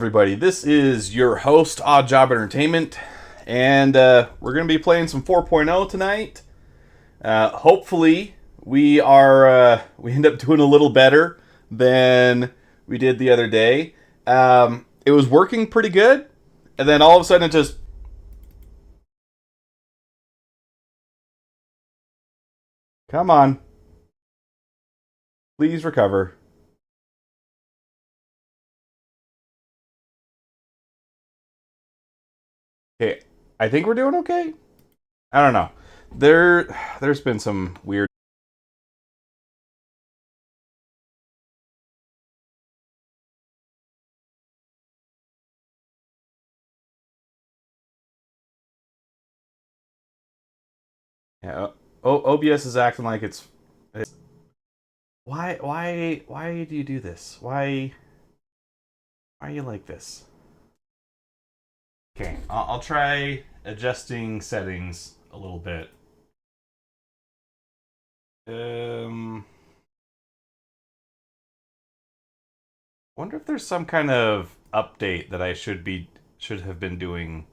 Everybody, this is your host, Odd Job Entertainment, and we're going to be playing some 4.0 tonight. Hopefully, we end up doing a little better than we did the other day. It was working pretty good, and then all of a sudden it just... Come on. Please recover. Okay, I think we're doing okay. I don't know. There's been some weird... Yeah, OBS is acting like it's... Why do you do this? Why are you like this? Okay, I'll try adjusting settings a little bit. Um, wonder if there's some kind of update that I should have been doing.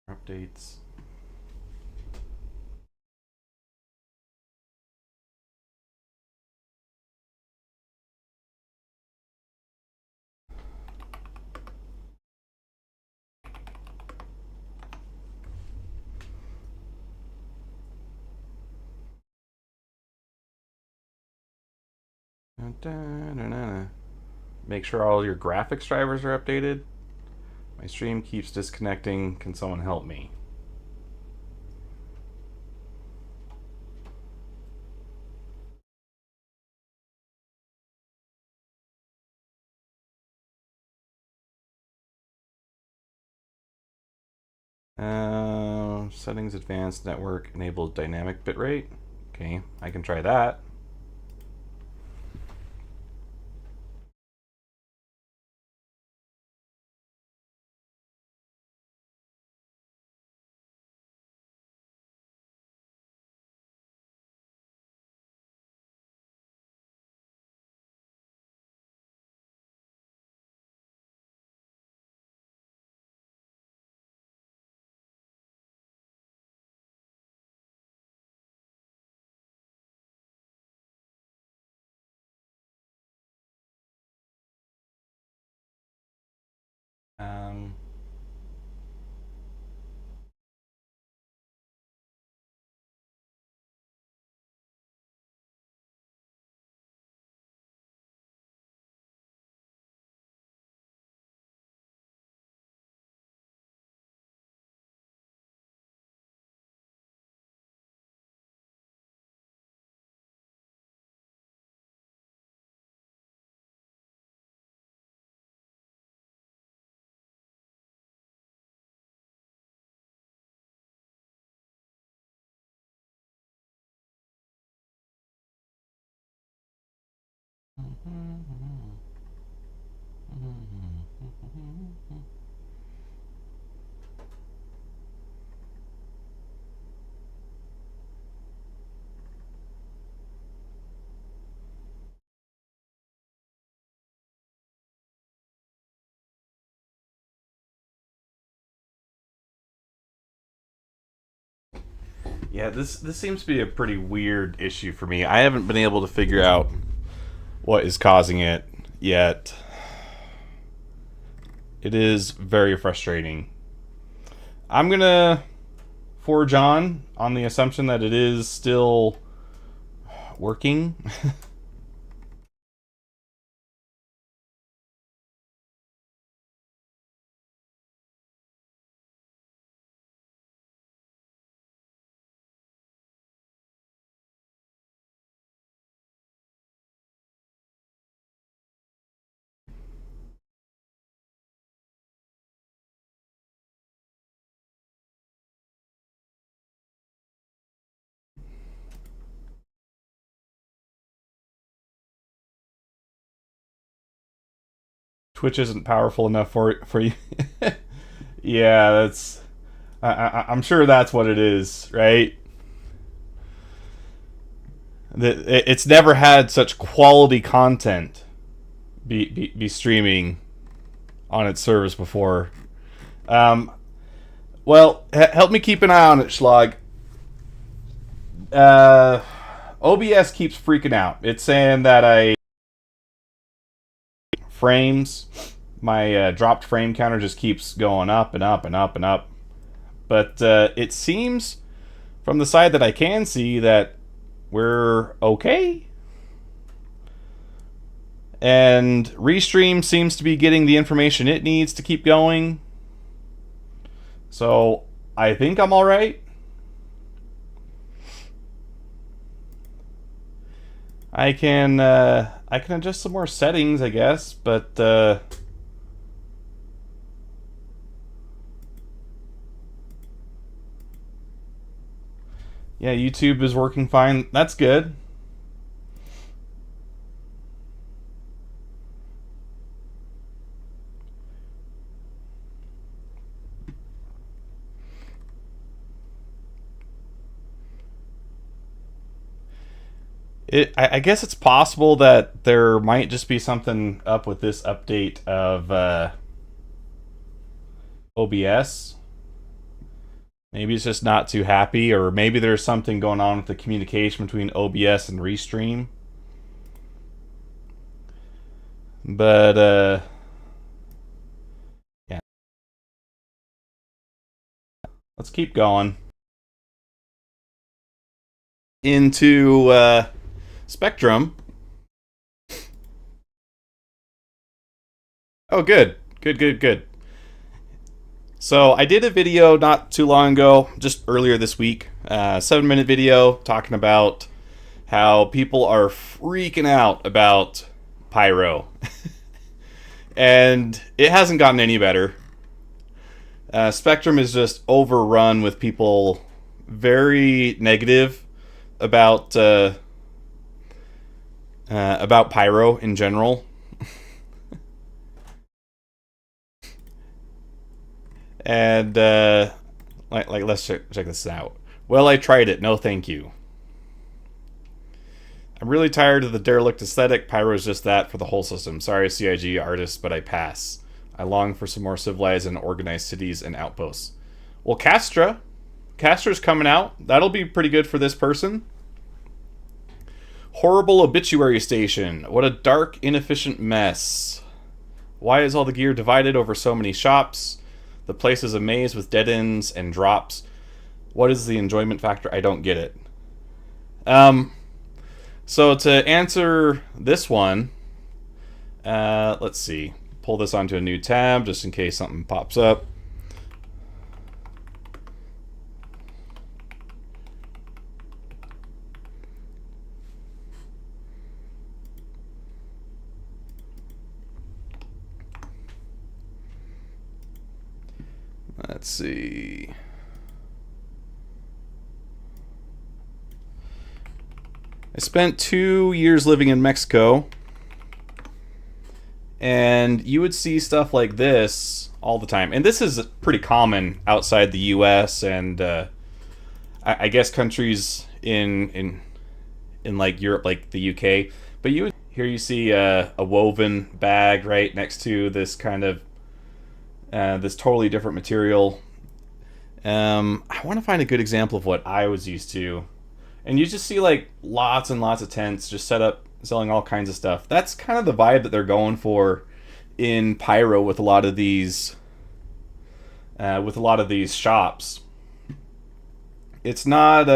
Updates. Make sure all your graphics drivers are updated. My stream keeps disconnecting. Can someone help me? Settings advanced network enabled dynamic bitrate. Okay, I can try that. Um, Yeah, this seems to be a pretty weird issue for me. I haven't been able to figure out what is causing it yet. It is very frustrating. I'm gonna forge on the assumption that it is still working. Twitch isn't powerful enough for you. Yeah, that's... I'm sure that's what it is, right? It's never had such quality content be streaming on its service before. Um, well, help me keep an eye on it, Schlag. Uh, OBS keeps freaking out. It's saying that I frames, my dropped frame counter just keeps going up and up and up and up. But it seems from the side that I can see that we're okay. And Restream seems to be getting the information it needs to keep going. So I think I'm alright. I can adjust some more settings, I guess, but yeah, YouTube is working fine. That's good. I guess it's possible that there might just be something up with this update of OBS. Maybe it's just not too happy, or maybe there's something going on with the communication between OBS and Restream. But yeah, let's keep going into Spectrum. Oh, good. Good, good, good. So I did a video not too long ago, just earlier this week, 7-minute video talking about how people are freaking out about Pyro. And it hasn't gotten any better. Spectrum is just overrun with people very negative about Pyro in general. And let's check this out. Well, I tried it. No, thank you. I'm really tired of the derelict aesthetic. Pyro is just that for the whole system. Sorry, CIG artists, but I pass. I long for some more civilized and organized cities and outposts. Well, Castra's coming out. That'll be pretty good for this person. Horrible obituary station. What a dark, inefficient mess. Why is all the gear divided over so many shops? The place is a maze with dead ends and drops. What is the enjoyment factor? I don't get it. So to answer this one, let's see. Pull this onto a new tab just in case something pops up. Let's see. I spent 2 years living in Mexico, and you would see stuff like this all the time. And this is pretty common outside the U.S. and I guess countries in like Europe, like the UK. But here you see a woven bag right next to this kind of this totally different material. I want to find a good example of what I was used to. And you just see like lots and lots of tents just set up selling all kinds of stuff. That's kind of the vibe that they're going for in Pyro with a lot of these shops. It's not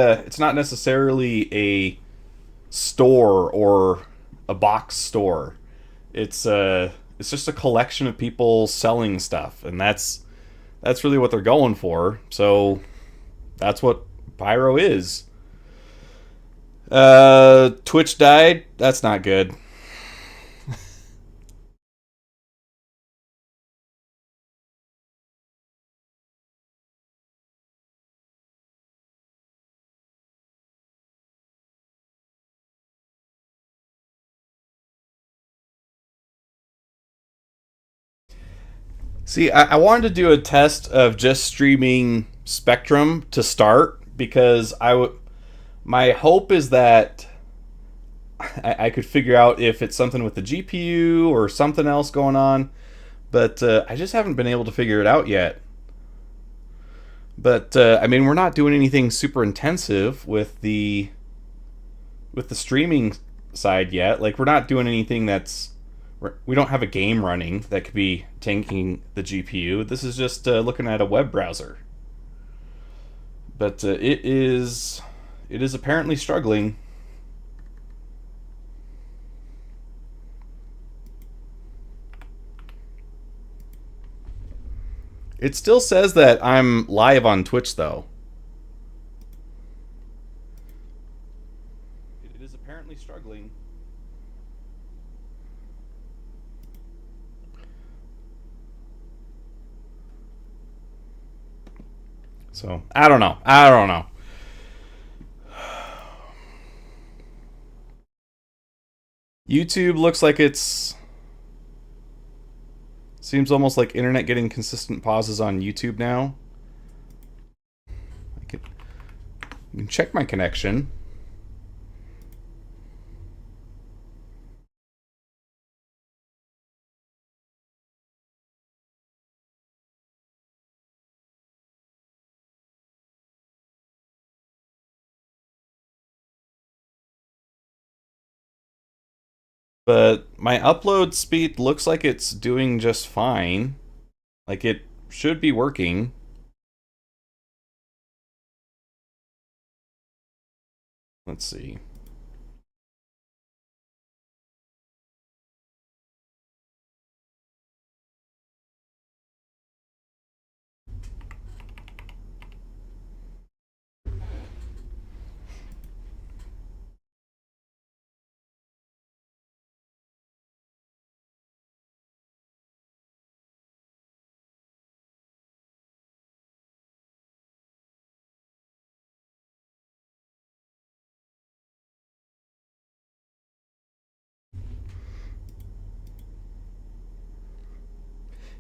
necessarily a store or a box store. It's just a collection of people selling stuff, and that's really what they're going for. So that's what Pyro is. Twitch died. That's not good. See, I wanted to do a test of just streaming Spectrum to start because my hope is that I could figure out if it's something with the GPU or something else going on, but I just haven't been able to figure it out yet. But I mean, we're not doing anything super intensive with the streaming side yet. Like, we're not doing anything we don't have a game running that could be tanking the GPU. This is just looking at a web browser. But it is apparently struggling. It still says that I'm live on Twitch, though. It is apparently struggling. So, I don't know. YouTube looks like seems almost like internet getting consistent pauses on YouTube now. You can check my connection. But my upload speed looks like it's doing just fine. Like, it should be working. Let's see.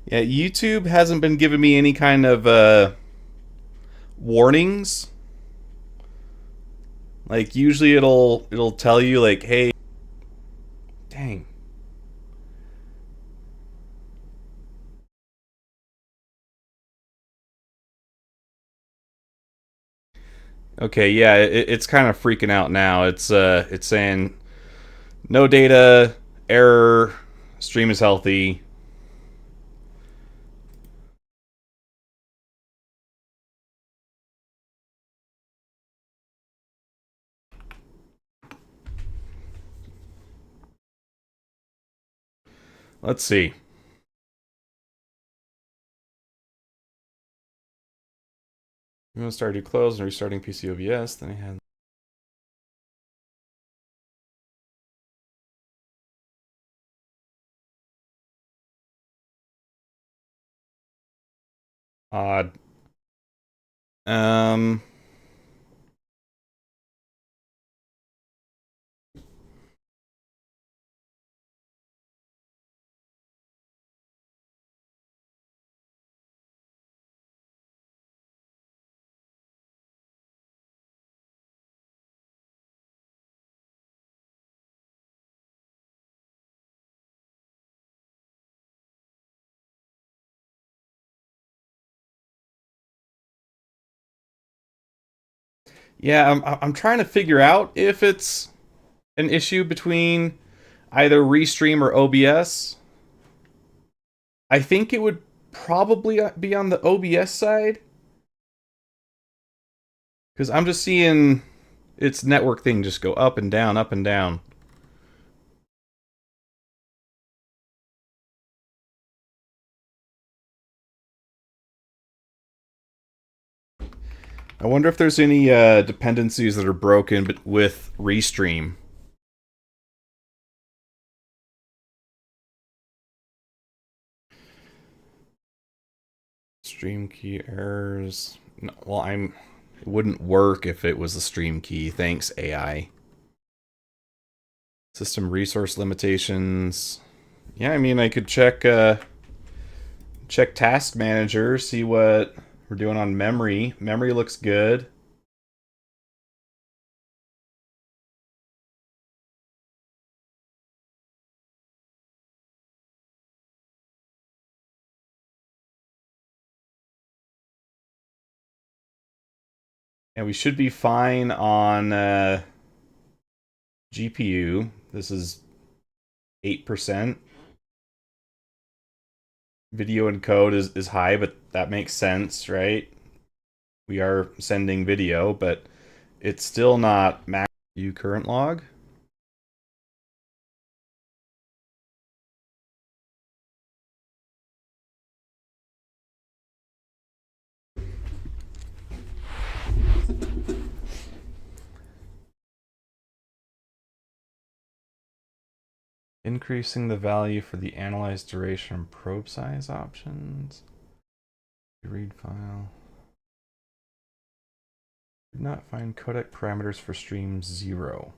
Yeah, YouTube hasn't been giving me any kind of warnings. Like, usually it'll tell you, like, hey, dang. Okay, yeah, it's kind of freaking out now. It's saying no data, error, stream is healthy. Let's see. I'm gonna start to close and restarting PC OBS. Then I had. Odd. Um. Yeah, I'm trying to figure out if it's an issue between either Restream or OBS. I think it would probably be on the OBS side, because I'm just seeing its network thing just go up and down, up and down. I wonder if there's any dependencies that are broken with Restream. Stream key errors. No, well, it wouldn't work if it was the stream key. Thanks, AI. System resource limitations. Yeah, I mean, I could check Task Manager, see what we're doing on memory. Memory looks good. And we should be fine on GPU. This is 8%. Video encode is high, but that makes sense, right? We are sending video, but it's still not max. View current log. Increasing the value for the analyze duration and probe size options. Read file. Did not find codec parameters for stream 0.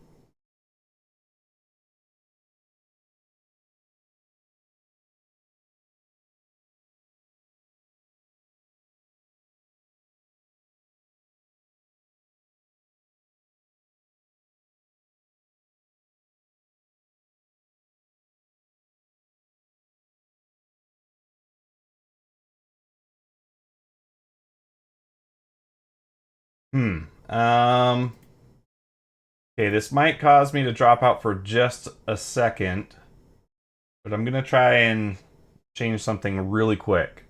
Okay, this might cause me to drop out for just a second, but I'm gonna try and change something really quick.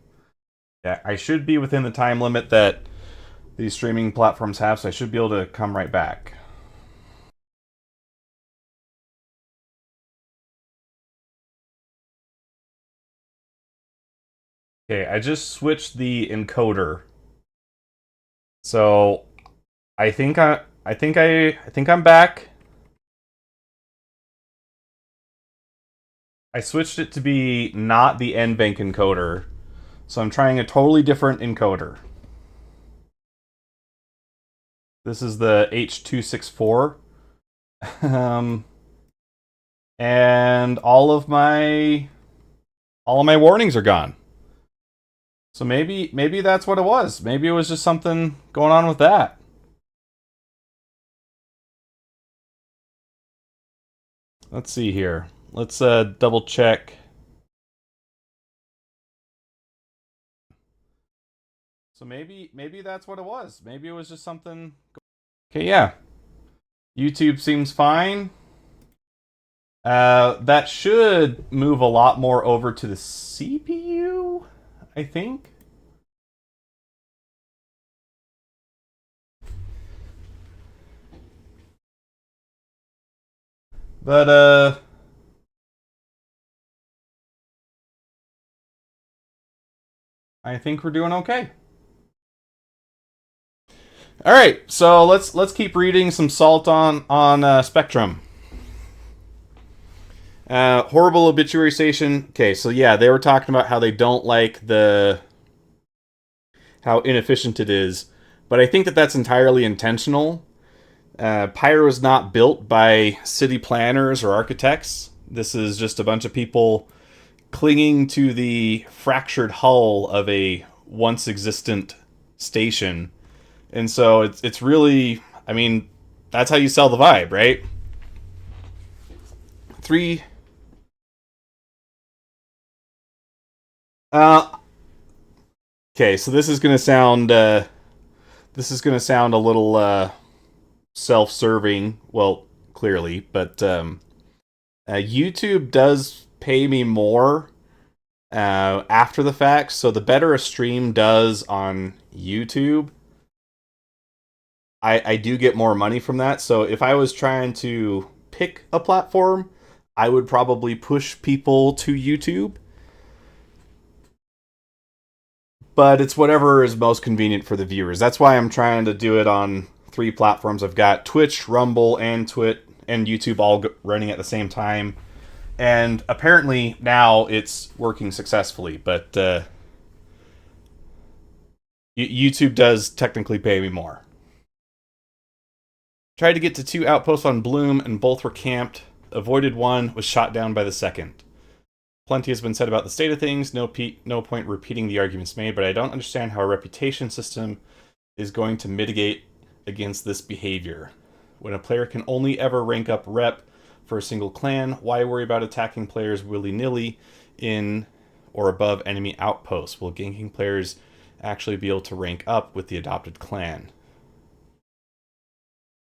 Yeah, I should be within the time limit that these streaming platforms have, so I should be able to come right back. Okay, I just switched the encoder. So I think I'm back. I switched it to be not the NVENC encoder. So I'm trying a totally different encoder. This is the H264. And all of my warnings are gone. So maybe that's what it was. Maybe it was just something going on with that. Let's see here. Let's double check. So maybe that's what it was. Maybe it was just something. Okay, yeah. YouTube seems fine. That should move a lot more over to the CPU, I think. But I think we're doing okay. All right, so let's keep reading some salt on Spectrum. Horrible obituary station. Okay, so yeah, they were talking about how they don't like how inefficient it is, but I think that that's entirely intentional. Pyro is not built by city planners or architects. This is just a bunch of people clinging to the fractured hull of a once existent station. And so it's really, I mean, that's how you sell the vibe, right? Okay, so this is gonna sound a little self-serving. Well, clearly, but YouTube does pay me more after the fact. So the better a stream does on YouTube, I do get more money from that. So if I was trying to pick a platform, I would probably push people to YouTube. But it's whatever is most convenient for the viewers. That's why I'm trying to do it on 3 platforms. I've got Twitch, Rumble, and YouTube all running at the same time. And apparently now it's working successfully, but YouTube does technically pay me more. Tried to get to 2 outposts on Bloom, and both were camped. Avoided one, was shot down by the second. Plenty has been said about the state of things. No point repeating the arguments made, but I don't understand how a reputation system is going to mitigate against this behavior. When a player can only ever rank up rep for a single clan, why worry about attacking players willy-nilly in or above enemy outposts? Will ganking players actually be able to rank up with the adopted clan?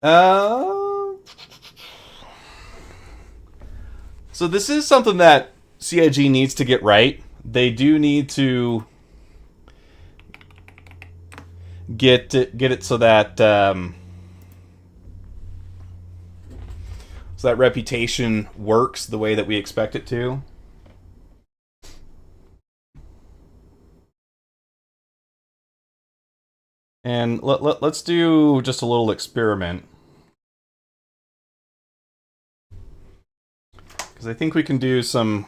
So this is something that CIG needs to get right. They do need to get it so that so that reputation works the way that we expect it to. And let's do just a little experiment. Because I think we can do some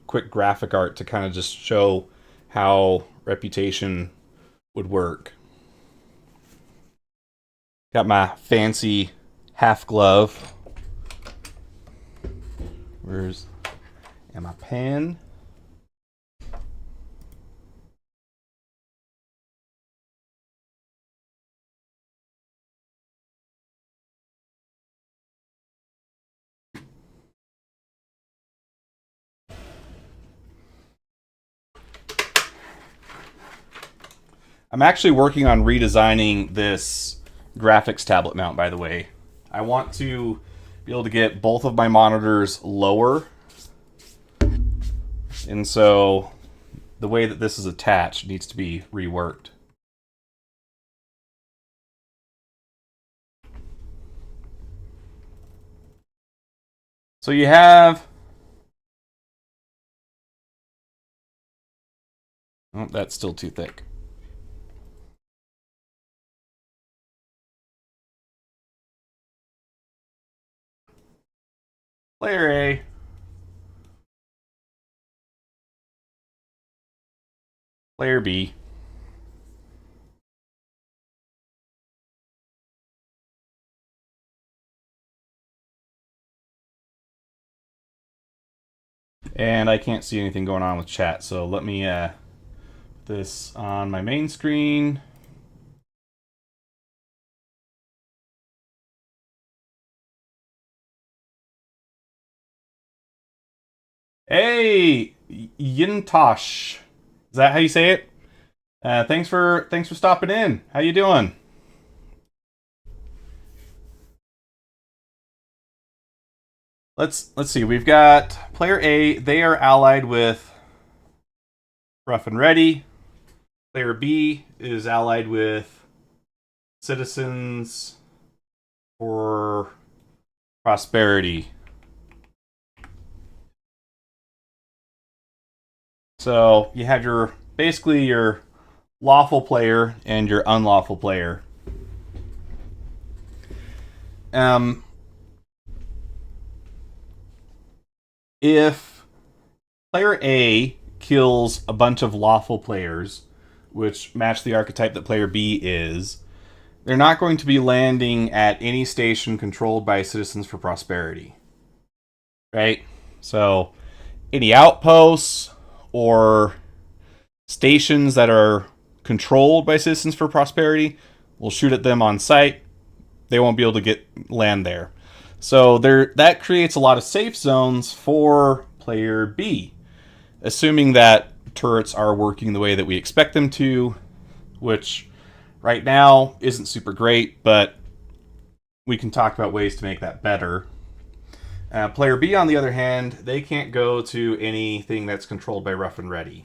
quick graphic art to kind of just show how reputation would work. Got my fancy half glove. Where's my pen? I'm actually working on redesigning this graphics tablet mount, by the way. I want to be able to get both of my monitors lower. And so the way that this is attached needs to be reworked. So you have... Oh, that's still too thick. Player A. Player B. And I can't see anything going on with chat, so let me put this on my main screen. Hey, Yintosh. Is that how you say it? Thanks for stopping in. How you doing? Let's see. We've got player A. They are allied with Rough and Ready. Player B is allied with Citizens for Prosperity. So you have your basically your lawful player and your unlawful player. If player A kills a bunch of lawful players, which match the archetype that player B is, they're not going to be landing at any station controlled by Citizens for Prosperity. Right? So any outposts or stations that are controlled by Citizens for Prosperity, we'll shoot at them on sight. They won't be able to land there. So that creates a lot of safe zones for player B, assuming that turrets are working the way that we expect them to, which right now isn't super great, but we can talk about ways to make that better. Player B, on the other hand, they can't go to anything that's controlled by Rough and Ready.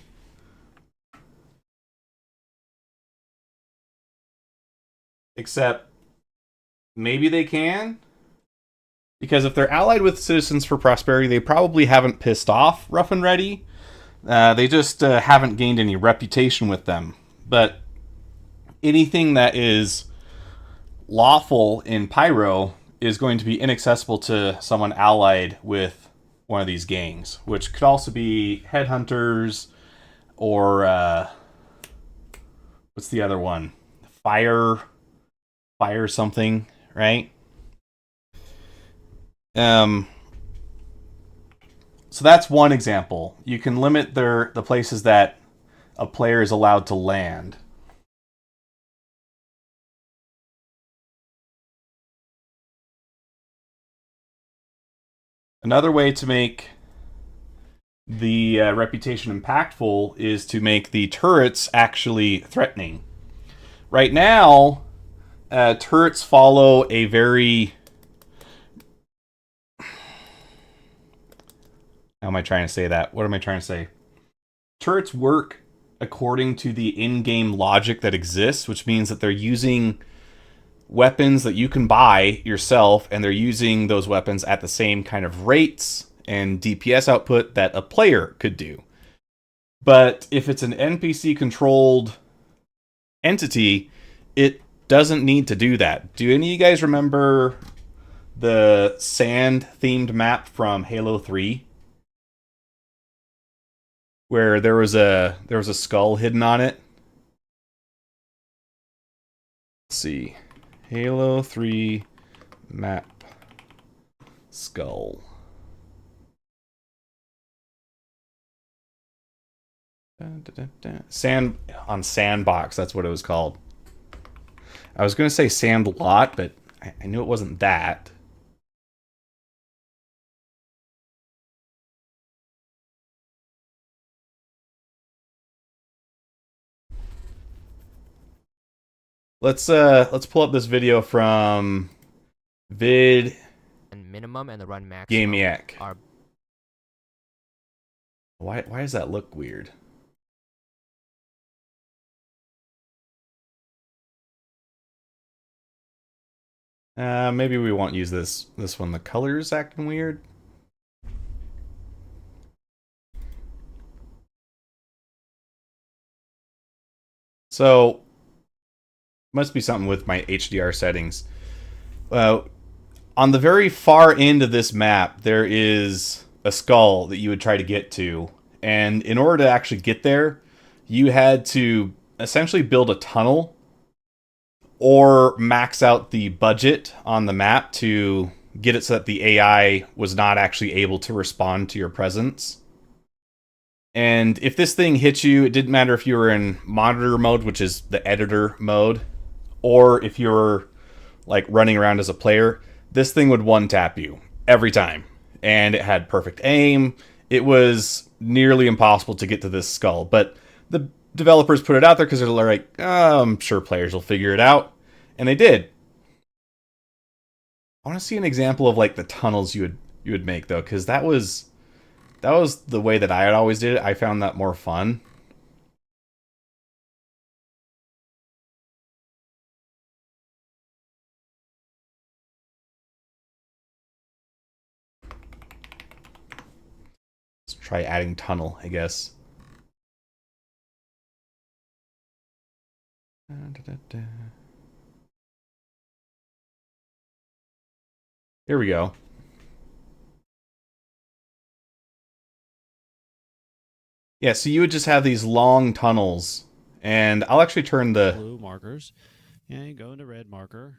Except maybe they can, because if they're allied with Citizens for Prosperity, they probably haven't pissed off Rough and Ready. They just haven't gained any reputation with them. But anything that is lawful in Pyro is going to be inaccessible to someone allied with one of these gangs, which could also be headhunters or what's the other one? Fire something, right? So that's one example. You can limit the places that a player is allowed to land. Another way to make the reputation impactful is to make the turrets actually threatening. Right now, turrets follow a very... How am I trying to say that? What am I trying to say? Turrets work according to the in-game logic that exists, which means that they're using weapons that you can buy yourself, and they're using those weapons at the same kind of rates and DPS output that a player could do. But if it's an NPC-controlled entity, it doesn't need to do that. Do any of you guys remember the sand-themed map from Halo 3? Where there was a skull hidden on it? Let's see. Halo 3 map skull. Sand on Sandbox, that's what it was called. I was going to say Sand Lot, but I knew it wasn't that. Let's pull up this video from Vid and minimum and the run max Gamiac. are... Why does that look weird? Maybe we won't use this one. The color's acting weird. So, must be something with my HDR settings. On the very far end of this map, there is a skull that you would try to get to. And in order to actually get there, you had to essentially build a tunnel or max out the budget on the map to get it so that the AI was not actually able to respond to your presence. And if this thing hit you, it didn't matter if you were in monitor mode, which is the editor mode, or if you were like running around as a player, this thing would one tap you every time. And it had perfect aim. It was nearly impossible to get to this skull, but the developers put it out there because they're like, oh, I'm sure players will figure it out. And they did. I want to see an example of like the tunnels you would make though, because that was the way that I had always did it. I found that more fun. Let's try adding tunnel, I guess. Here we go. Yeah, so you would just have these long tunnels, and I'll actually turn the blue markers, and go into red marker.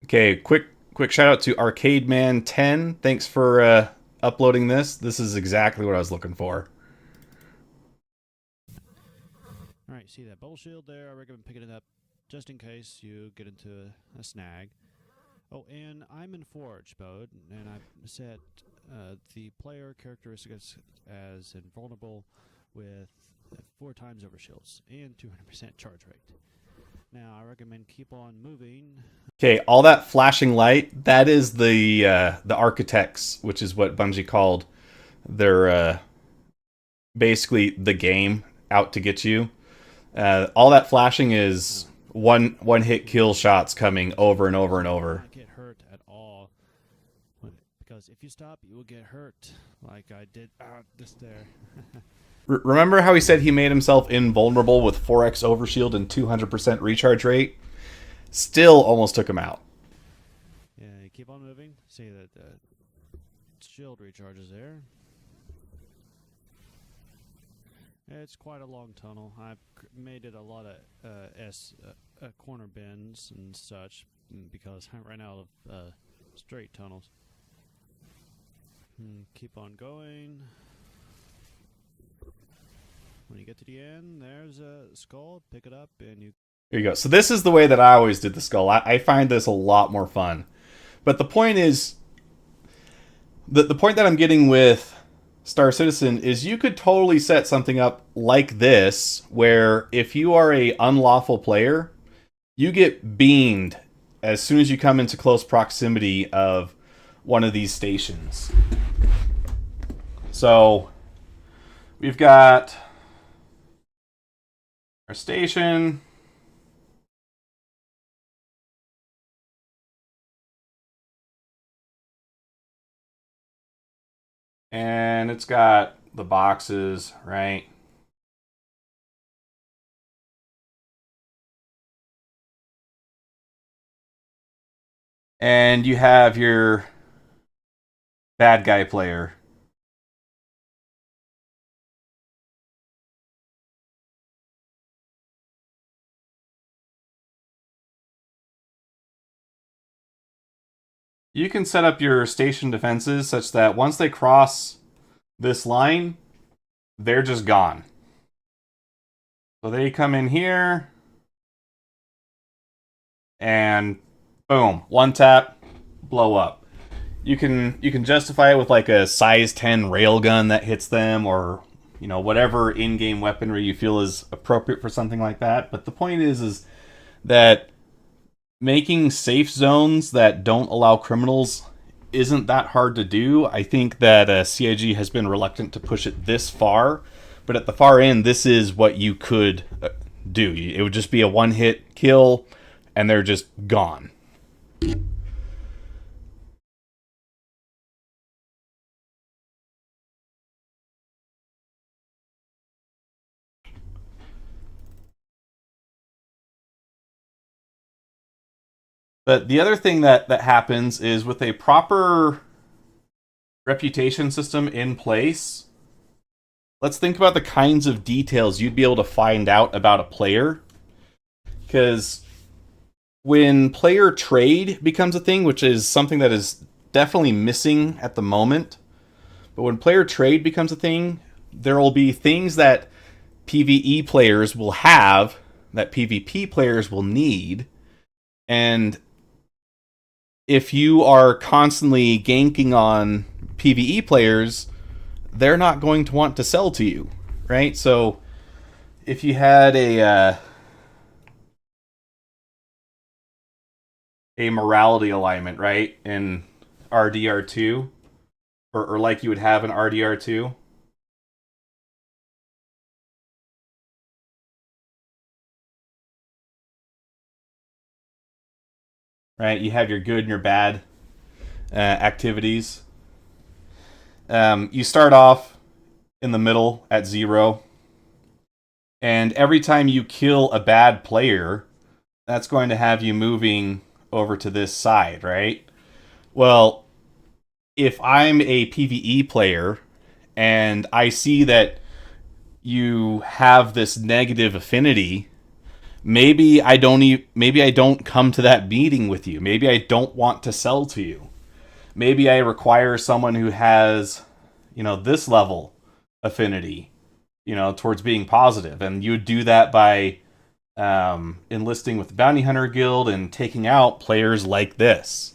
Okay, quick shout out to Arcade Man 10. Thanks for uploading this. This is exactly what I was looking for. All right, see that bubble shield there? I recommend picking it up just in case you get into a snag. Oh, and I'm in Forge mode, and I've set the player characteristics as invulnerable with 4 times overshields and 200% charge rate. Now, I recommend keep on moving. Okay, all that flashing light, that is the architects, which is what Bungie called their basically the game out to get you. All that flashing is one hit kill shots coming over and over and over. Not get hurt at all, because if you stop, you will get hurt, like I did just there. Remember how he said he made himself invulnerable with 4x overshield and 200% recharge rate? Still almost took him out. Yeah, you keep on moving. See that shield recharges there. It's quite a long tunnel. I've made it a lot of corner bends and such because I ran out of straight tunnels. Keep on going. When you get to the end, there's a skull. Pick it up, and you. Here you go. So this is the way that I always did the skull. I find this a lot more fun. But the point is, the point that I'm getting with Star Citizen is you could totally set something up like this, where if you are a unlawful player, you get beamed as soon as you come into close proximity of one of these stations. So we've got our station. And it's got the boxes, right? And you have your bad guy player. You can set up your station defenses such that once they cross this line, they're just gone. So they come in here, and boom, one tap, blow up. You can justify it with like a size 10 railgun that hits them, or whatever in-game weaponry you feel is appropriate for something like that. But the point is that making safe zones that don't allow criminals isn't that hard to do. I think that CIG has been reluctant to push it this far, but at the far end, this is what you could do. It would just be a one-hit kill, and they're just gone. But the other thing that happens is with a proper reputation system in place, let's think about the kinds of details you'd be able to find out about a player. Because when player trade becomes a thing, which is something that is definitely missing at the moment, but when player trade becomes a thing, there will be things that PvE players will have that PvP players will need. And if you are constantly ganking on PvE players, they're not going to want to sell to you, right? So if you had a morality alignment, right, in RDR2, or like you would have in RDR2, right? You have your good and your bad activities. You start off in the middle at 0, and every time you kill a bad player, that's going to have you moving over to this side, right? Well, if I'm a PvE player and I see that you have this negative affinity, maybe I don't come to that meeting with you. Maybe I don't want to sell to you. Maybe I require someone who has, this level affinity, towards being positive. And you would do that by enlisting with the Bounty Hunter Guild and taking out players like this.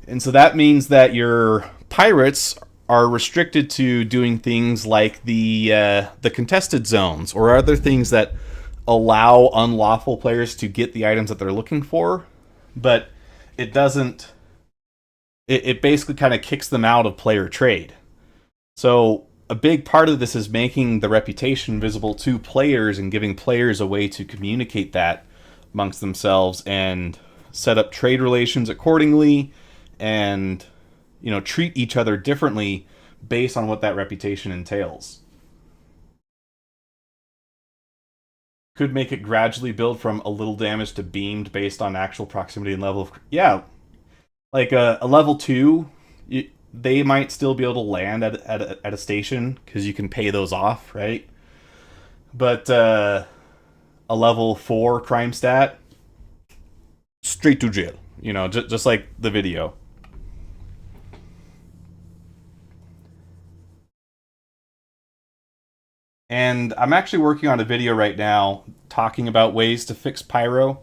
And so that means that your pirates are restricted to doing things like the contested zones or other things that allow unlawful players to get the items that they're looking for, but it doesn't. It basically kind of kicks them out of player trade. So a big part of this is making the reputation visible to players and giving players a way to communicate that amongst themselves and set up trade relations accordingly, and treat each other differently based on what that reputation entails. Could make it gradually build from a little damage to beamed based on actual proximity and level of... Yeah, like a level 2, they might still be able to land at a station because you can pay those off, right? But a level 4 crime stat, straight to jail. Just like the video. And I'm actually working on a video right now talking about ways to fix Pyro.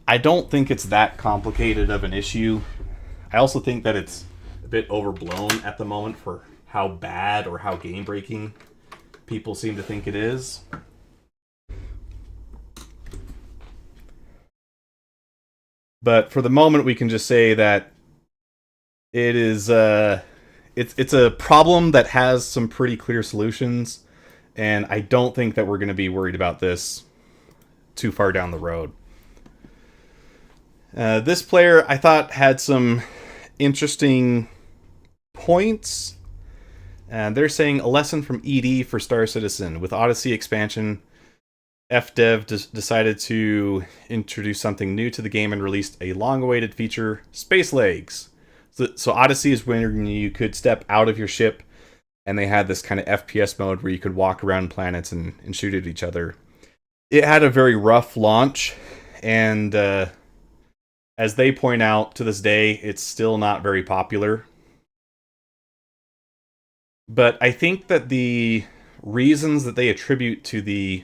I don't think it's that complicated of an issue. I also think that it's a bit overblown at the moment for how bad or how game-breaking people seem to think it is. But for the moment, we can just say that it is it's a problem that has some pretty clear solutions, and I don't think that we're going to be worried about this too far down the road. This player, I thought, had some interesting points. They're saying a lesson from ED for Star Citizen. With Odyssey expansion, FDev decided to introduce something new to the game and released a long-awaited feature, Space Legs. So Odyssey is when you could step out of your ship, and they had this kind of FPS mode where you could walk around planets and shoot at each other. It had a very rough launch, and as they point out, to this day, it's still not very popular. But I think that the reasons that they attribute to the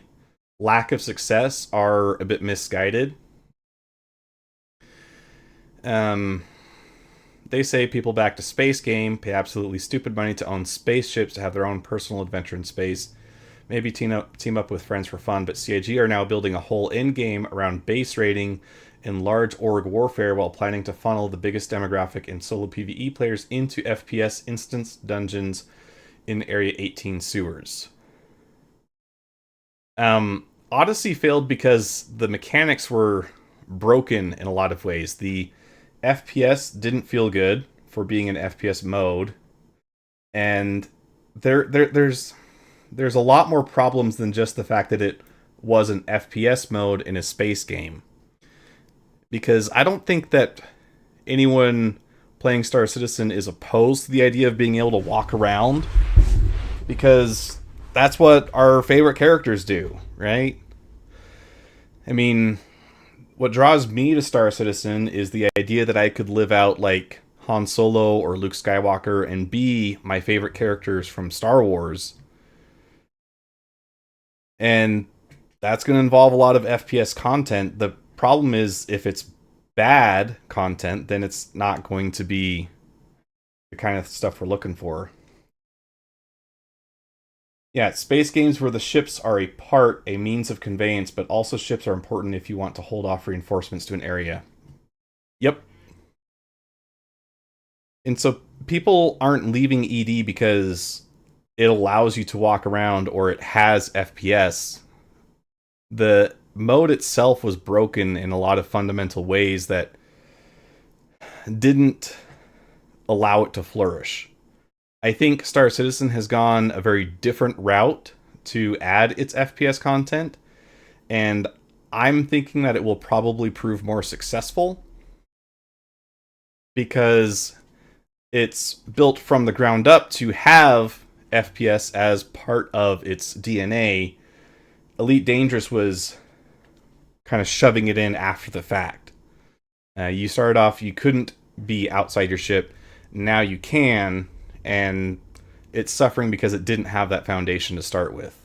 lack of success are a bit misguided. They say people back to space game pay absolutely stupid money to own spaceships to have their own personal adventure in space. Maybe team up with friends for fun, but CIG are now building a whole endgame around base raiding in large org warfare while planning to funnel the biggest demographic in solo PvE players into FPS instance dungeons in Area 18 sewers. Odyssey failed because the mechanics were broken in a lot of ways. The FPS didn't feel good for being an FPS mode, and there's a lot more problems than just the fact that it was an FPS mode in a space game. Because I don't think that anyone playing Star Citizen is opposed to the idea of being able to walk around, because that's what our favorite characters do, right? I mean, what draws me to Star Citizen is the idea that I could live out like Han Solo or Luke Skywalker and be my favorite characters from Star Wars. And that's going to involve a lot of FPS content. The problem is, if it's bad content, then it's not going to be the kind of stuff we're looking for. Yeah, space games where the ships are a means of conveyance, but also ships are important if you want to hold off reinforcements to an area. Yep. And so people aren't leaving ED because it allows you to walk around or it has FPS. The mode itself was broken in a lot of fundamental ways that didn't allow it to flourish. I think Star Citizen has gone a very different route to add its FPS content, and I'm thinking that it will probably prove more successful because it's built from the ground up to have FPS as part of its DNA. Elite Dangerous was kind of shoving it in after the fact. You started off, you couldn't be outside your ship. Now you can, and it's suffering because it didn't have that foundation to start with.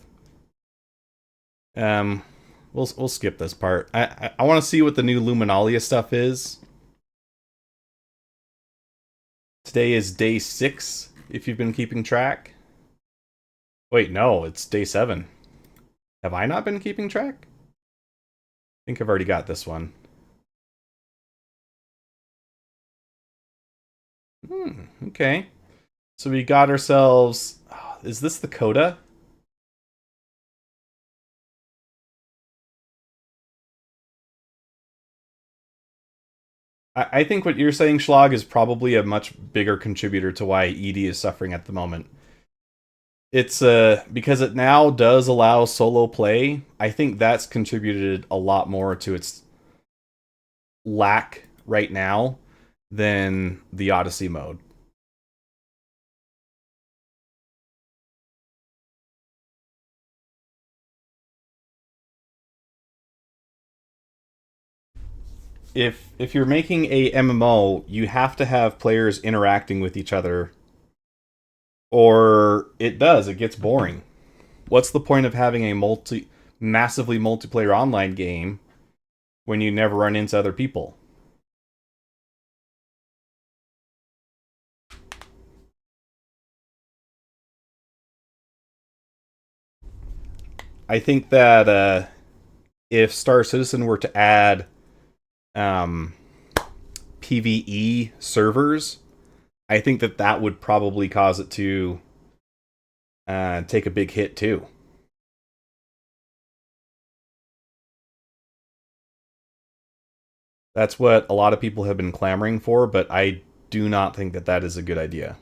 We'll skip this part. I want to see what the new Luminalia stuff is. Today is day 6, if you've been keeping track. Wait, no, it's day 7. Have I not been keeping track? I think I've already got this one. Okay. So we got ourselves... Oh, is this the coda? I think what you're saying, Schlag, is probably a much bigger contributor to why ED is suffering at the moment. It's because it now does allow solo play. I think that's contributed a lot more to its lack right now than the Odyssey mode. If you're making a MMO, you have to have players interacting with each other, or it gets boring. what's the point of having a massively multiplayer online game when you never run into other people? I think that if Star Citizen were to add PvE servers, I think that would probably cause it to take a big hit too. That's what a lot of people have been clamoring for, but I do not think that is a good idea.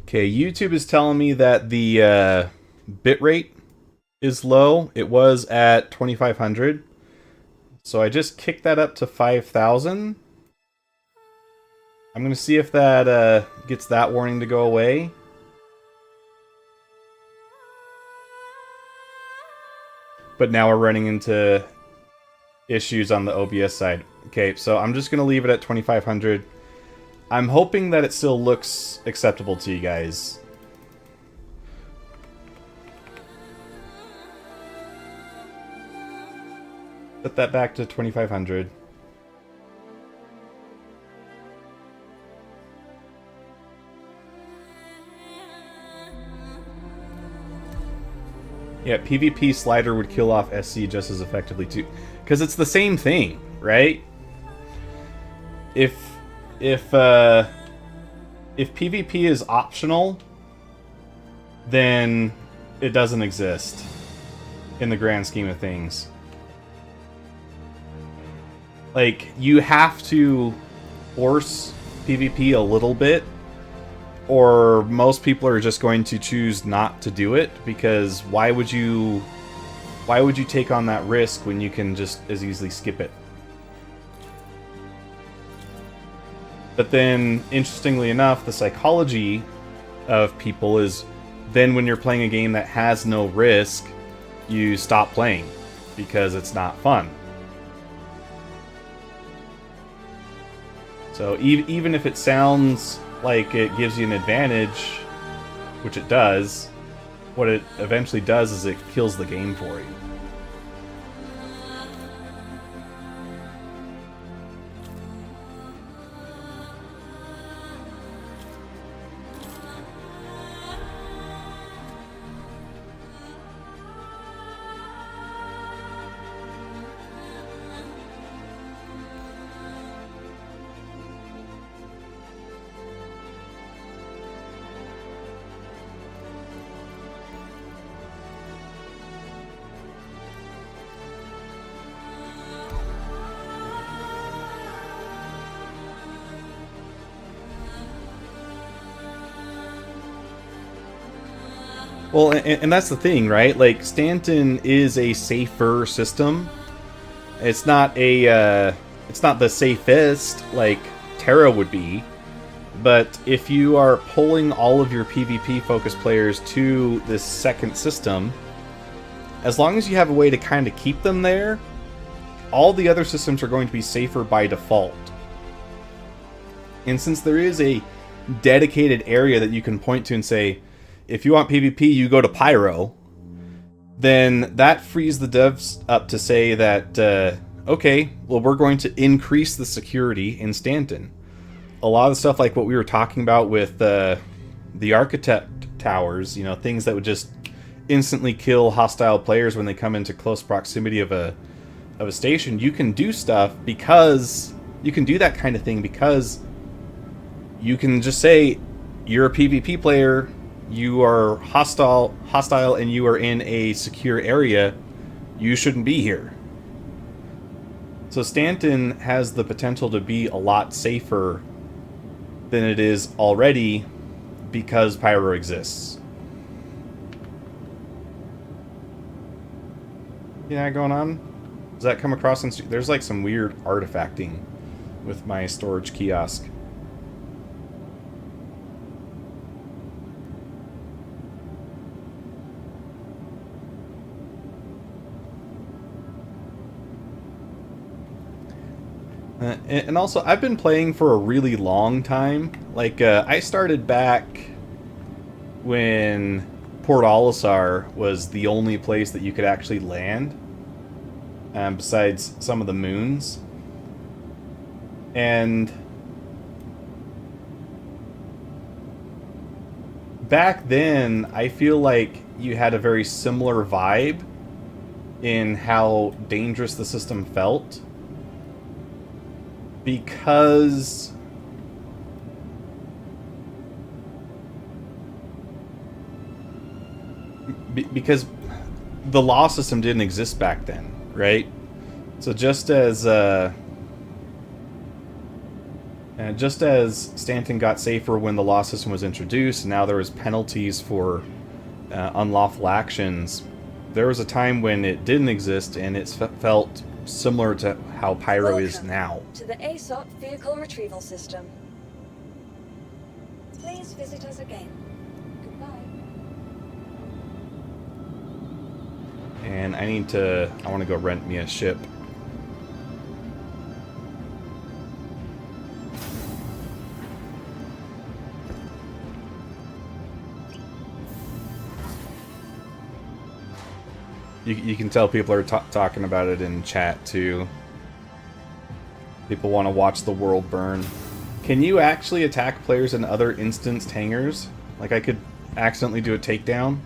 Okay, YouTube is telling me that the bitrate is low. It was at 2500. So I just kicked that up to 5000. I'm going to see if that gets that warning to go away. But now we're running into issues on the OBS side. Okay, so I'm just going to leave it at 2500. I'm hoping that it still looks acceptable to you guys. Set that back to 2500. Yeah, PvP slider would kill off SC just as effectively too. Because it's the same thing, right? If PvP is optional, then it doesn't exist in the grand scheme of things. Like, you have to force PvP a little bit, or most people are just going to choose not to do it, because why would you take on that risk when you can just as easily skip it? But then, interestingly enough, the psychology of people is then when you're playing a game that has no risk, you stop playing because it's not fun. So even if it sounds like it gives you an advantage, which it does, what it eventually does is it kills the game for you. Well, and that's the thing, right? Like, Stanton is a safer system. It's not it's not the safest like Terra would be, but if you are pulling all of your PvP focused players to this second system, as long as you have a way to kind of keep them there, all the other systems are going to be safer by default. And since there is a dedicated area that you can point to and say, if you want PvP, you go to Pyro, then that frees the devs up to say that, okay, well, we're going to increase the security in Stanton. A lot of stuff like what we were talking about with the Architect Towers, you know, things that would just instantly kill hostile players when they come into close proximity of a station, you can do stuff because you can do that kind of thing because you can just say you're a PvP player, you are hostile, and you are in a secure area, you shouldn't be here. So Stanton has the potential to be a lot safer than it is already because Pyro exists. Yeah, going on? Does that come across? There's like some weird artifacting with my storage kiosk. And also, I've been playing for a really long time. Like, I started back when Port Olisar was the only place that you could actually land, besides some of the moons. And back then, I feel like you had a very similar vibe in how dangerous the system felt. Because the law system didn't exist back then, right? So just as Stanton got safer when the law system was introduced, now there was penalties for unlawful actions. There was a time when it didn't exist, and it felt similar to how Pyro is now. To the ASOP Vehicle Retrieval System. Please visit us again. Goodbye. And I want to go rent me a ship. You can tell people are talking about it in chat too. People want to watch the world burn. Can you actually attack players in other instanced hangars? Like, I could accidentally do a takedown?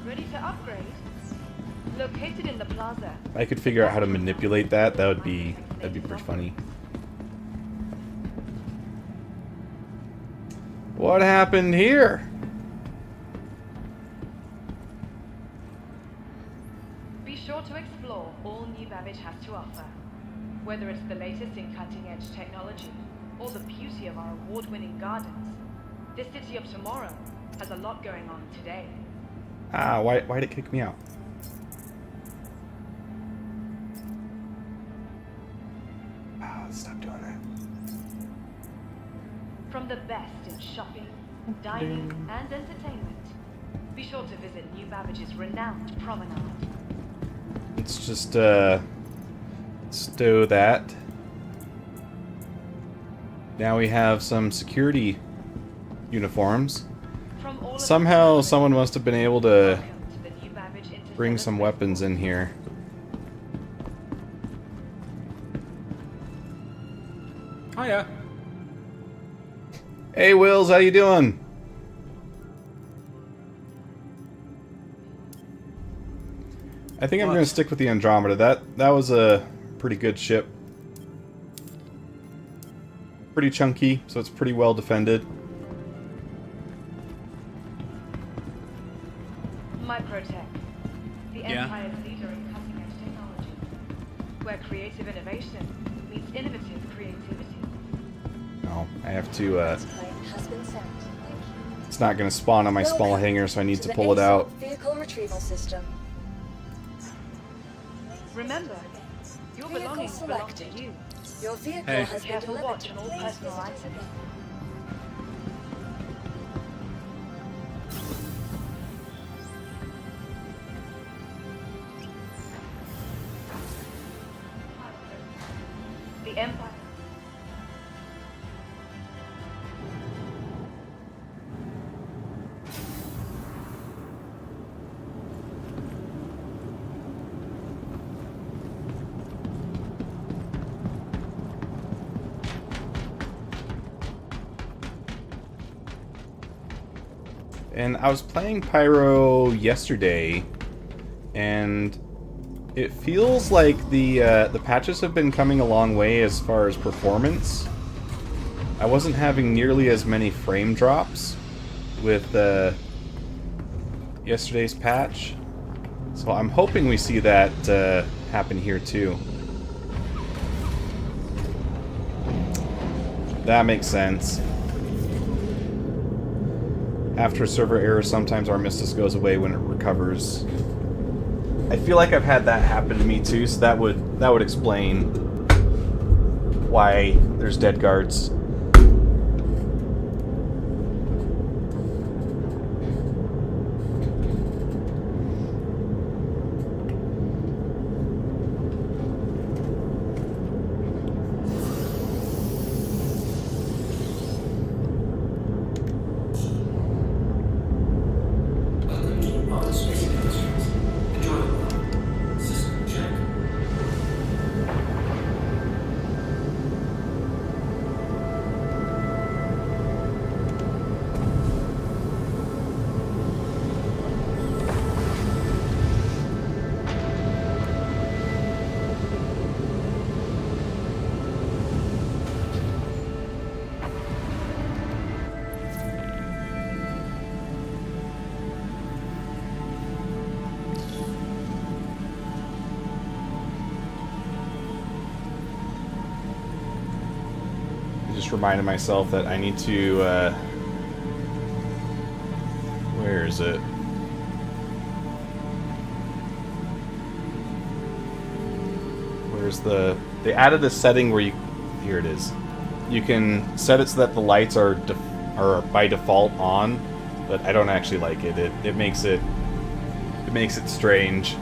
Ready to upgrade? Located in the plaza. If I could figure out how to manipulate that, that'd be pretty funny. What happened here? Be sure to explore all New Babbage has to offer. Whether it's the latest in cutting-edge technology or the beauty of our award-winning gardens, this city of tomorrow has a lot going on today. Ah, why'd it kick me out? Ah, stop doing that. From the best in shopping, dining, and entertainment, be sure to visit New Babbage's renowned promenade. Let's just, stow that. Now we have some security uniforms. Somehow someone must have been able to bring some weapons in here. Oh yeah. Hey Wills, how you doing? I think I'm going to stick with the Andromeda. That was a pretty good ship. Pretty chunky, so it's pretty well defended. Microtech, the Empire's leader in cutting-edge technology, where creative innovation meets innovative creativity. No, I have to, Plane has been sent. Thank you. it's not going to spawn on my small Welcome hangar, so I need to the pull it ASOP out. Vehicle Retrieval System. Remember, your Vehicle belongings belong to selected. you. Your vehicle Hey. has been Careful delivered. watch on all Please personal visit us items. again. The Empire. And I was playing Pyro yesterday, and it feels like the patches have been coming a long way as far as performance. I wasn't having nearly as many frame drops with yesterday's patch, so I'm hoping we see that happen here too. That makes sense. After a server error, sometimes our Mistus goes away when it recovers. I feel like I've had that happen to me too, so that would explain why there's dead guards. just reminded myself that I need to, where is it? Where's the... They added a setting where you... Here it is. You can set it so that the lights are by default on, but I don't actually like it. It makes it strange.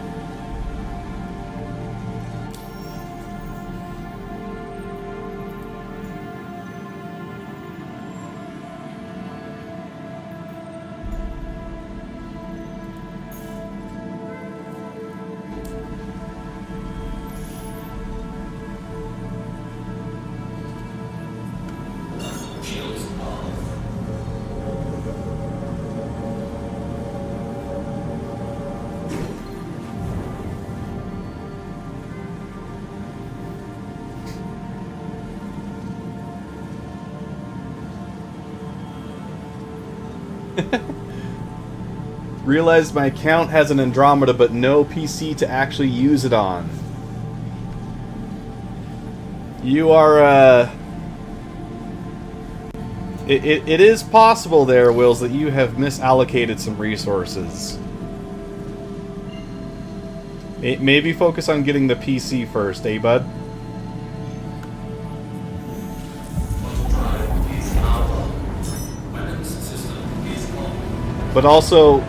Realized my account has an Andromeda, but no PC to actually use it on. You are, It is possible there, Wills, that you have misallocated some resources. Maybe focus on getting the PC first, eh, bud? But also,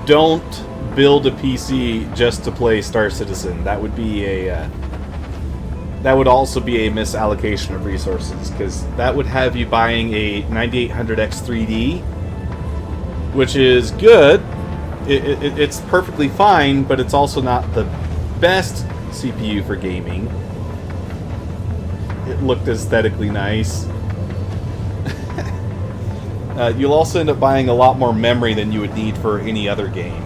don't build a PC just to play Star Citizen. That would be a... that would also be a misallocation of resources, because that would have you buying a 9800X 3D, which is good. It's perfectly fine, but it's also not the best CPU for gaming. It looked aesthetically nice. You'll also end up buying a lot more memory than you would need for any other game.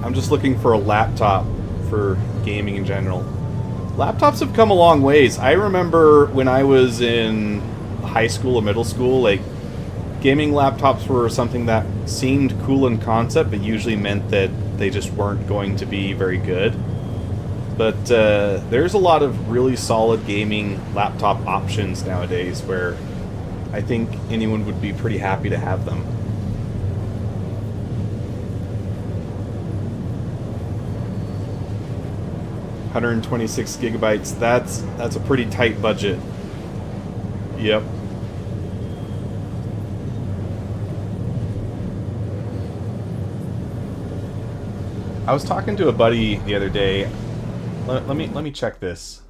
I'm just looking for a laptop for gaming in general. Laptops have come a long ways. I remember when I was in high school or middle school, like, gaming laptops were something that seemed cool in concept, but usually meant that they just weren't going to be very good. But there's a lot of really solid gaming laptop options nowadays where I think anyone would be pretty happy to have them. $126 gigabytes, that's a pretty tight budget. Yep. I was talking to a buddy the other day. Let me check this.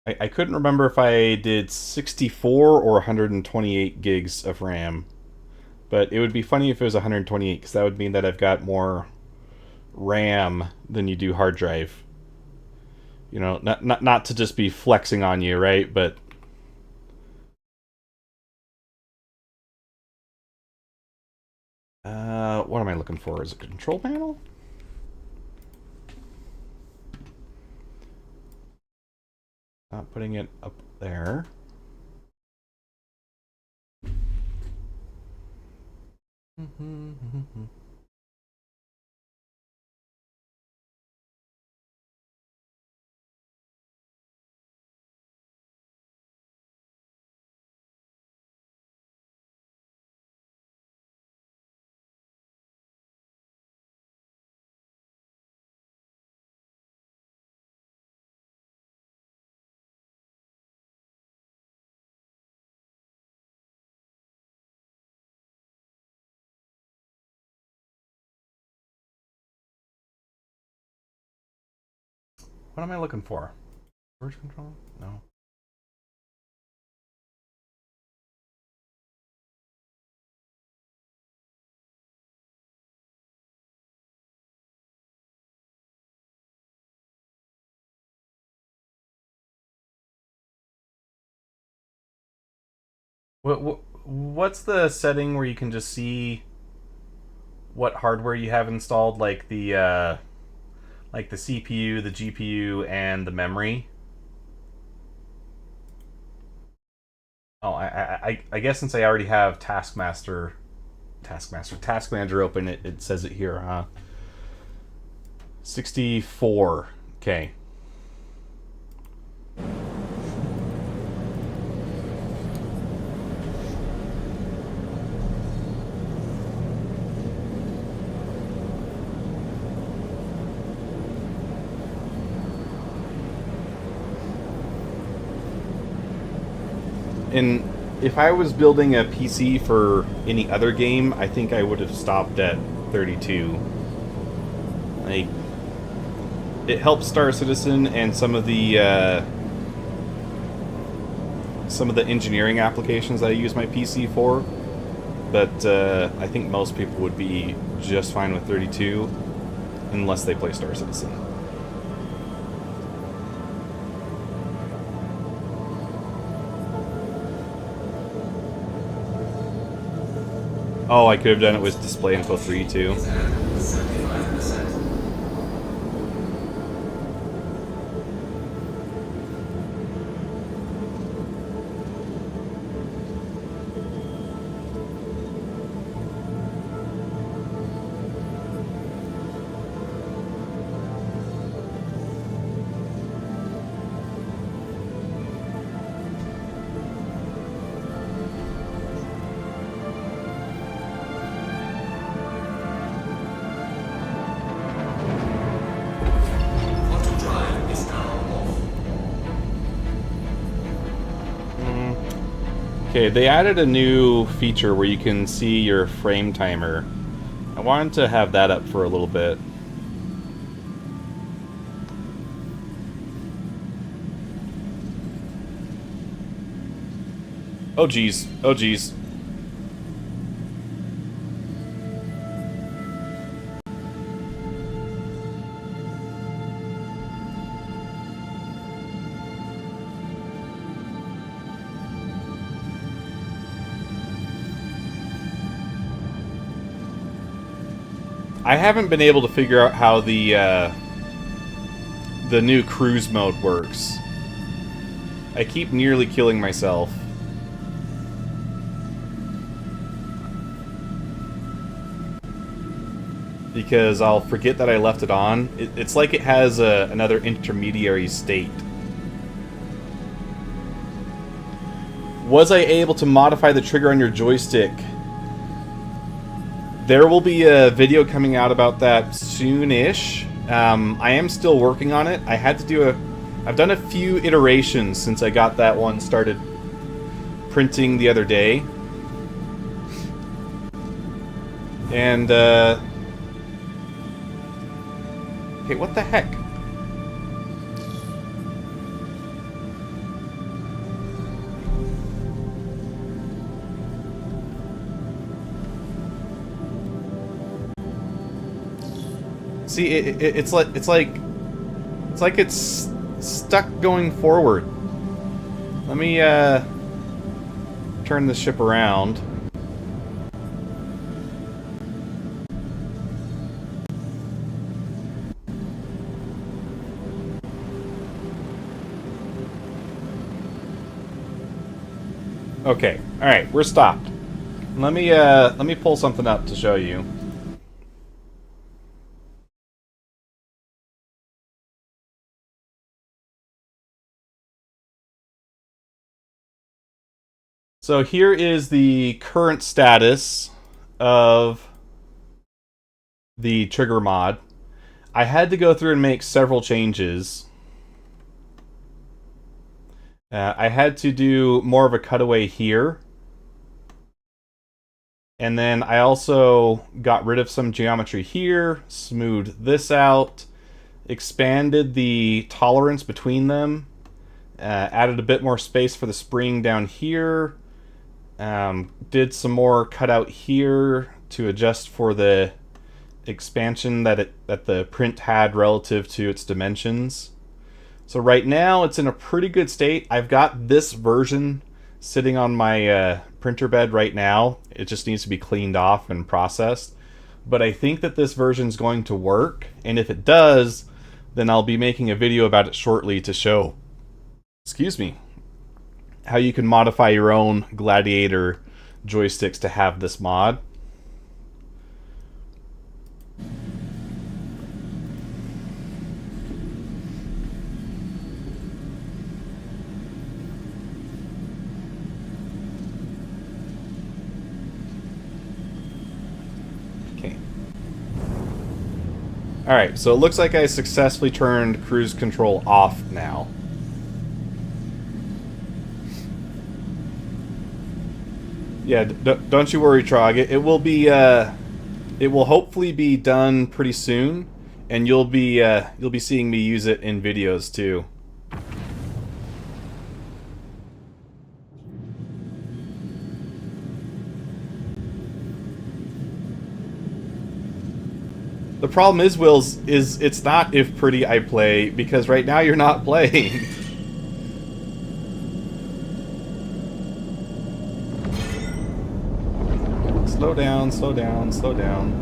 I couldn't remember if I did 64 or 128 gigs of RAM. But it would be funny if it was 128, because that would mean that I've got more RAM than you do hard drive. You know, not to just be flexing on you, right? But what am I looking for? Is it a control panel? Not putting it up there. What am I looking for? Storage control? No. What's the setting where you can just see what hardware you have installed, like the CPU, the GPU, and the memory? Oh, I guess since I already have Task Manager open, it says it here, huh? 64. Okay. And if I was building a PC for any other game, I think I would have stopped at 32. Like, it helps Star Citizen and some of the engineering applications that I use my PC for, but I think most people would be just fine with 32 unless they play Star Citizen. Oh, I could have done it with display info 3 too. Okay, they added a new feature where you can see your frame timer. I wanted to have that up for a little bit. Oh geez, oh geez. I haven't been able to figure out how the new cruise mode works. I keep nearly killing myself. Because I'll forget that I left it on. It's like it has another intermediary state. Was I able to modify the trigger on your joystick? There will be a video coming out about that soon-ish. I am still working on it. I had to do I've done a few iterations since I got that one started printing the other day. And, okay, what the heck? See, it's like it's stuck going forward. Let me turn the ship around. Okay, all right, we're stopped. Let me pull something up to show you. So here is the current status of the trigger mod. I had to go through and make several changes. I had to do more of a cutaway here. And then I also got rid of some geometry here, smoothed this out, expanded the tolerance between them, added a bit more space for the spring down here. Did some more cutout here to adjust for the expansion that the print had relative to its dimensions. So right now it's in a pretty good state. I've got this version sitting on my printer bed right now. It just needs to be cleaned off and processed. But I think that this version is going to work, and if it does, then I'll be making a video about it shortly to show, excuse me, how you can modify your own Gladiator joysticks to have this mod. Alright, so it looks like I successfully turned cruise control off now. Yeah, don't you worry, Trog. It will be, it will hopefully be done pretty soon, and you'll be seeing me use it in videos too. The problem is, Wills, is it's not if pretty I play, because right now you're not playing. Slow down, slow down, slow down.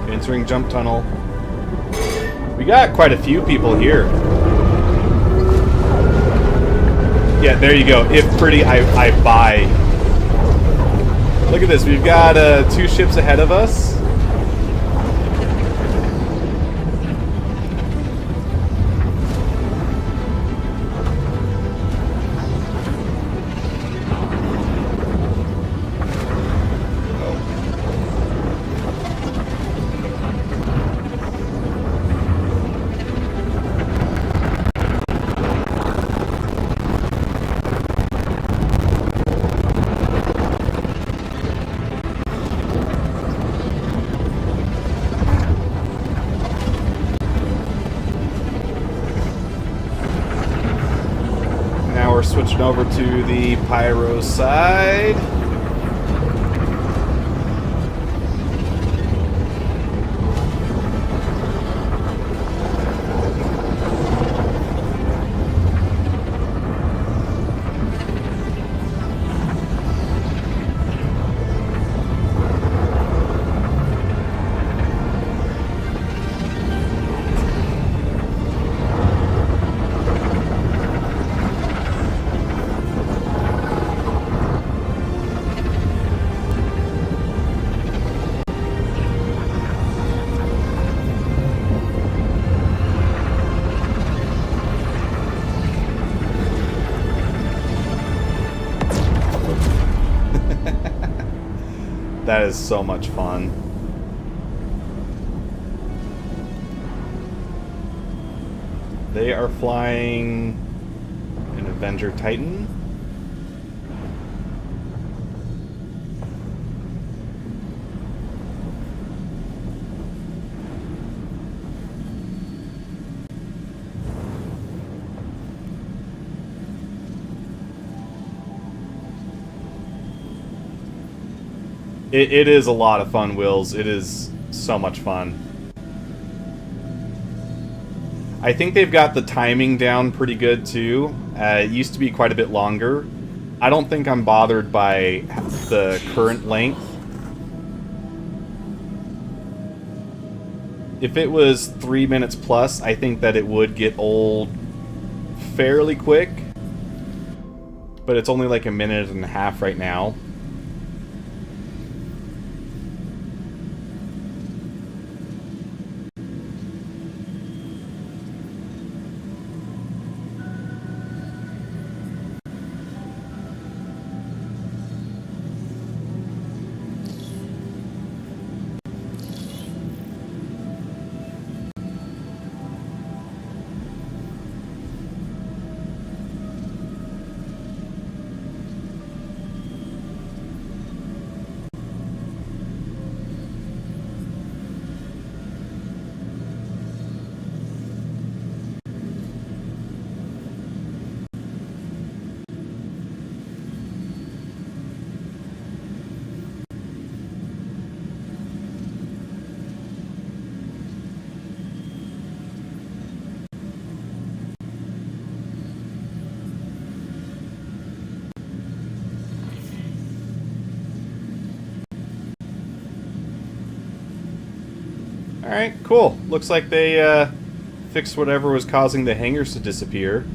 Entering jump tunnel. We got quite a few people here. Yeah, there you go. If pretty, I buy. Look at this. We've got 2 ships ahead of us. We're switching over to the Pyro side. That is so much fun. They are flying an Avenger Titan. It is a lot of fun, Wills. It is so much fun. I think they've got the timing down pretty good, too. It used to be quite a bit longer. I don't think I'm bothered by the current length. If it was 3 minutes plus, I think that it would get old fairly quick. But it's only like a minute and a half right now. Alright, cool. Looks like they fixed whatever was causing the hangars to disappear.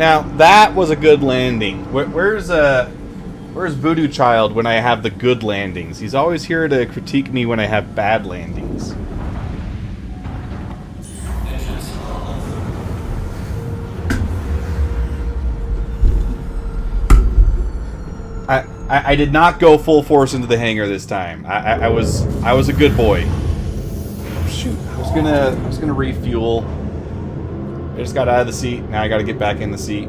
Now, that was a good landing. Where's Voodoo Child when I have the good landings? He's always here to critique me when I have bad landings. I did not go full force into the hangar this time. I was a good boy. Oh, shoot, I was gonna refuel. I just got out of the seat. Now I got to get back in the seat.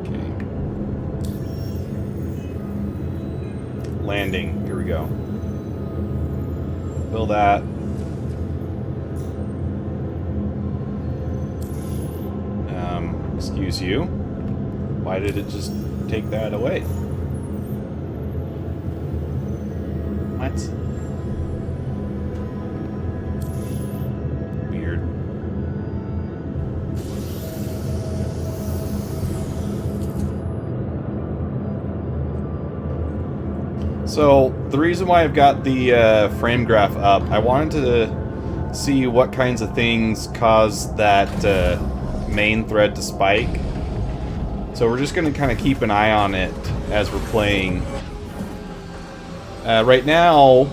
Okay. Landing. Here we go. Fill that. Excuse you. Why did it just take that away? What? Weird. So, the reason why I've got the frame graph up, I wanted to see what kinds of things cause that main thread to spike. So we're just going to kind of keep an eye on it as we're playing. Right now,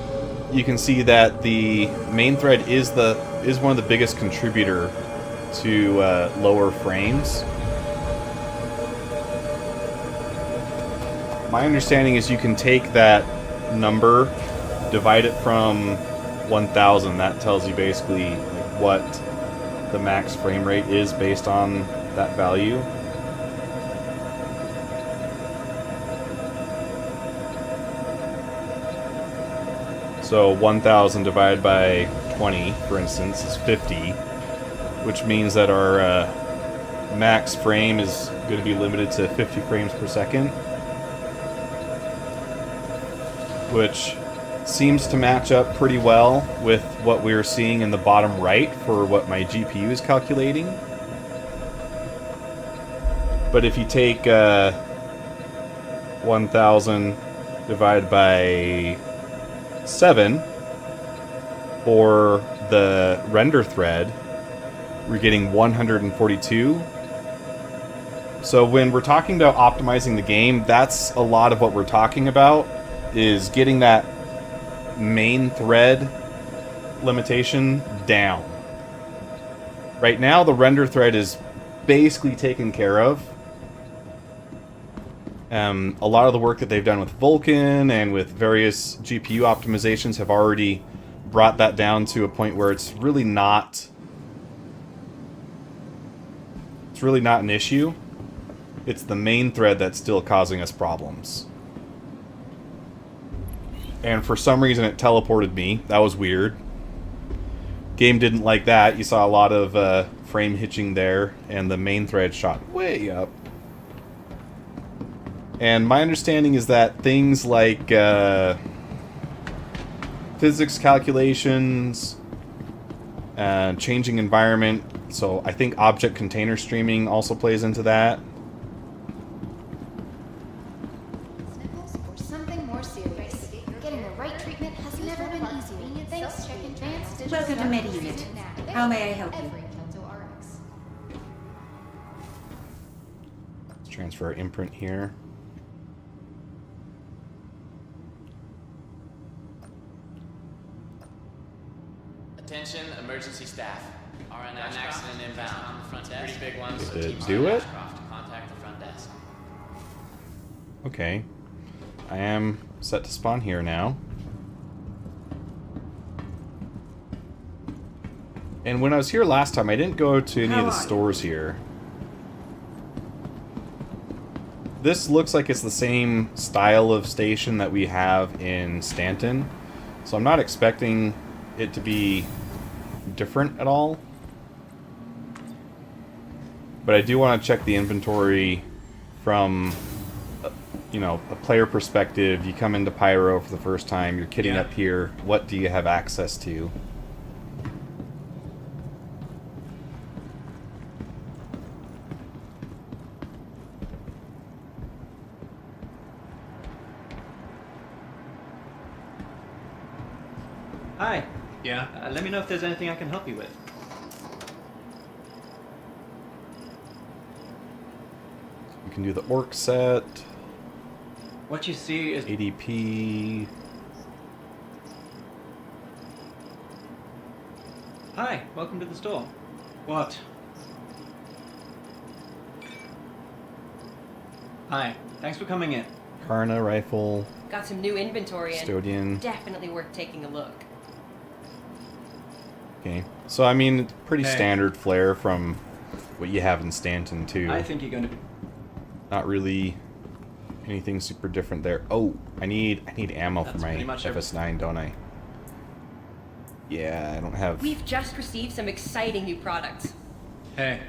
you can see that the main thread is one of the biggest contributor to lower frames. My understanding is you can take that number, divide it from 1000. That tells you basically what the max frame rate is based on that value. So 1000 divided by 20, for instance, is 50, which means that our max frame is going to be limited to 50 frames per second, which seems to match up pretty well with what we're seeing in the bottom right for what my GPU is calculating. But if you take 1000 divided by 7 for the render thread, we're getting 142. So when we're talking about optimizing the game, that's a lot of what we're talking about, is getting that main thread limitation down. Right now the render thread is basically taken care of. A lot of the work that they've done with Vulkan and with various GPU optimizations have already brought that down to a point where it's really not an issue. It's the main thread that's still causing us problems. And for some reason it teleported me. That was weird. Game didn't like that. You saw a lot of frame hitching there, and the main thread shot way up. And my understanding is that things like physics calculations, changing environment, so I think object container streaming also plays into that. Sniffles or something more serious. Getting the right treatment has never been easier. Thanks to advanced digital. Welcome to MediUnit. How may I help you? Let's transfer our imprint here. Attention, emergency staff. RN accident inbound on the front desk. Pretty big ones. Did it do it? Contact the front desk. Okay. I am set to spawn here now. And when I was here last time, I didn't go to any of the stores here. This looks like it's the same style of station that we have in Stanton. So I'm not expecting it to be different at all. But I do want to check the inventory from, you know, a player perspective. You come into Pyro for the first time, you're kitting up here. What do you have access to? Yeah? Let me know if there's anything I can help you with. We can do the orc set. What you see is... ADP. Hi, welcome to the store. What? Hi, thanks for coming in. Karna rifle. Got some new inventory in. Custodian. Definitely worth taking a look. Okay. So, I mean, it's pretty Hey. standard flare from what you have in Stanton, too. I think you're going to be... Not really anything super different there. Oh, I need ammo That's for my pretty much FS9, don't I? Yeah, I don't have... We've just received some exciting new products. Hey.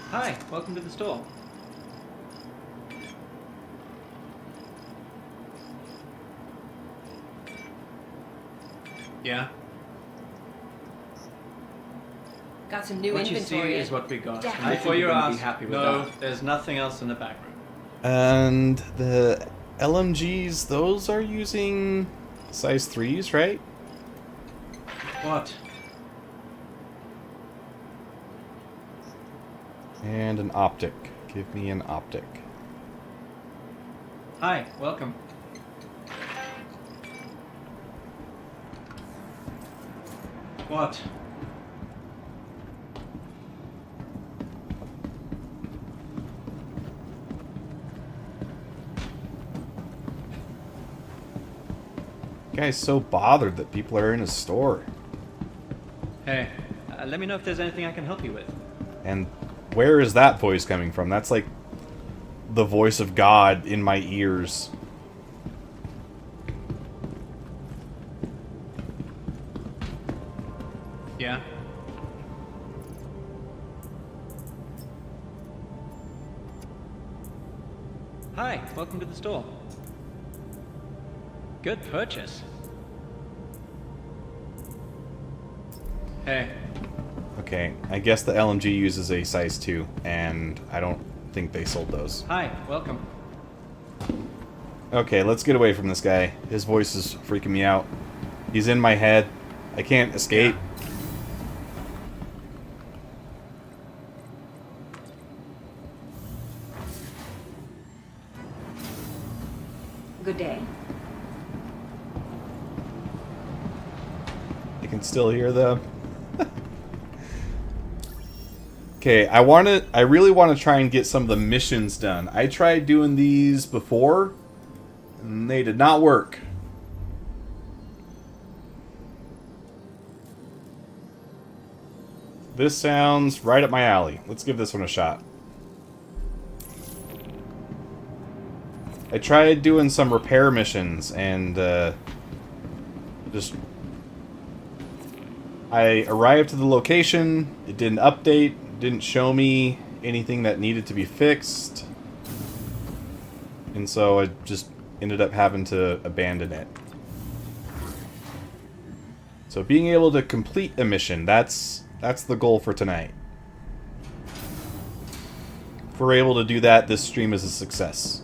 Hi, welcome to the store. Yeah? Got some new What you inventory see in. is what we got. Definitely. And before you gonna be ask, happy with no, that. there's nothing else in the back room. And the LMGs, those are using size 3s, right? What? And an optic. Give me an optic. Hi, welcome. What? Guy's so bothered that people are in his store. Hey, let me know if there's anything I can help you with. And where is that voice coming from? That's like the voice of God in my ears. Yeah? Hi, welcome to the store. Good purchase. Hey. Okay, I guess the LMG uses a size 2, and I don't think they sold those. Hi, welcome. Okay, let's get away from this guy. His voice is freaking me out. He's in my head. I can't escape. Good day. I can still hear them. Okay, I really want to try and get some of the missions done. I tried doing these before, and they did not work. This sounds right up my alley. Let's give this one a shot. I tried doing some repair missions, and I arrived to the location, it didn't update, didn't show me anything that needed to be fixed, and so I just ended up having to abandon it. So being able to complete a mission, that's the goal for tonight. If we're able to do that, this stream is a success.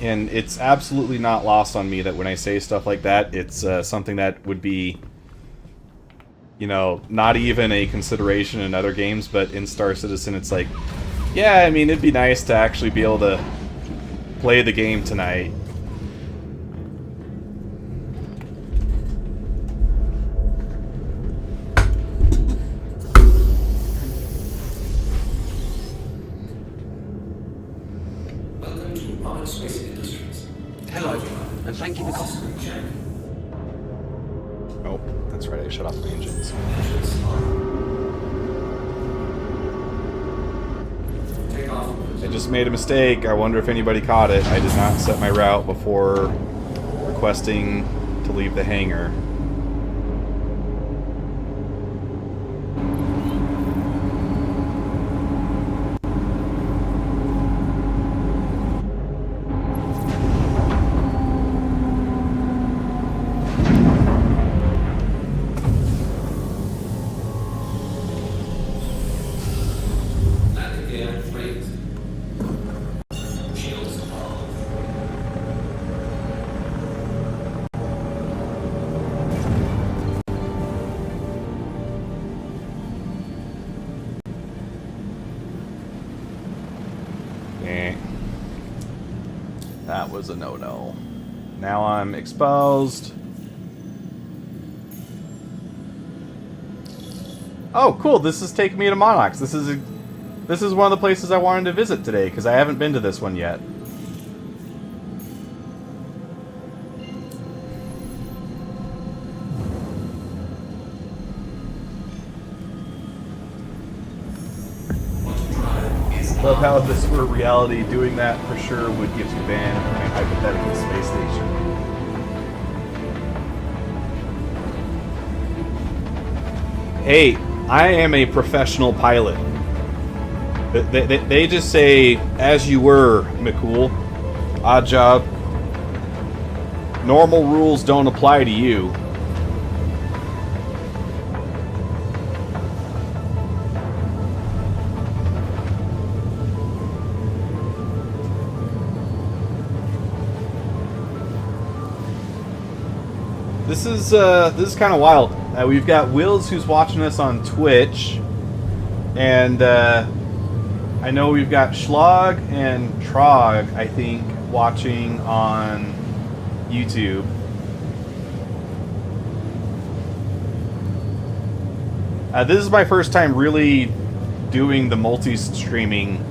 And it's absolutely not lost on me that when I say stuff like that, it's something that would be, you know, not even a consideration in other games, but in Star Citizen it's like, yeah, I mean, it'd be nice to actually be able to play the game tonight. Hello, and thank you for Oh, that's right, I shut off my engines. I just made a mistake. I wonder if anybody caught it. I did not set my route before requesting to leave the hangar. That was a no-no. Now I'm exposed. Oh, cool. This is taking me to Monarchs. This is one of the places I wanted to visit today, because I haven't been to this one yet. Love how if this were reality, doing that for sure would get you banned from a hypothetical space station. Hey, I am a professional pilot. They just say, as you were, McCool. Odd job. Normal rules don't apply to you. This is kind of wild. We've got Wills who's watching us on Twitch, and I know we've got Schlag and Trog, I think, watching on YouTube. This is my first time really doing the multi-streaming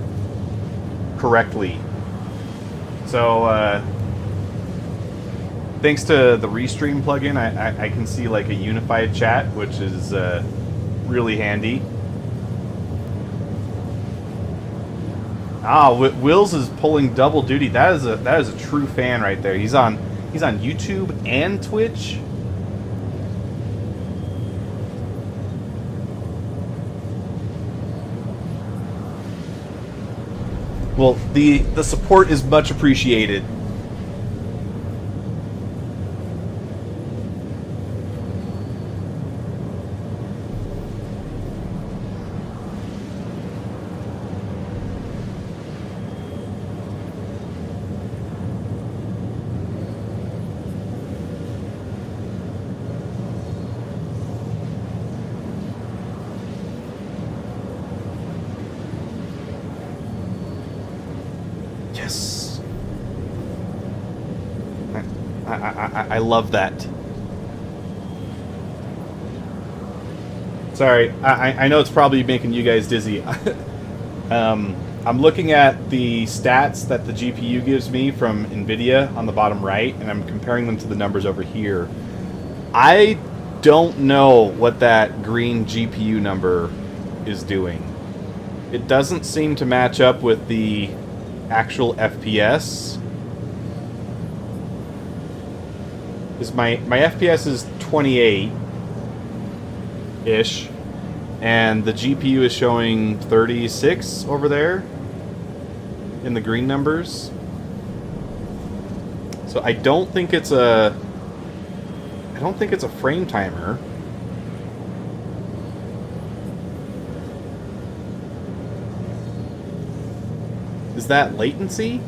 correctly. So, thanks to the Restream plugin, I can see like a unified chat, which is really handy. Ah, Wills is pulling double duty. That is a true fan right there. He's on YouTube and Twitch. Well, the support is much appreciated. Yes. I love that. Sorry, I know it's probably making you guys dizzy. I'm looking at the stats that the GPU gives me from NVIDIA on the bottom right, and I'm comparing them to the numbers over here. I don't know what that green GPU number is doing. It doesn't seem to match up with the actual FPS. Is my FPS is 28-ish, and the GPU is showing 36 over there in the green numbers. So I don't think it's a frame timer. Is that latency?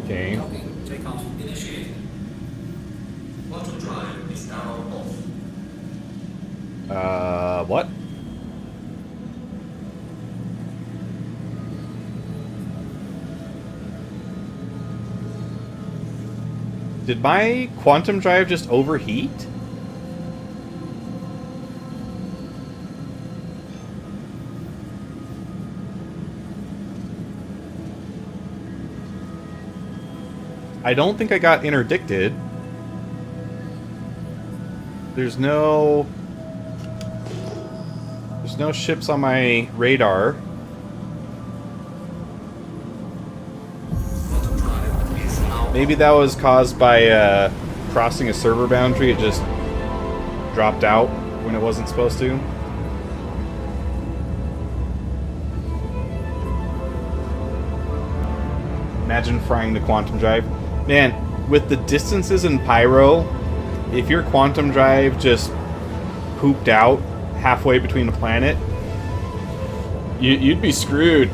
Okay. Takeoff initiated. Auto drive is now off. What? Did my quantum drive just overheat? I don't think I got interdicted. There's no ships on my radar. Maybe that was caused by crossing a server boundary. It just dropped out when it wasn't supposed to. Imagine frying the quantum drive. Man, with the distances in Pyro, if your quantum drive just pooped out halfway between a planet, you'd be screwed.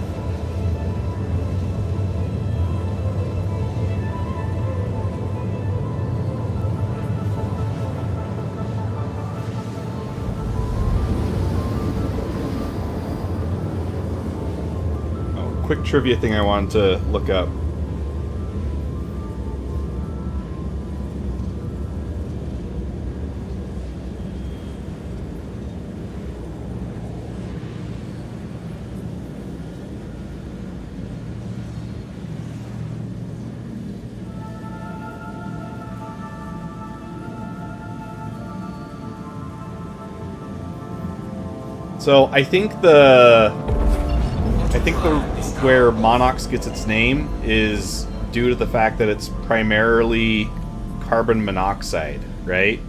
Quick trivia thing I wanted to look up. So I think where Monox gets its name is due to the fact that it's primarily carbon monoxide, right?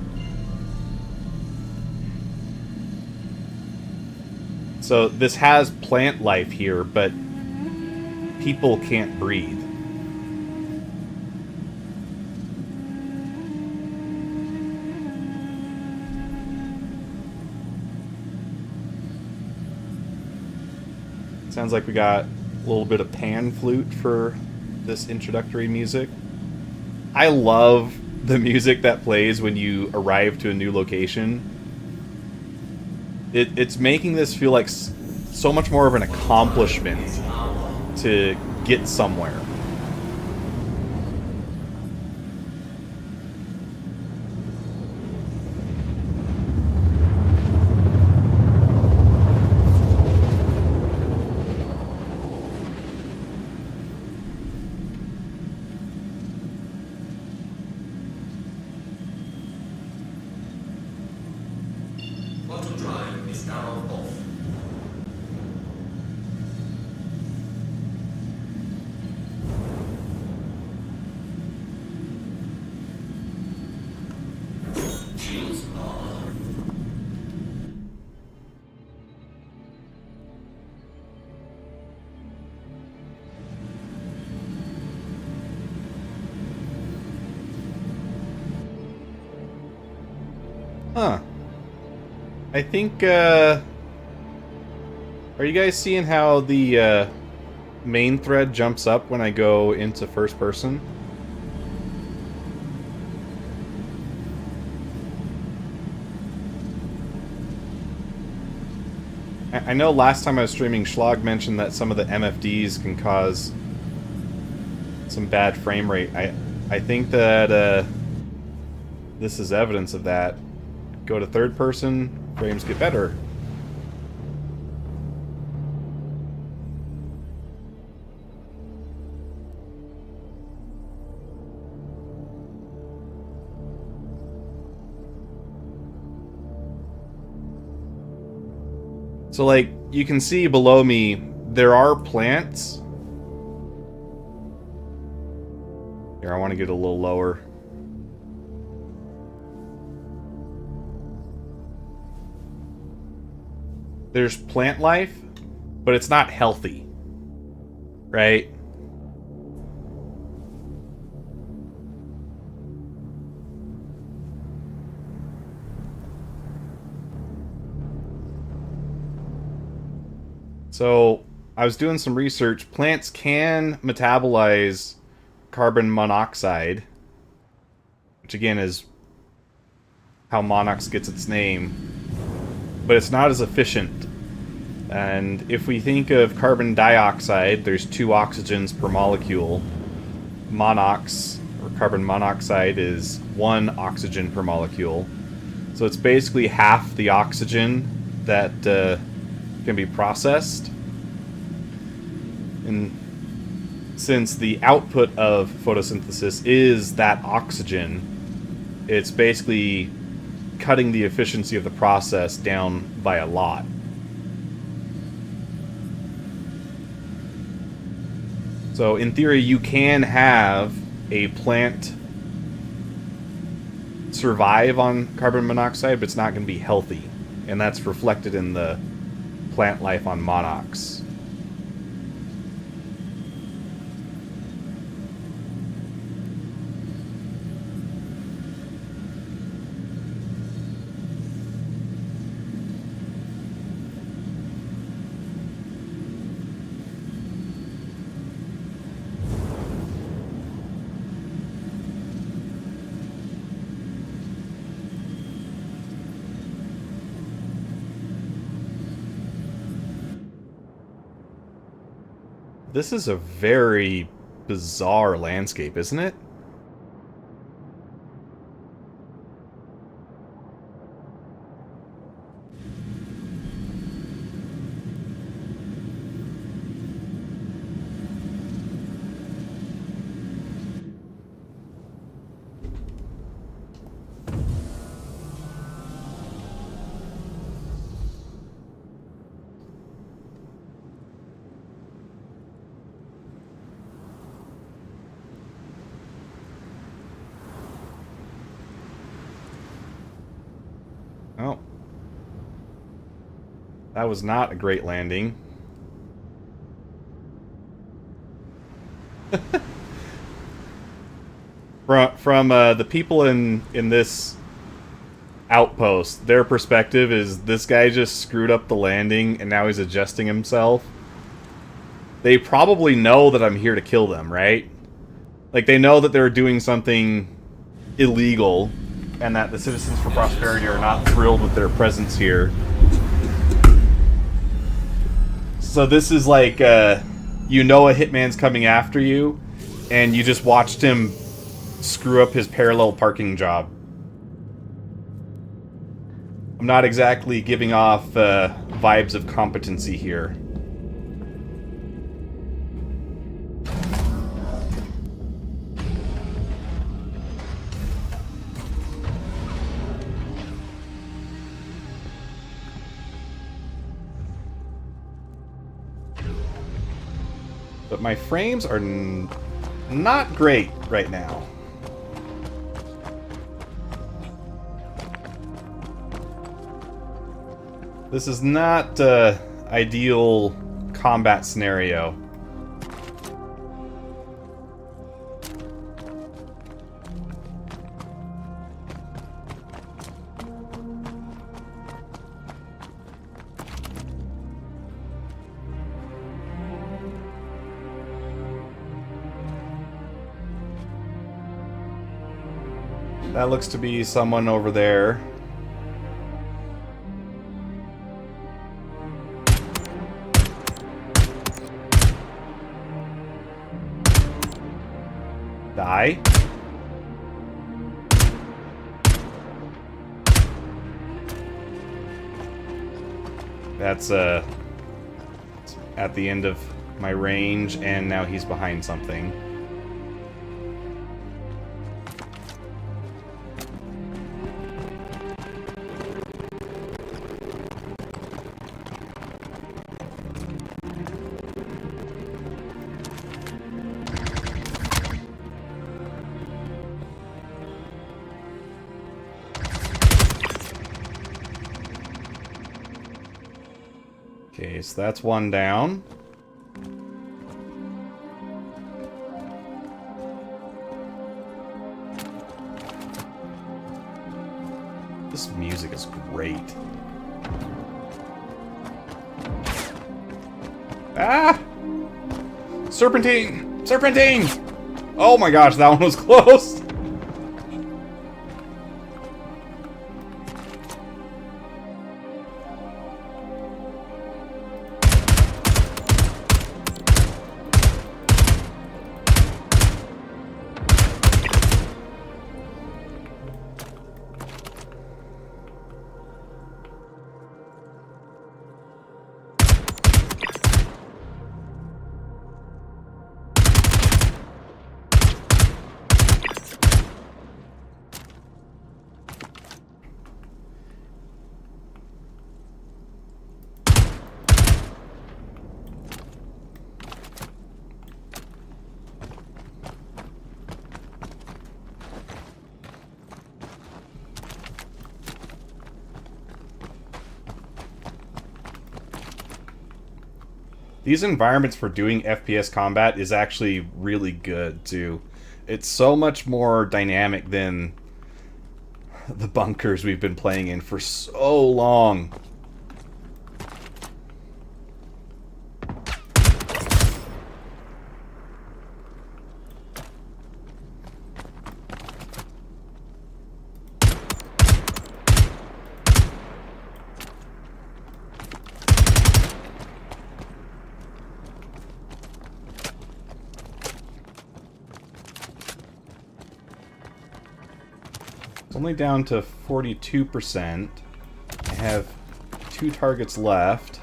So this has plant life here, but people can't breathe. Sounds like we got a little bit of pan flute for this introductory music. I love the music that plays when you arrive to a new location. It's making this feel like so much more of an accomplishment to get somewhere. Bottom drive is now off. Shields on. Huh. I think, are you guys seeing how the, main thread jumps up when I go into first person? I know last time I was streaming, Schlag mentioned that some of the MFDs can cause some bad frame rate. I think that, this is evidence of that. Go to third person, frames get better. So, like, you can see below me, there are plants. Here, I want to get a little lower. There's plant life, but it's not healthy, right? So, I was doing some research. Plants can metabolize carbon monoxide, which again is how Monox gets its name. But it's not as efficient. And if we think of carbon dioxide, there's 2 oxygens per molecule. Monox, or carbon monoxide, is 1 oxygen per molecule. So it's basically half the oxygen that can be processed. And since the output of photosynthesis is that oxygen, it's basically cutting the efficiency of the process down by a lot. So in theory, you can have a plant survive on carbon monoxide, but it's not going to be healthy. And that's reflected in the plant life on Monox. This is a very bizarre landscape, isn't it? Oh. That was not a great landing. From the people in this outpost, their perspective is this guy just screwed up the landing and now he's adjusting himself. They probably know that I'm here to kill them, right? Like, they know that they're doing something illegal and that the Citizens for Prosperity are not thrilled with their presence here. So this is like, you know a hitman's coming after you, and you just watched him screw up his parallel parking job. I'm not exactly giving off vibes of competency here. But my frames are not great right now. This is not ideal combat scenario. That looks to be someone over there. Die. That's at the end of my range, and now he's behind something. Okay, so that's one down. This music is great. Ah! Serpentine! Serpentine! Oh my gosh, that one was close! These environments for doing FPS combat is actually really good, too. It's so much more dynamic than the bunkers we've been playing in for so long. It's only down to 42%. I have 2 targets left.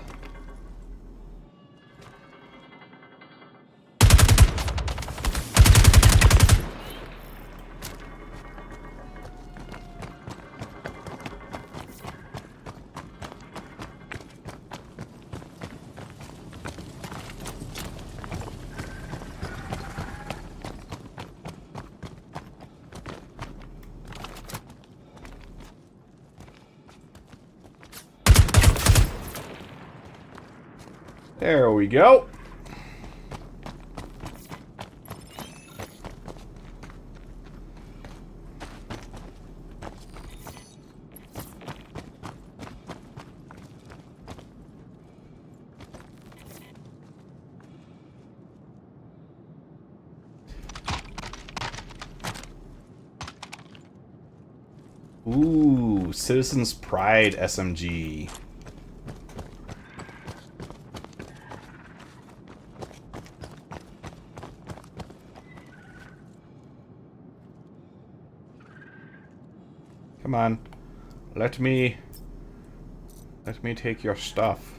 There we go. Ooh, Citizen's Pride SMG. Come on. Let me take your stuff.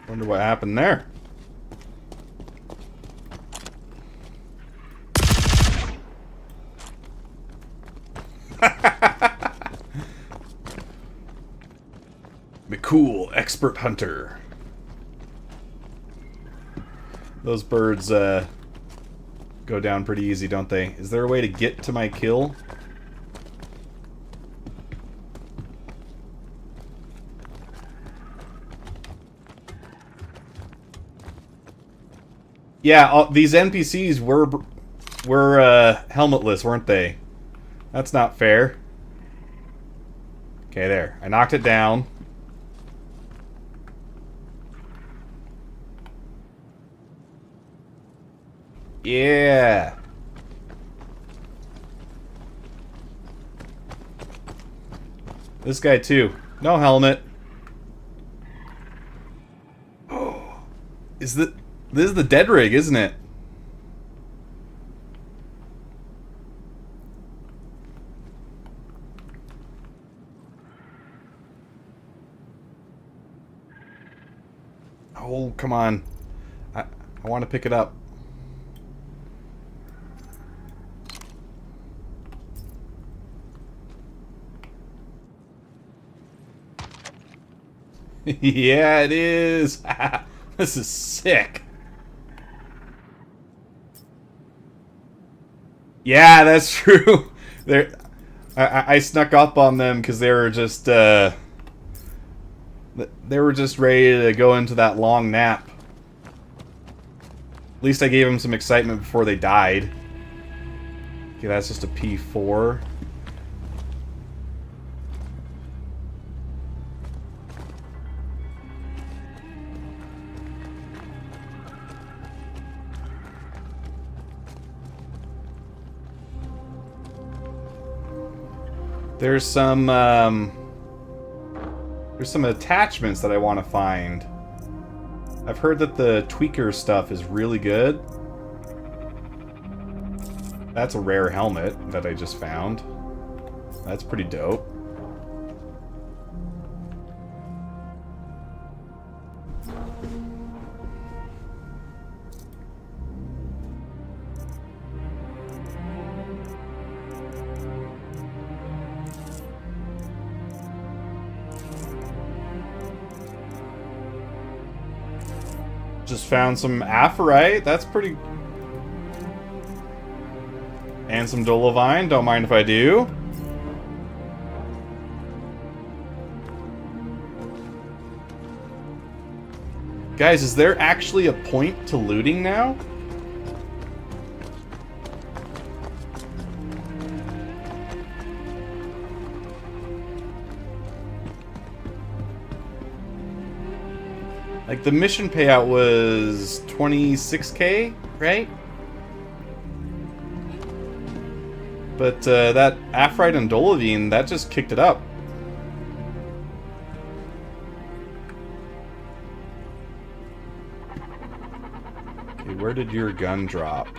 Wonder what happened there. Be cool, expert hunter. Those birds go down pretty easy, don't they? Is there a way to get to my kill? Yeah, these NPCs were helmetless, weren't they? That's not fair. Okay, there. I knocked it down. Yeah. This guy too. No helmet. Oh, this is the dead rig, isn't it? Oh, come on. I want to pick it up. Yeah, it is. This is sick. Yeah, that's true. I snuck up on them because they were just ready to go into that long nap. At least I gave them some excitement before they died. Okay, that's just a P4. There's some attachments that I want to find. I've heard that the tweaker stuff is really good. That's a rare helmet that I just found. That's pretty dope. Just found some Aphorite. That's pretty... And some Dolovine. Don't mind if I do. Guys, is there actually a point to looting now? Like, the mission payout was 26k, right? But that Aphrite and Dolovine, that just kicked it up. Okay, where did your gun drop?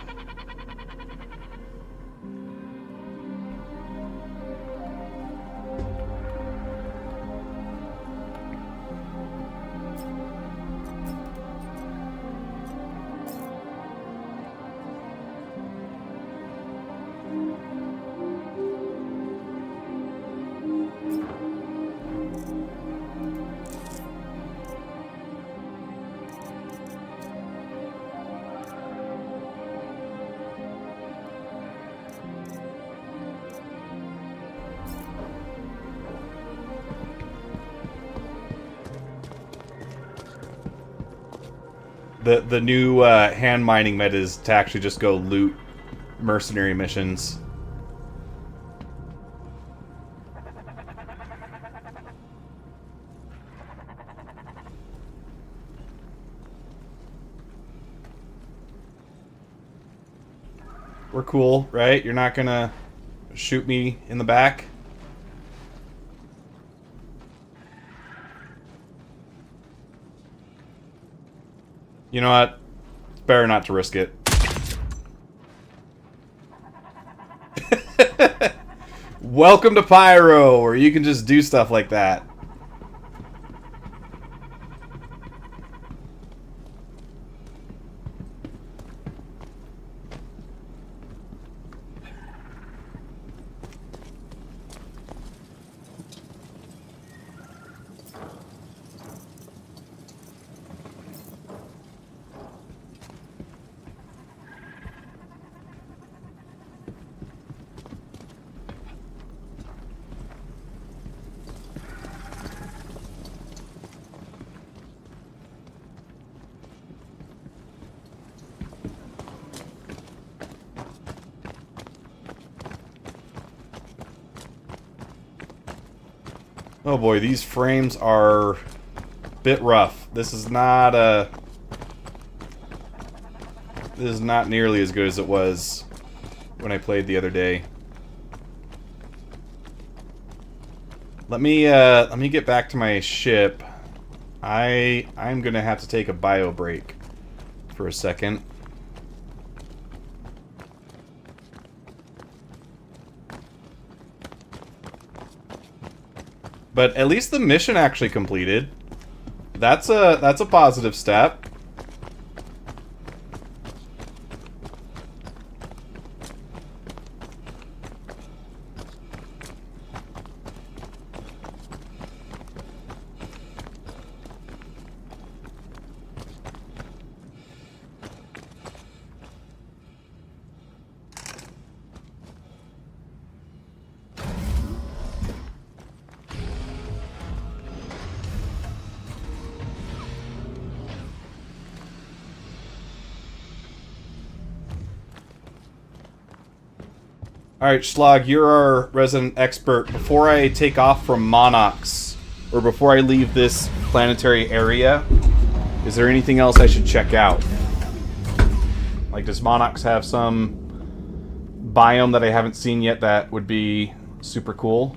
The new hand mining meta is to actually just go loot mercenary missions. We're cool, right? You're not gonna shoot me in the back? You know what? It's better not to risk it. Welcome to Pyro, where you can just do stuff like that. Oh boy, these frames are a bit rough. This is not nearly as good as it was when I played the other day. Let me get back to my ship. I'm gonna have to take a bio break for a second. But at least the mission actually completed. That's a positive step. Alright, Schlag, you're our resident expert. Before I take off from Monox, or before I leave this planetary area, is there anything else I should check out? Like, does Monox have some biome that I haven't seen yet that would be super cool?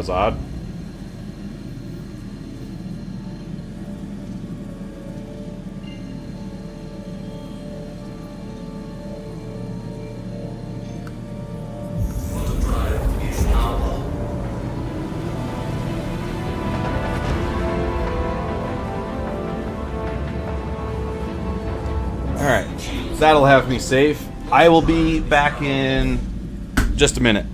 was odd. Quantum drive is now on. Alright, that'll have me safe. I will be back in just a minute.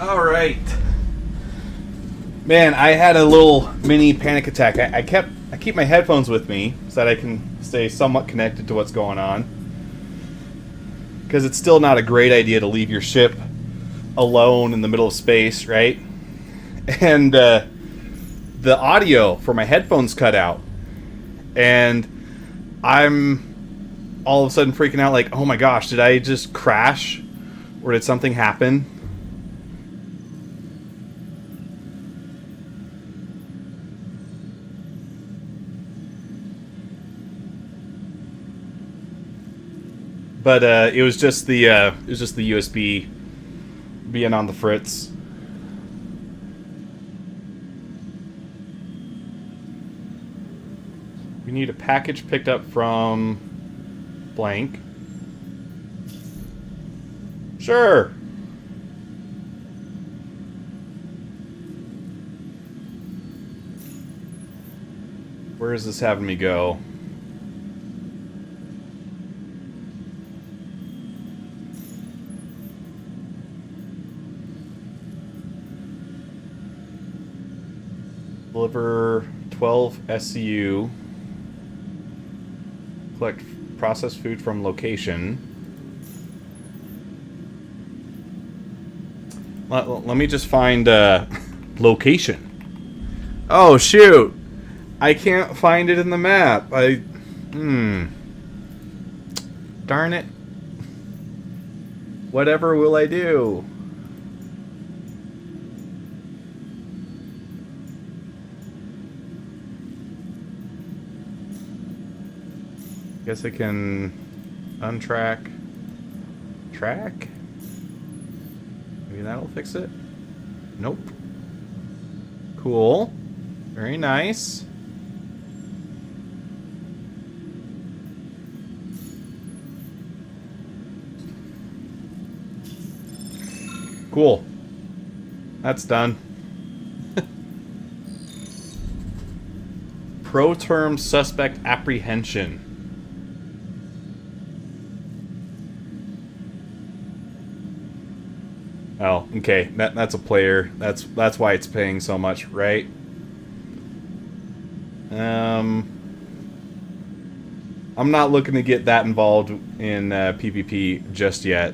All right. Man, I had a little mini panic attack. I keep my headphones with me so that I can stay somewhat connected to what's going on. Because it's still not a great idea to leave your ship alone in the middle of space, right? And the audio for my headphones cut out. And I'm all of a sudden freaking out like, oh my gosh, did I just crash? Or did something happen? but it was just the USB being on the fritz. We need a package picked up from blank. Sure. Where is this having me go? Deliver 12 SCU. Collect processed food from location. Let me just find location. Oh shoot! I can't find it in the map. Darn it. Whatever will I do? Guess I can untrack. Track? Maybe that'll fix it? Nope. Cool. Very nice. Cool. That's done. Pro-term suspect apprehension. Oh, okay. That's a player. That's why it's paying so much, right? I'm not looking to get that involved in PvP just yet.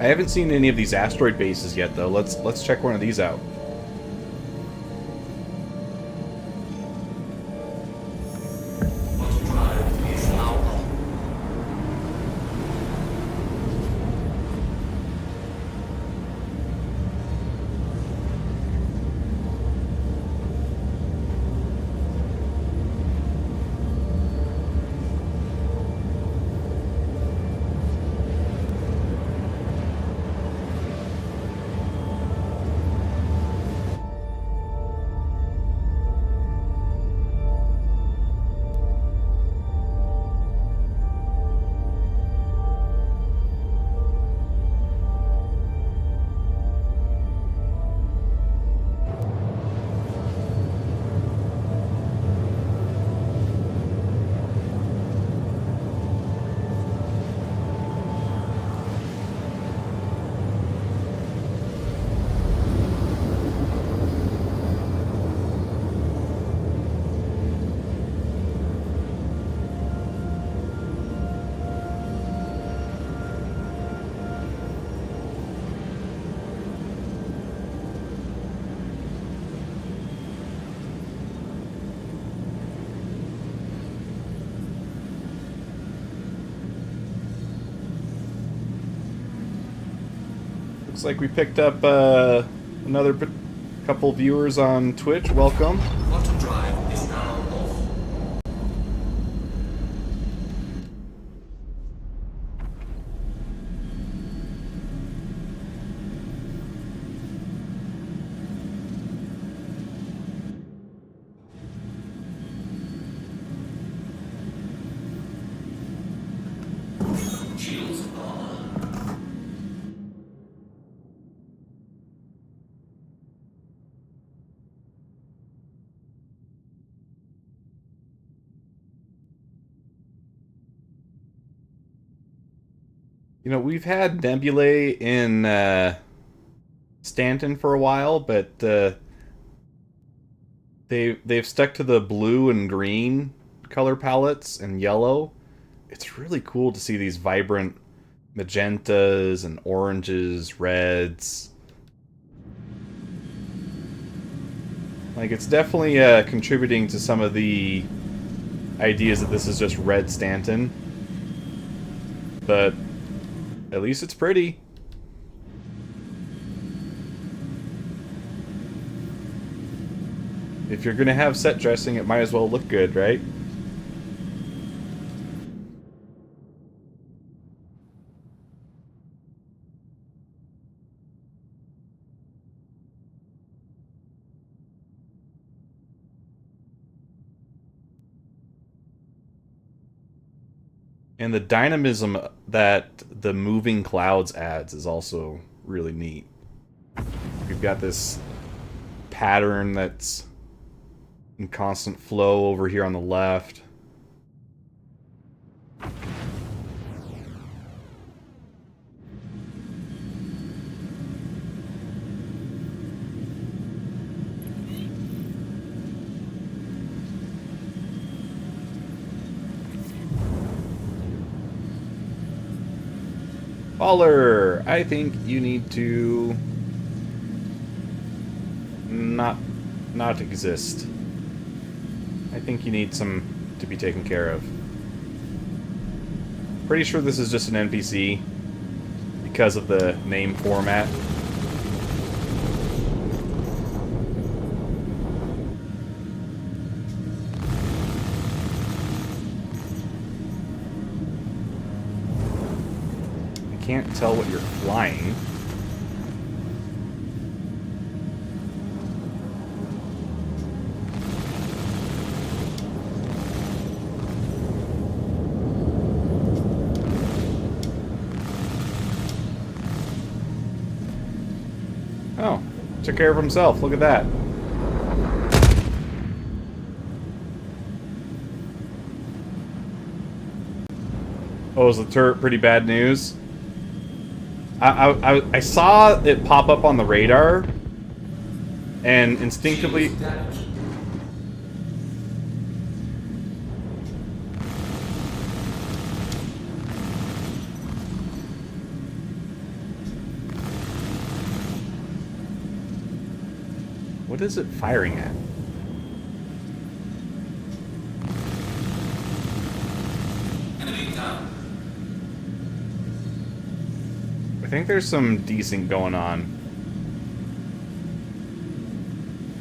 I haven't seen any of these asteroid bases yet, though. Let's check one of these out. Looks like we picked up another couple viewers on Twitch. Welcome. Auto drive is now off. Shields on. You know, we've had Nebulae in Stanton for a while, but they've stuck to the blue and green color palettes and yellow. It's really cool to see these vibrant magentas and oranges, reds. Like, it's definitely contributing to some of the ideas that this is just red Stanton. But at least it's pretty. If you're gonna have set dressing, it might as well look good, right? And the dynamism that the moving clouds adds is also really neat. We've got this pattern that's in constant flow over here on the left. Baller, I think you need to not exist. I think you need some to be taken care of. Pretty sure this is just an NPC because of the name format. I can't tell what you're flying. Oh, took care of himself. Look at that. Oh, is the turret pretty bad news? I saw it pop up on the radar, and instinctively... What is it firing at? Enemy down. I think there's some decent going on.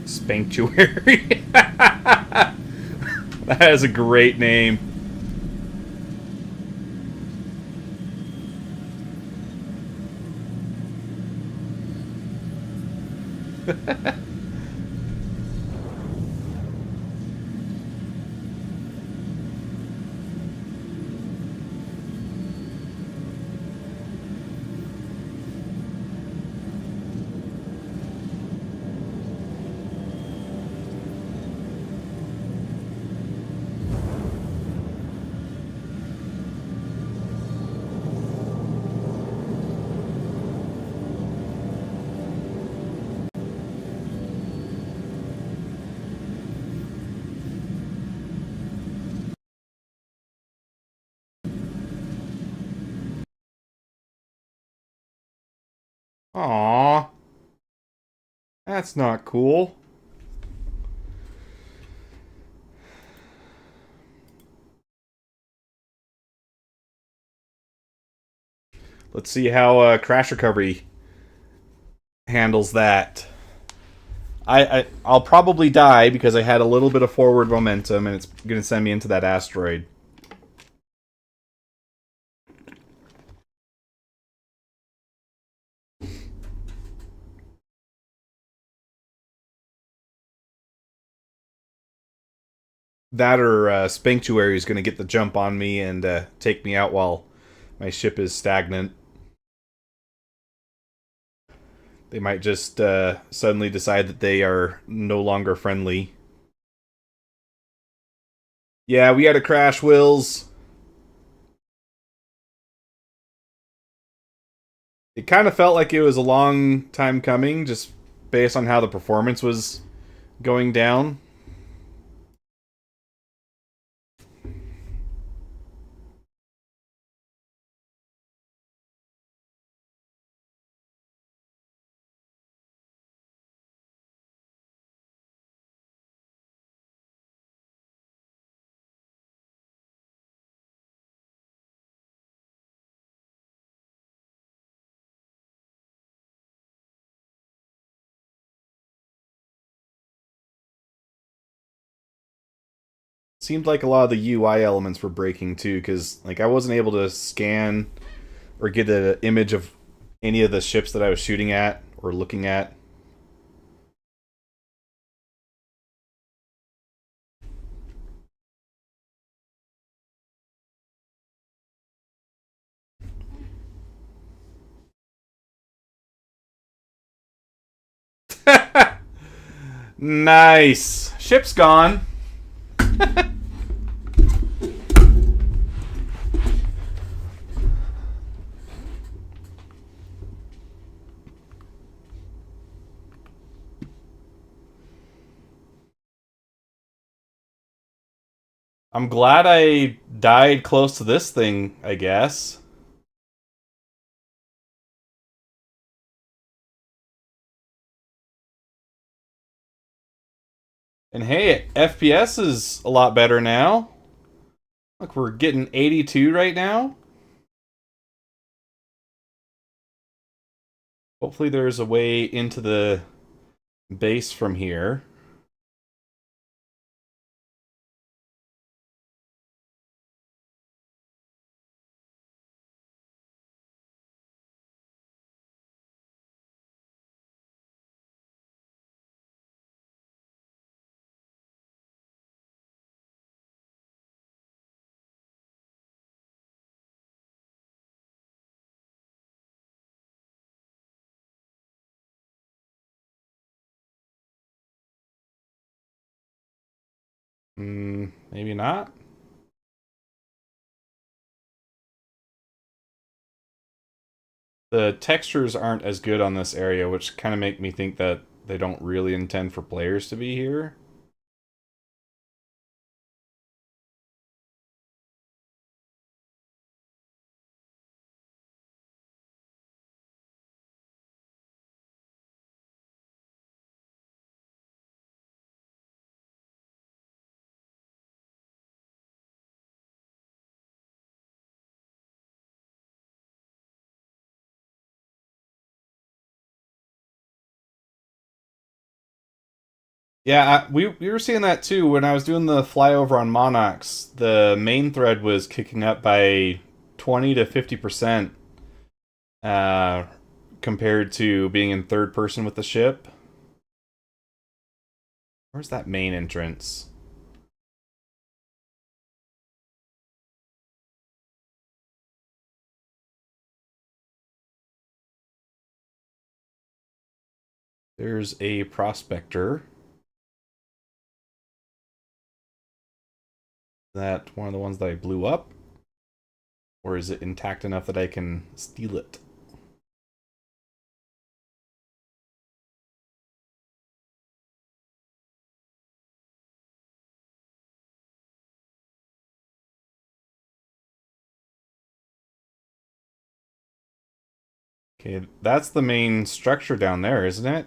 Spanktuary. That is a great name. Aww. That's not cool. Let's see how Crash Recovery handles that. I'll probably die because I had a little bit of forward momentum and it's going to send me into that asteroid. That or Spanktuary is going to get the jump on me and take me out while my ship is stagnant. They might just suddenly decide that they are no longer friendly. Yeah, we had a crash, Wills. It kind of felt like it was a long time coming, just based on how the performance was going down. seemed like a lot of the UI elements were breaking too, because like I wasn't able to scan or get an image of any of the ships that I was shooting at or looking at. Nice. Ship's gone. I'm glad I died close to this thing, I guess. And hey, FPS is a lot better now. Look, we're getting 82 right now. Hopefully there's a way into the base from here. Maybe not. The textures aren't as good on this area, which kind of make me think that they don't really intend for players to be here. Yeah, we were seeing that too when I was doing the flyover on Monarchs. The main thread was kicking up by 20 to 50% compared to being in third person with the ship. Where's that main entrance? There's a prospector. That one of the ones that I blew up? Or is it intact enough that I can steal it? Okay, that's the main structure down there, isn't it?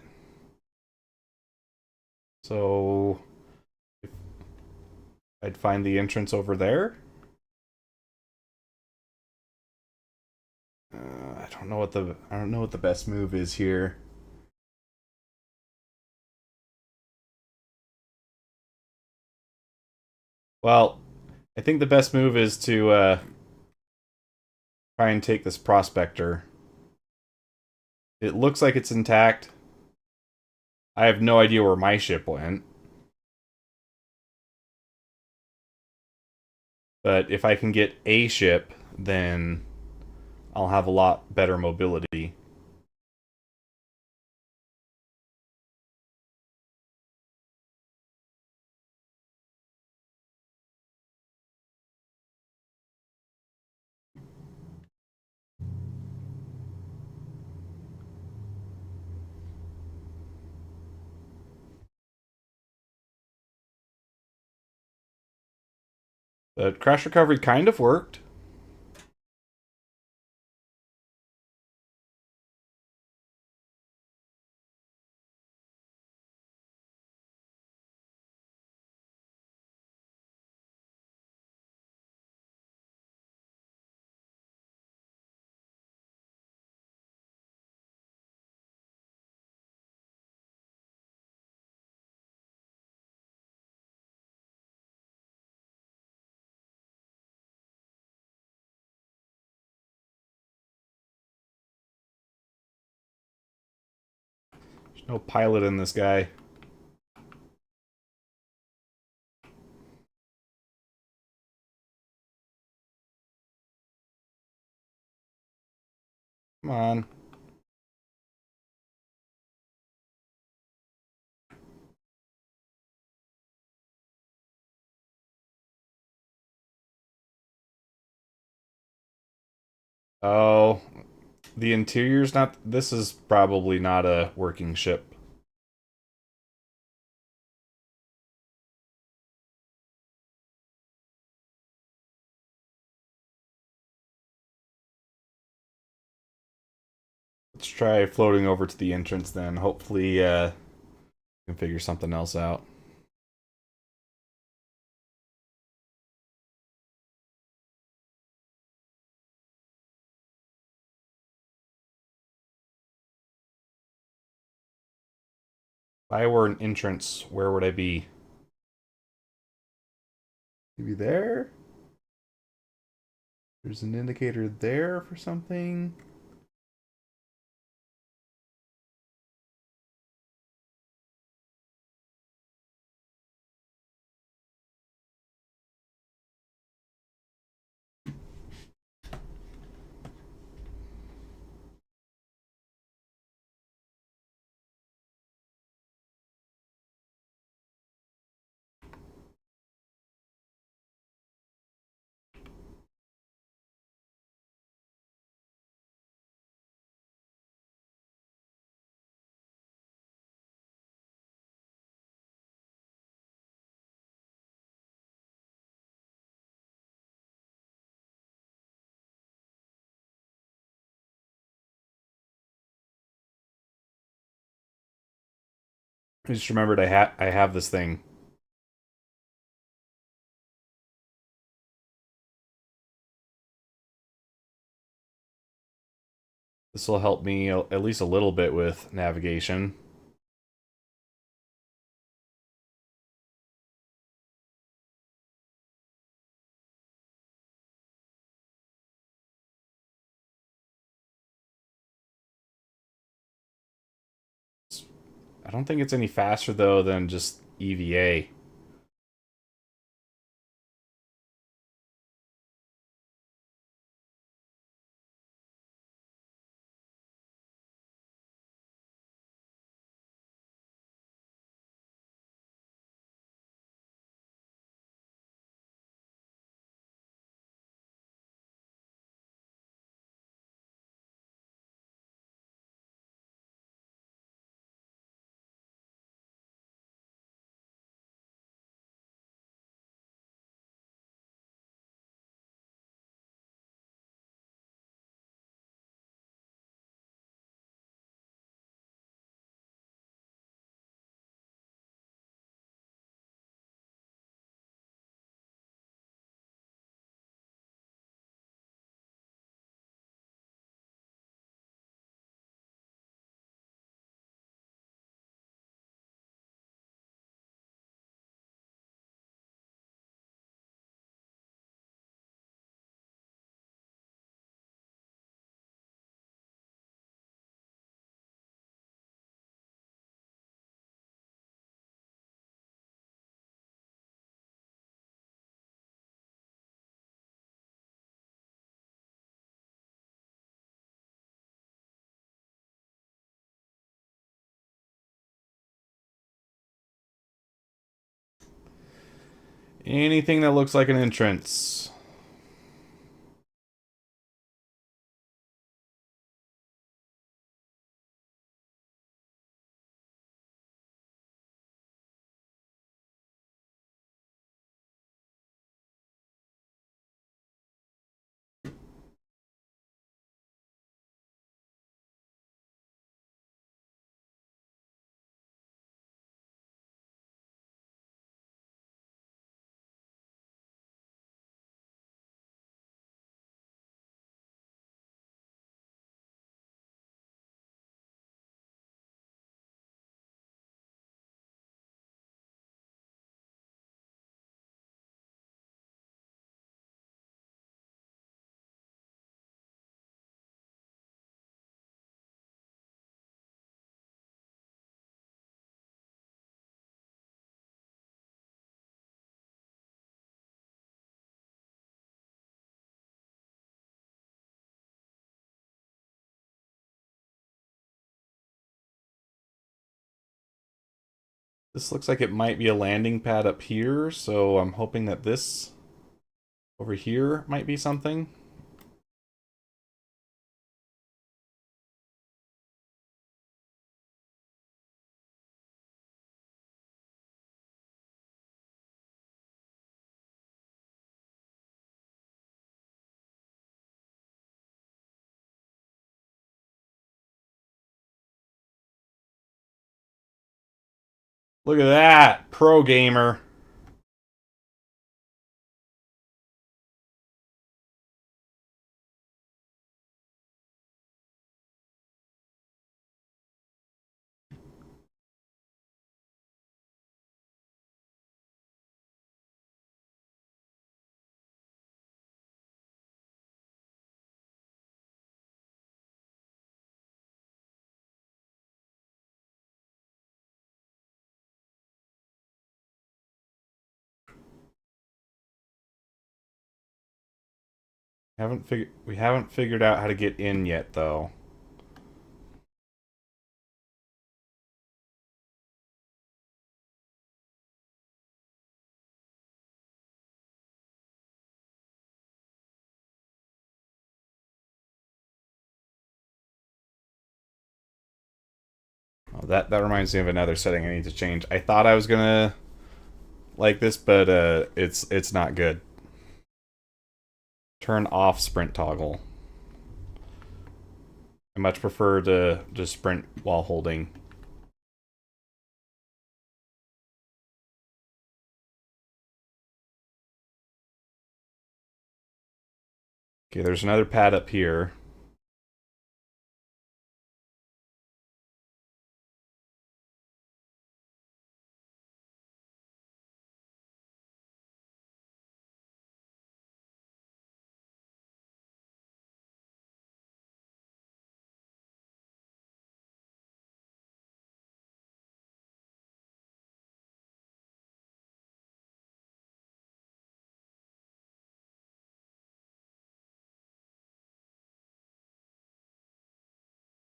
So I'd find the entrance over there. I don't know what the best move is here. Well, I think the best move is to try and take this prospector. It looks like it's intact. I have no idea where my ship went. But if I can get a ship, then I'll have a lot better mobility. But crash recovery kind of worked. No pilot in this guy. Come on. Oh, the interior's not... This is probably not a working ship. Let's try floating over to the entrance then. Hopefully, we can figure something else out. If I were an entrance, where would I be? Maybe there? There's an indicator there for something. I just remembered I have this thing. This will help me at least a little bit with navigation. I don't think it's any faster though than just EVA. Anything that looks like an entrance. This looks like it might be a landing pad up here, so I'm hoping that this over here might be something. Look at that, pro gamer. We haven't figured out how to get in yet, though. Oh, that reminds me of another setting I need to change. I thought I was gonna like this, but it's not good. Turn off sprint toggle. I much prefer to just sprint while holding. Okay, there's another pad up here.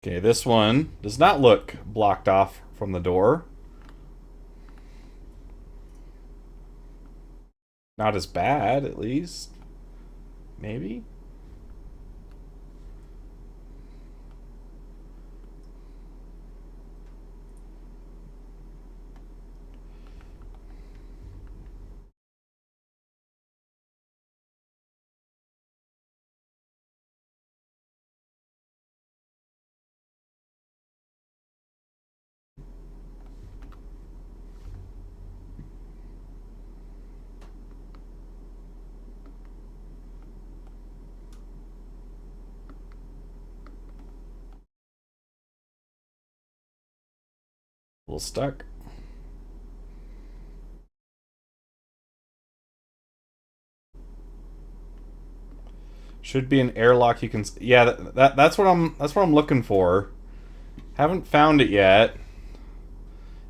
Okay, this one does not look blocked off from the door. Not as bad, at least. Maybe? A little stuck. Should be an airlock you can. Yeah, that's what I'm looking for. Haven't found it yet.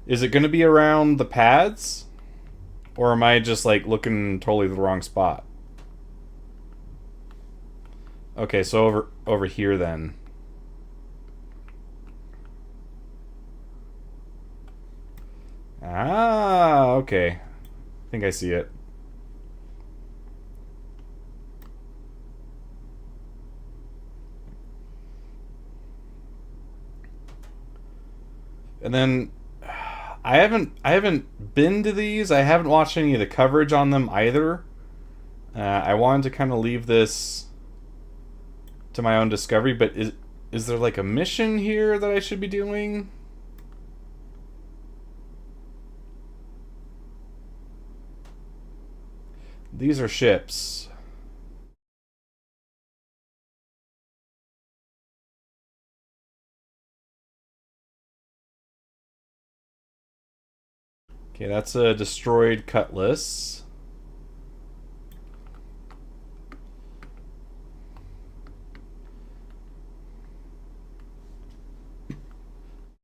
Is it going to be around the pads, or am I just like looking totally the wrong spot? Okay, so over here then. Ah, okay. I think I see it. And then I haven't been to these. I haven't watched any of the coverage on them either. I wanted to kind of leave this to my own discovery, but is there like a mission here that I should be doing? These are ships. Okay, that's a destroyed Cutlass.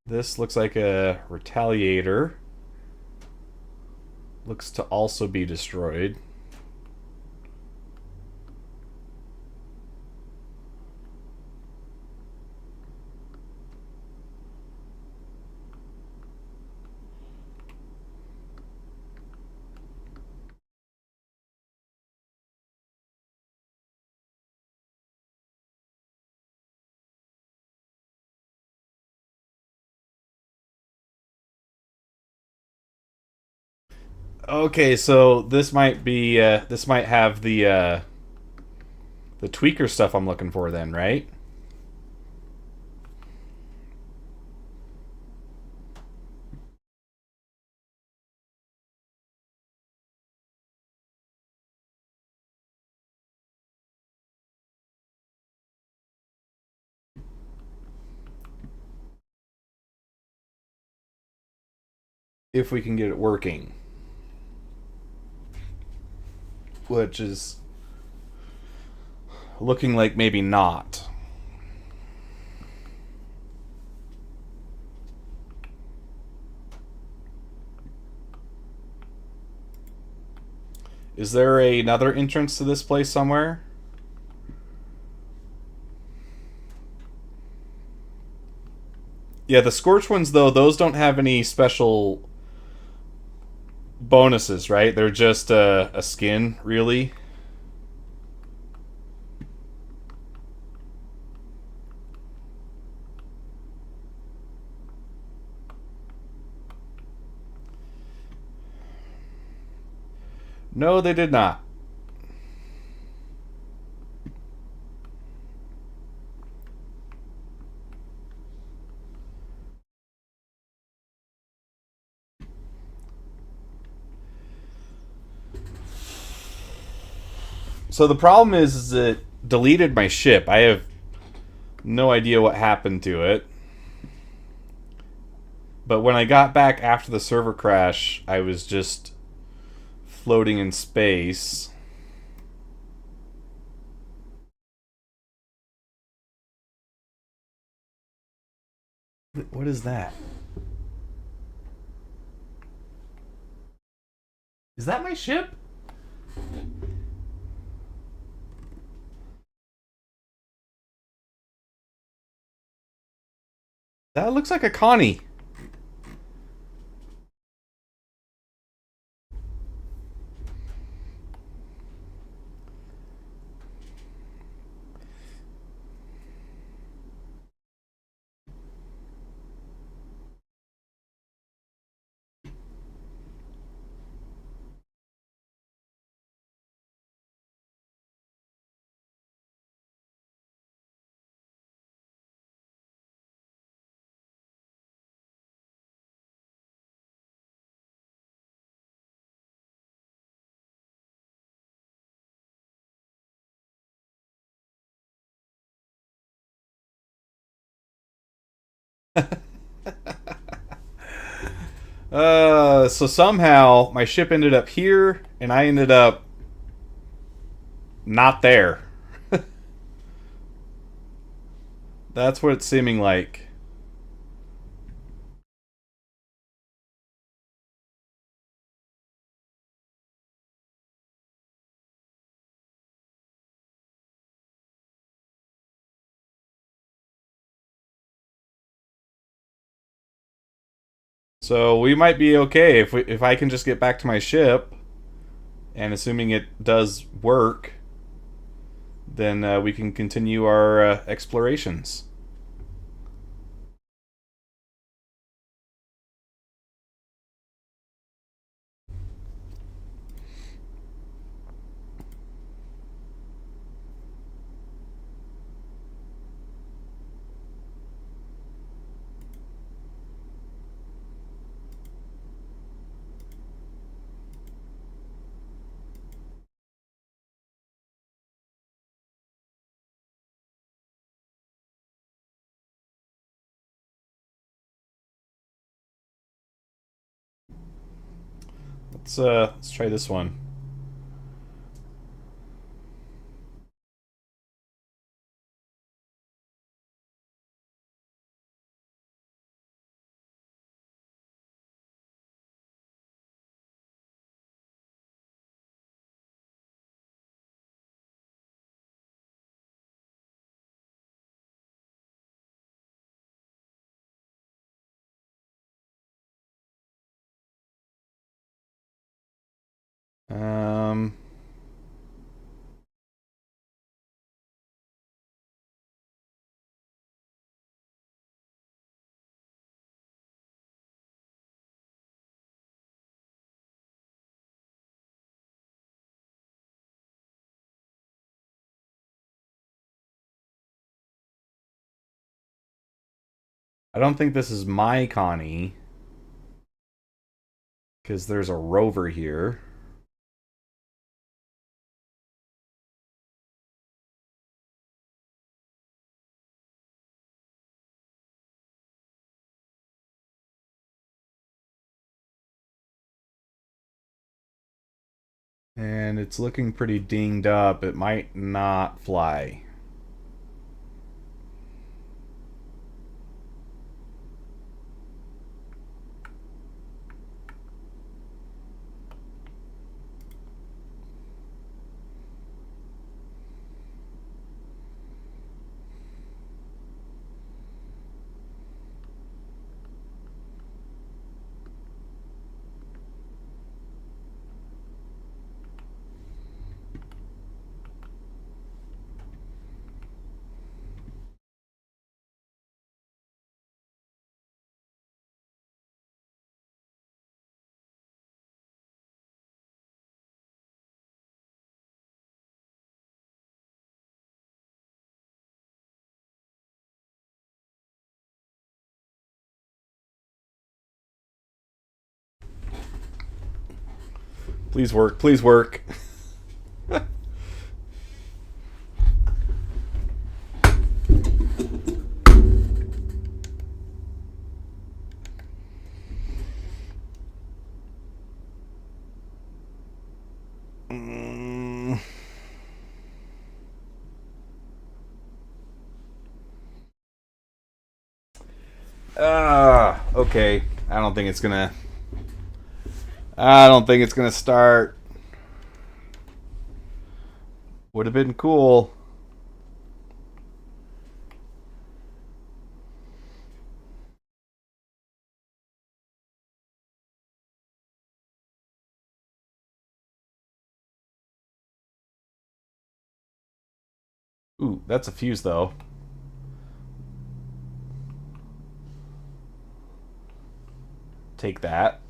This looks like a Retaliator. Looks to also be destroyed. Okay, so this might be this might have the tweaker stuff I'm looking for then, right? If we can get it working. Which is looking like maybe not. Is there another entrance to this place somewhere? Yeah, the Scorch ones, though, those don't have any special bonuses, right? They're just a skin, really. No, they did not. So the problem is it deleted my ship. I have no idea what happened to it. But when I got back after the server crash, I was just floating in space. What is that? Is that my ship? That looks like a Connie. So somehow my ship ended up here, and I ended up not there. That's what it's seeming like. So we might be okay if I can just get back to my ship, and assuming it does work, then we can continue our explorations. Let's try this one. Um, I don't think this is my Connie. Because there's a rover here. And it's looking pretty dinged up. It might not fly. Please work. Please work. Okay. I don't think it's gonna start. Would have been cool. Ooh, that's a fuse though. Take that.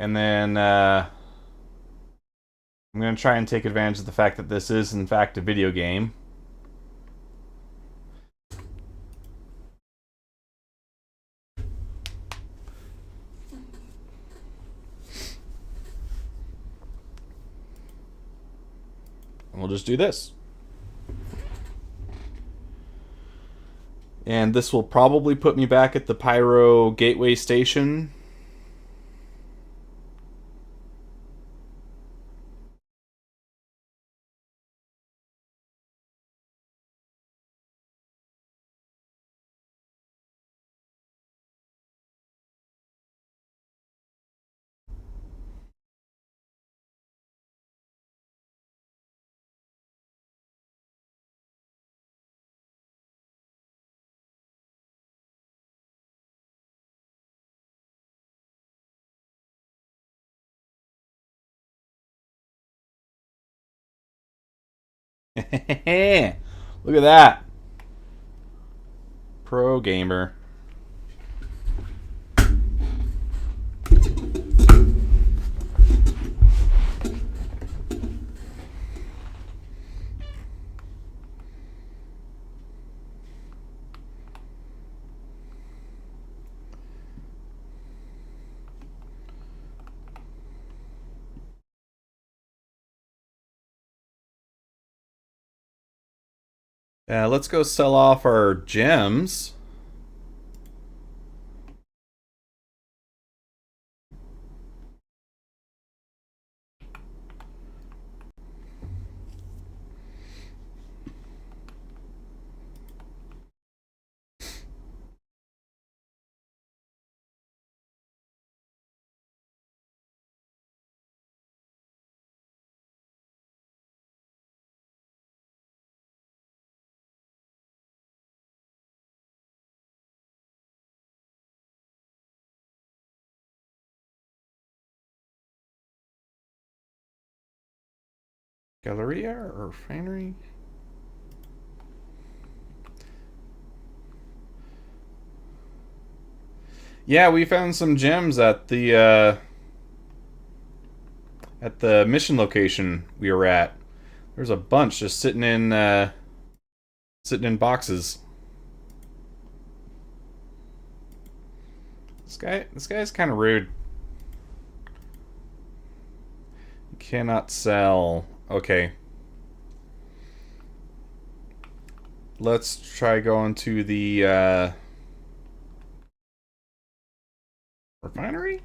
And then I'm going to try and take advantage of the fact that this is, in fact, a video game. And we'll just do this. And this will probably put me back at the Pyro Gateway Station. Look at that. Pro gamer. Let's go sell off our gems. Galleria or refinery? Yeah, we found some gems at the mission location we were at. There's a bunch just sitting in boxes. This guy's kind of rude. You cannot sell. Okay. Let's try going to the refinery?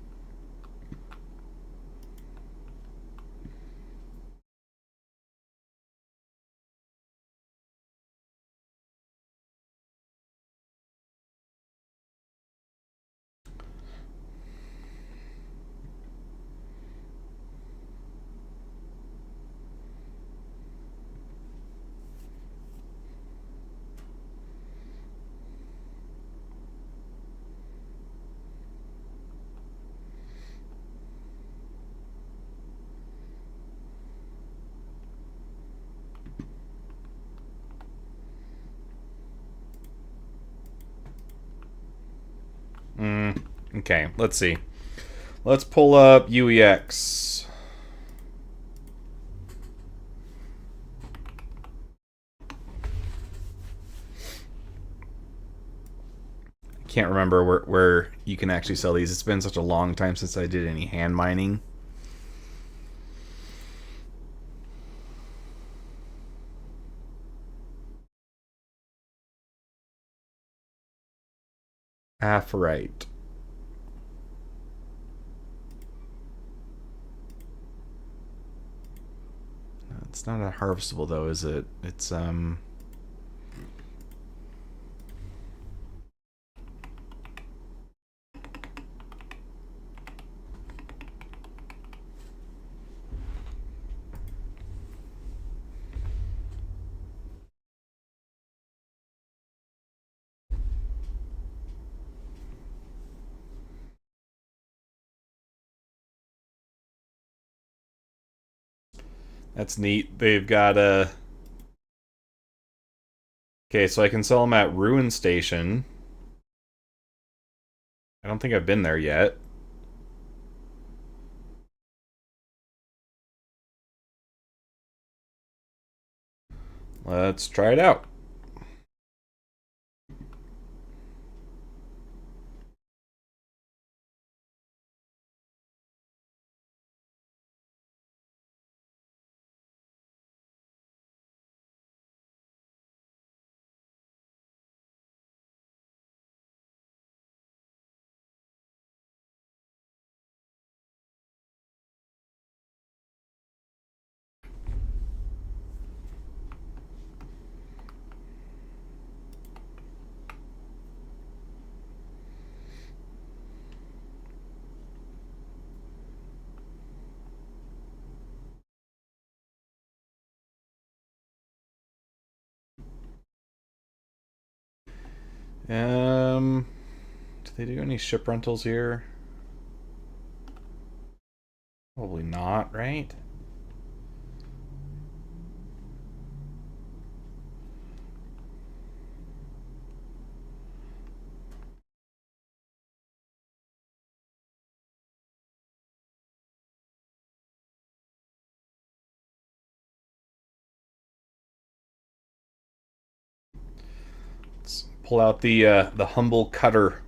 Okay, let's see. Let's pull up UEX. I can't remember where you can actually sell these. It's been such a long time since I did any hand mining. Aphrite. It's not a harvestable though, is it? It's that's neat. They've got a... Okay, so I can sell them at Ruin Station. I don't think I've been there yet. Let's try it out. Do they do any ship rentals here? Probably not, right? Let's pull out the humble cutter.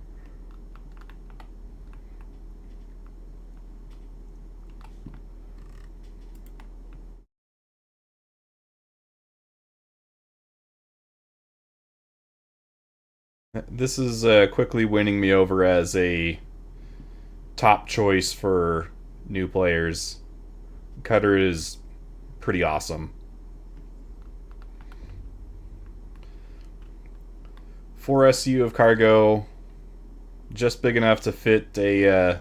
This is quickly winning me over as a top choice for new players. Cutter is pretty awesome. 4 SU of cargo, just big enough to fit a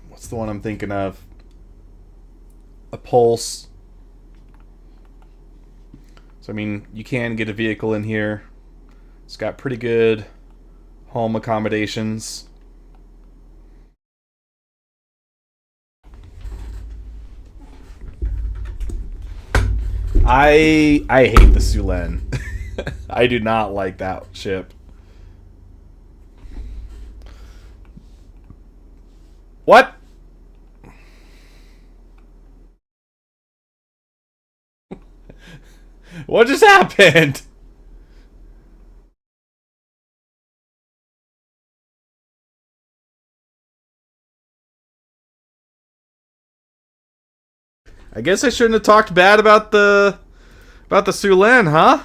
what's the one I'm thinking of? A Pulse. So I mean, you can get a vehicle in here. It's got pretty good home accommodations. I hate the Sulen. I do not like that ship. What just happened? I guess I shouldn't have talked bad about the Sulan, huh?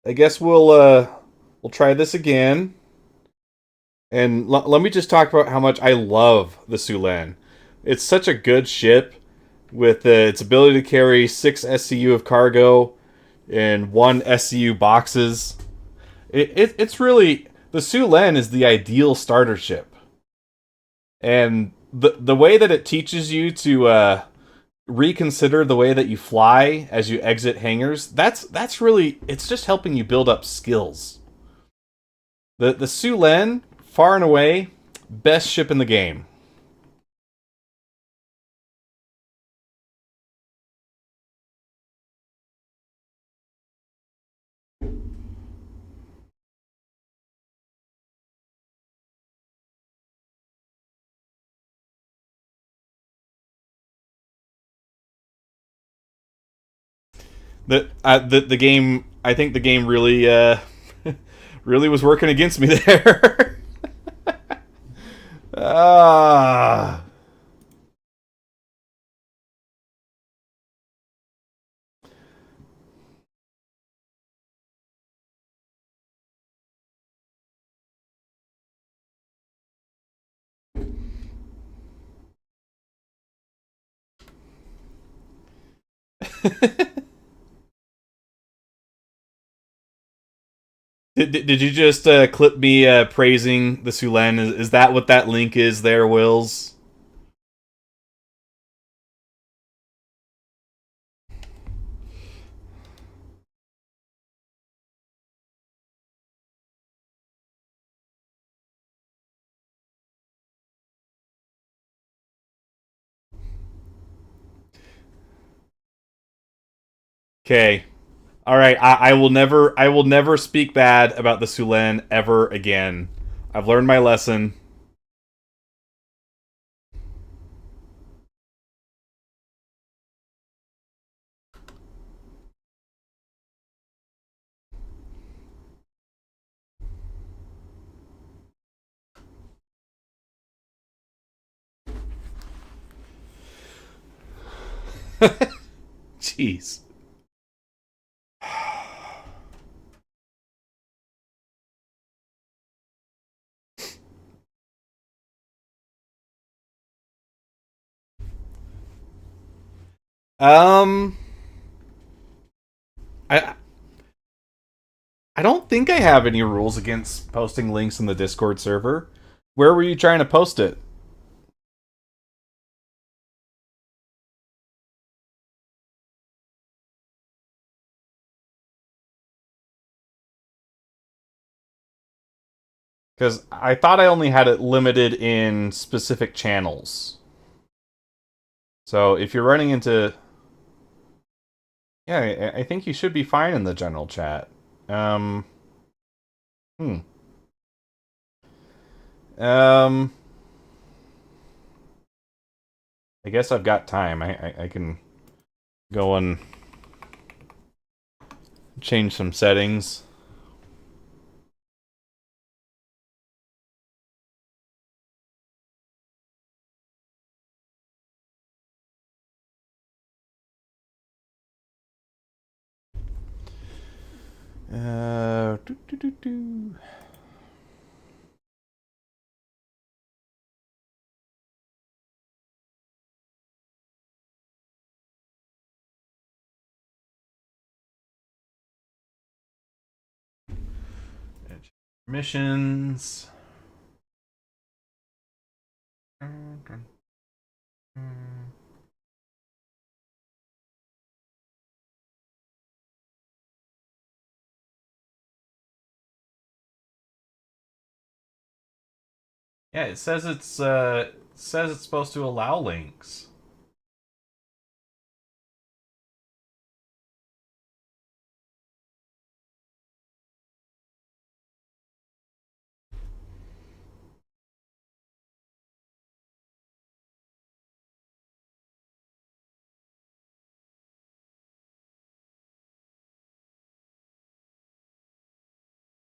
I guess we'll try this again. And let me just talk about how much I love the Sulan. It's such a good ship with its ability to carry 6 SCU of cargo and 1 SCU boxes. It's really... The Sulan is the ideal starter ship. And the way that it teaches you to reconsider the way that you fly as you exit hangars, that's really... It's just helping you build up skills. The Sulan, far and away, best ship in the game. The game, I think the game really really was working against me there. Ah. Did you just clip me praising the Sulan? Is that what that link is there, Wills? Okay. Alright, I will never speak bad about the Sulan ever again. I've learned my lesson. Jeez. Um, I I don't think I have any rules against posting links in the Discord server. Where were you trying to post it? Because I thought I only had it limited in specific channels. So if you're running into... Yeah, I think you should be fine in the general chat. Hmm. I guess I've got time. I can go and change some settings. Do, do, do, do. Missions. Yeah, it says it's supposed to allow links.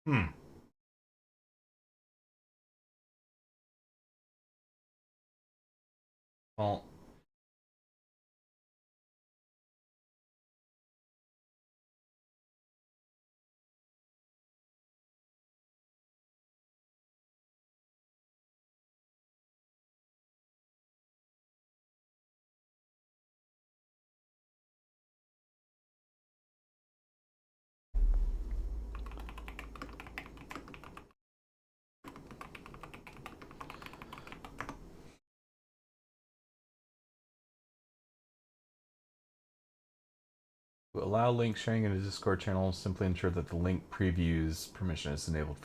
Hmm. Well, to allow link sharing in a Discord channel, simply ensure that the link previews permission is enabled.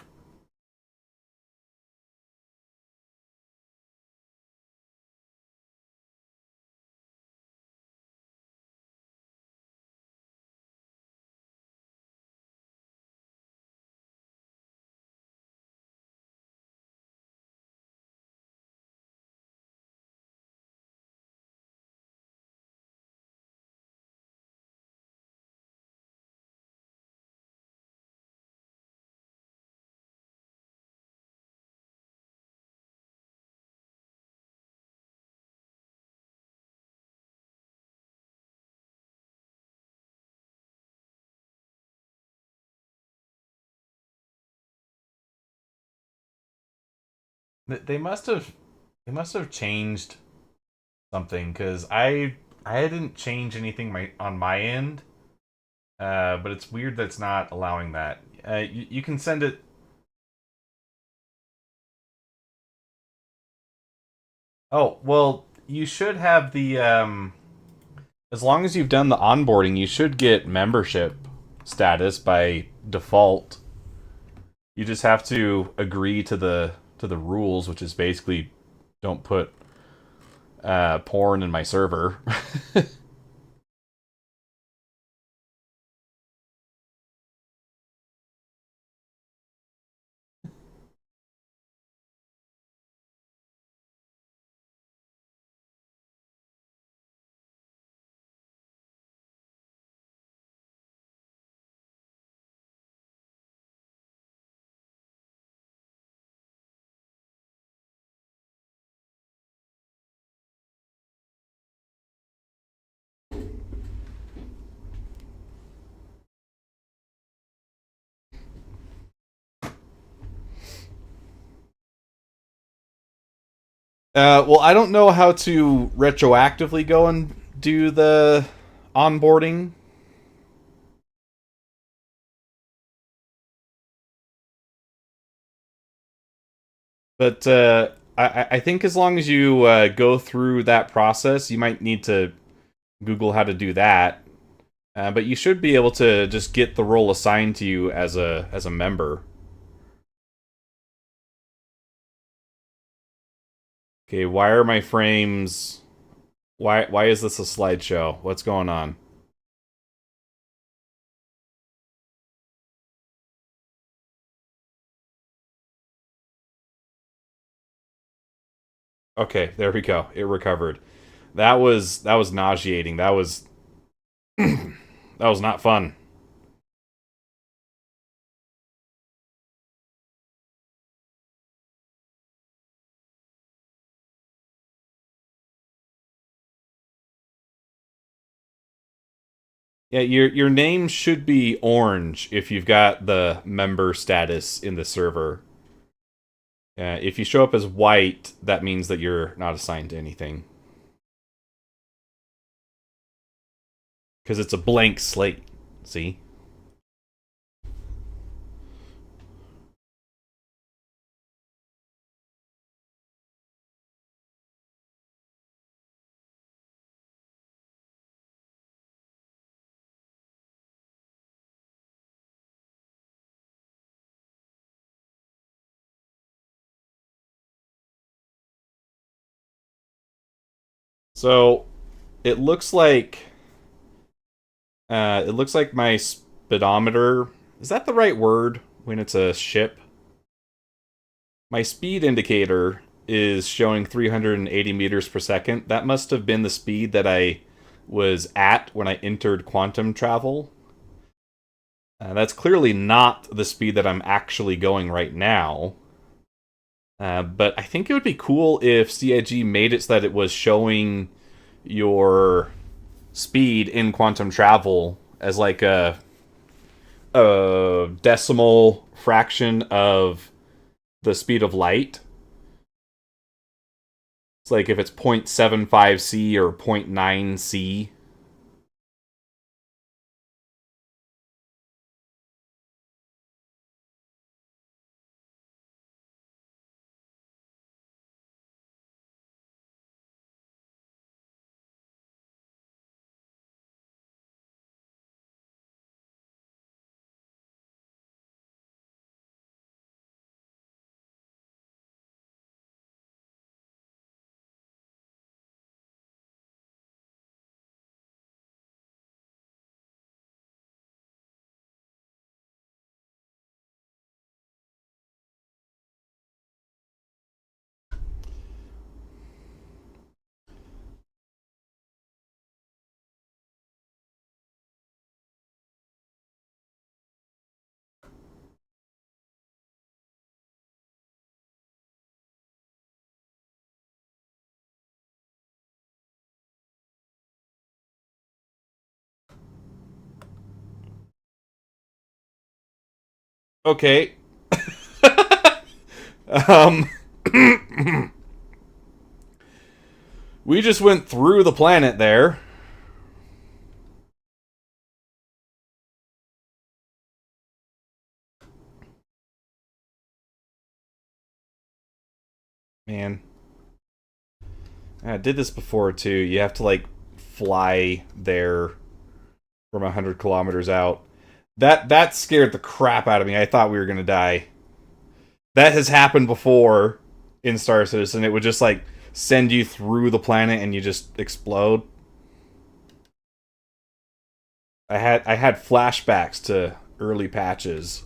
They must have changed something because I didn't change anything on my end. But it's weird that it's not allowing that. You can send it. Oh well, you should have the as long as you've done the onboarding, you should get membership status by default. You just have to agree to the rules, which is basically don't put porn in my server. Well, I don't know how to retroactively go and do the onboarding. But I think as long as you go through that process, you might need to Google how to do that. But you should be able to just get the role assigned to you as a member. Okay, why are my frames? Why is this a slideshow? What's going on? Okay, there we go. It recovered. That was nauseating. That was that was not fun. Yeah, your name should be orange if you've got the member status in the server. If you show up as white, that means that you're not assigned to anything. Because it's a blank slate. See? So it looks like my speedometer, is that the right word when it's a ship? My speed indicator is showing 380 meters per second. That must have been the speed that I was at when I entered quantum travel. That's clearly not the speed that I'm actually going right now. But I think it would be cool if CIG made it so that it was showing your speed in quantum travel as like a decimal fraction of the speed of light. It's like if it's 0.75 C or 0.9 C. Okay. um, we just went through the planet there. Man. I did this before too. You have to like fly there from 100 kilometers out. That scared the crap out of me. I thought we were gonna die. That has happened before in Star Citizen. It would just like send you through the planet and you just explode. I had flashbacks to early patches.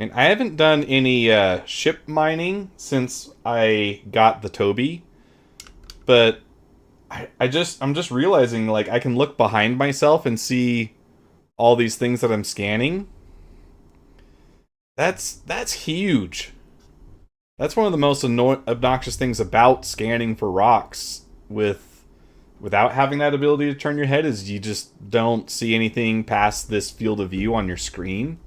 And I haven't done any ship mining since I got the Toby, but I'm just realizing like I can look behind myself and see all these things that I'm scanning. That's huge. That's one of the most obnoxious things about scanning for rocks without having that ability to turn your head is you just don't see anything past this field of view on your screen.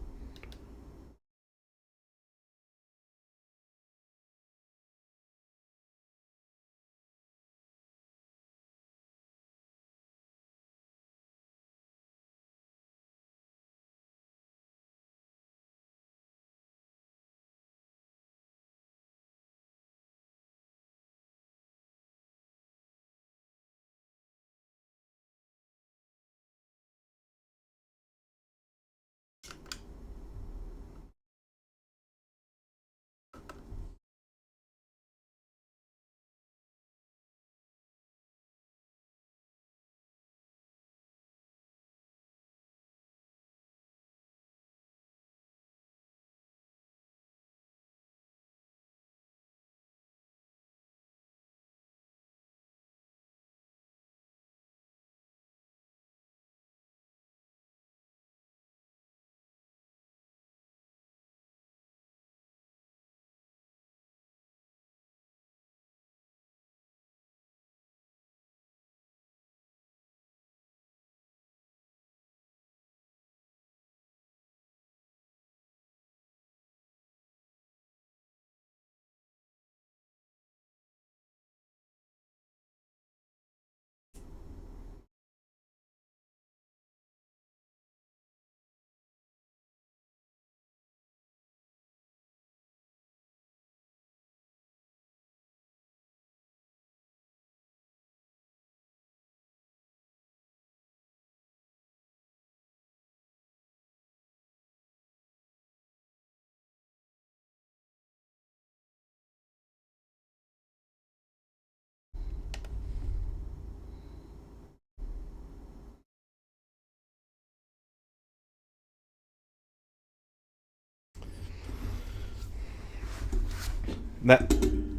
That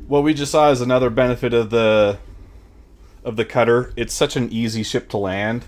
what we just saw is another benefit of the cutter. It's such an easy ship to land.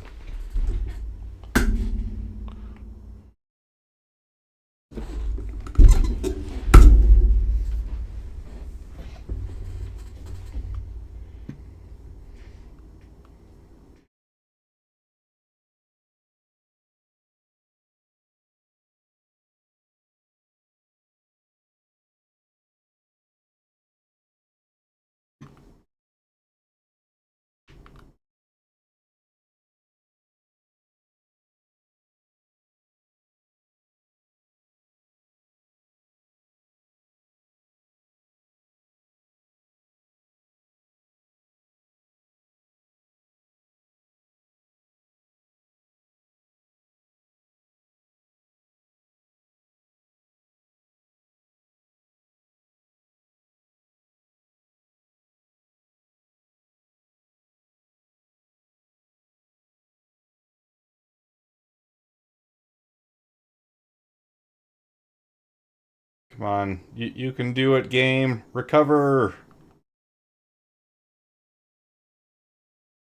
Come on, you can do it, game. Recover.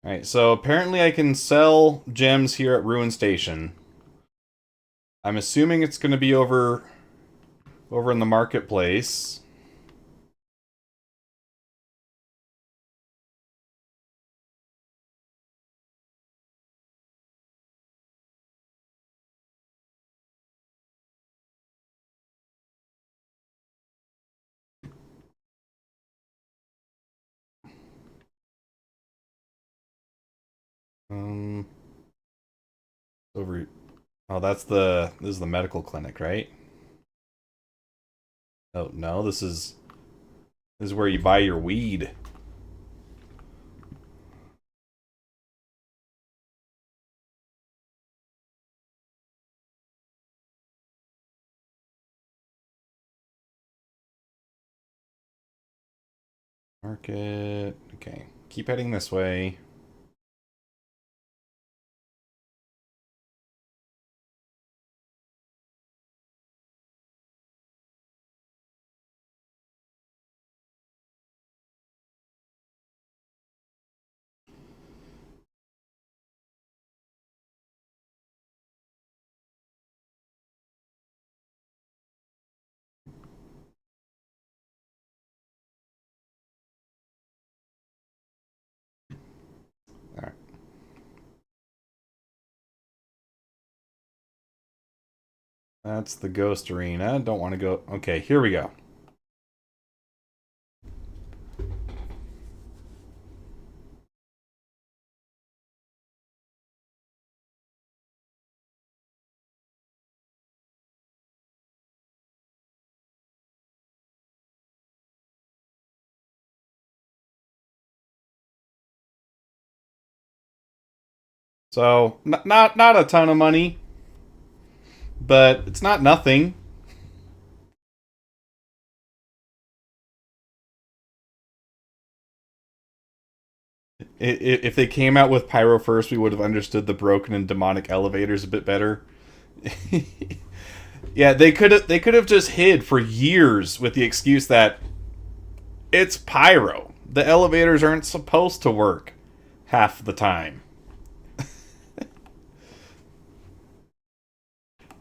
Alright, so apparently I can sell gems here at Ruin Station. I'm assuming it's going to be over in the marketplace. Over. Oh, this is the medical clinic, right? Oh no, this is where you buy your weed. Market. Okay, keep heading this way. All right. That's the ghost arena. Don't want to go. Okay, here we go. So, not a ton of money, but it's not nothing. If they came out with Pyro first, we would have understood the broken and demonic elevators a bit better. Yeah, they could have just hid for years with the excuse that it's Pyro. The elevators aren't supposed to work half the time.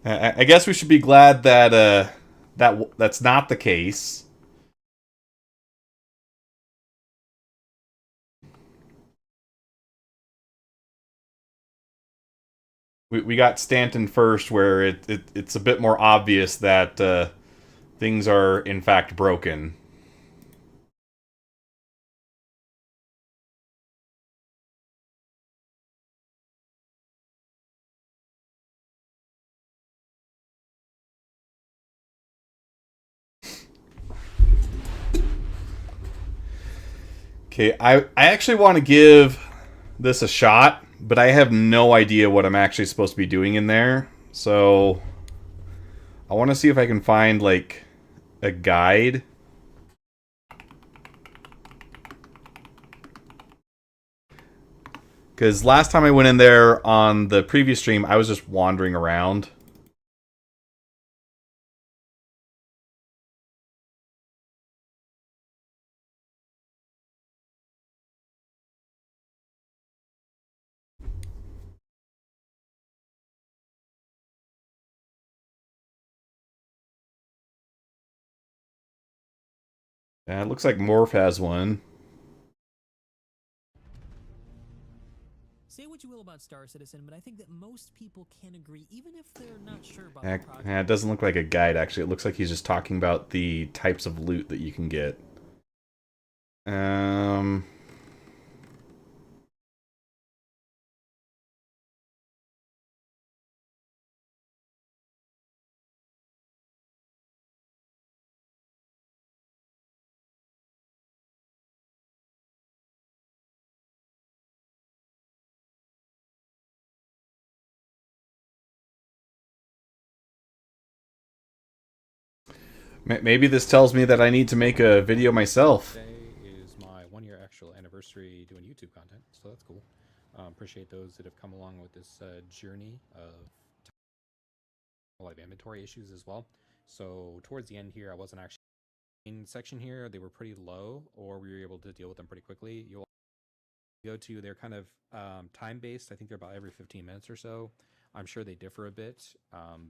I guess we should be glad that that's not the case. We got Stanton first, where it's a bit more obvious that things are in fact broken. Okay, I actually want to give this a shot, but I have no idea what I'm actually supposed to be doing in there. So I want to see if I can find like a guide. Because last time I went in there on the previous stream, I was just wandering around. It looks like Morph has one. Say what you will about Star Citizen, but I think that most people can agree, even if they're not sure about the project. It doesn't look like a guide, actually. It looks like he's just talking about the types of loot that you can get. Maybe this tells me that I need to make a video myself. Today is my 1-year actual anniversary doing YouTube content, so that's cool. Appreciate those that have come along with this journey of inventory issues as well. So towards the end here, I wasn't actually in section here. They were pretty low, or we were able to deal with them pretty quickly. You'll go to, they're kind of time-based. I think they're about every 15 minutes or so. I'm sure they differ a bit,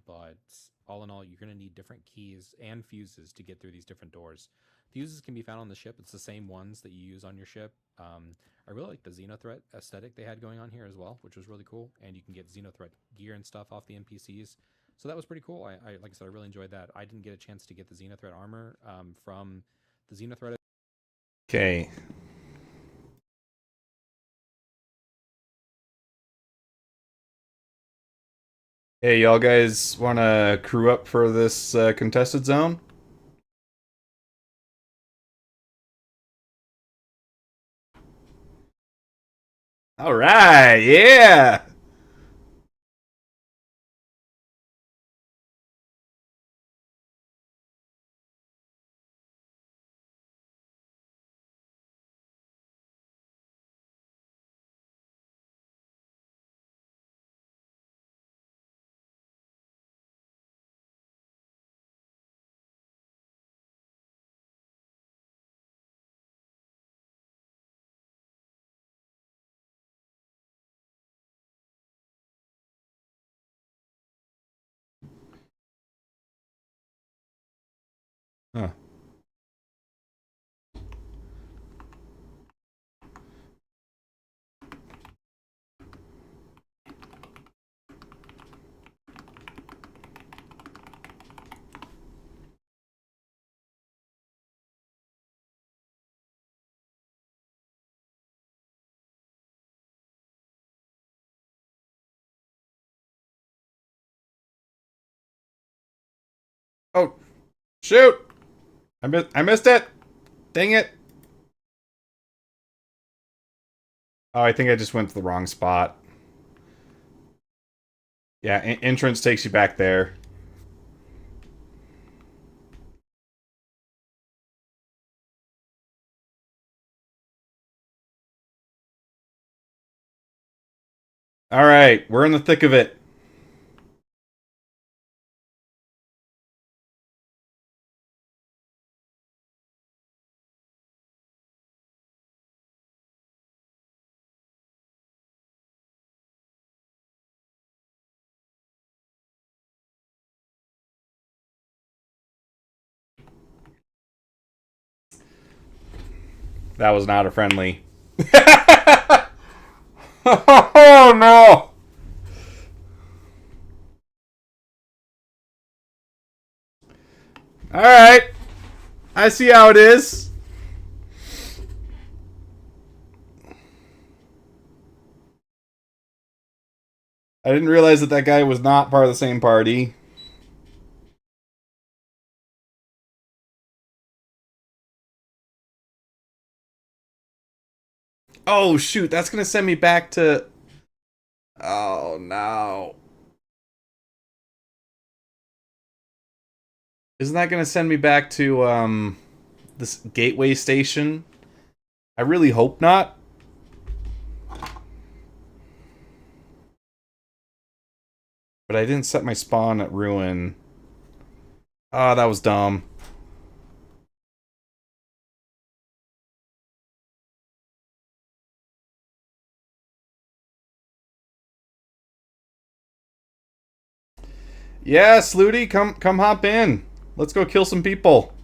but all in all, you're going to need different keys and fuses to get through these different doors. Fuses can be found on the ship. It's the same ones that you use on your ship. I really like the Xenothreat aesthetic they had going on here as well, which was really cool. And you can get Xenothreat gear and stuff off the NPCs. So that was pretty cool. I like I said, I really enjoyed that. I didn't get a chance to get the Xenothreat armor from the Xenothreat. Okay. Hey, y'all guys want to crew up for this contested zone? All right, yeah. Huh. Oh, shoot! I missed it. Dang it! Oh, I think I just went to the wrong spot. Yeah, entrance takes you back there. All right, we're in the thick of it. That was not a friendly. Oh no! Alright. I see how it is. I didn't realize that that guy was not part of the same party. Oh, shoot. That's going to send me back to... Oh, no. Isn't that going to send me back to, this gateway station? I really hope not. But I didn't set my spawn at ruin. Oh, that was dumb. Yeah, Slooty, come hop in. Let's go kill some people.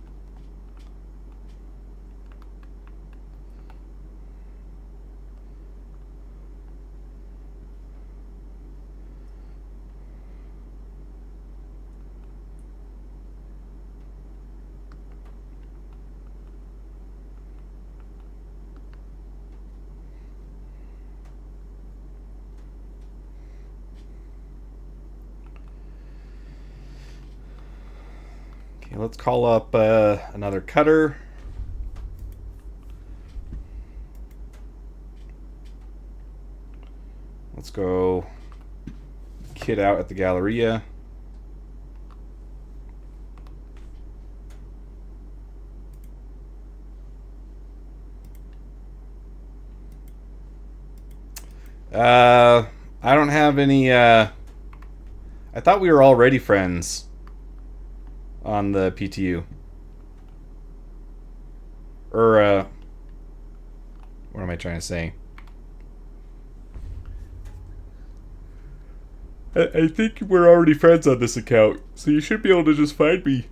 Okay, let's call up another cutter. Let's go kid out at the Galleria. I don't have any, I thought we were already friends on the PTU. Or, what am I trying to say? I think we're already friends on this account, so you should be able to just find me.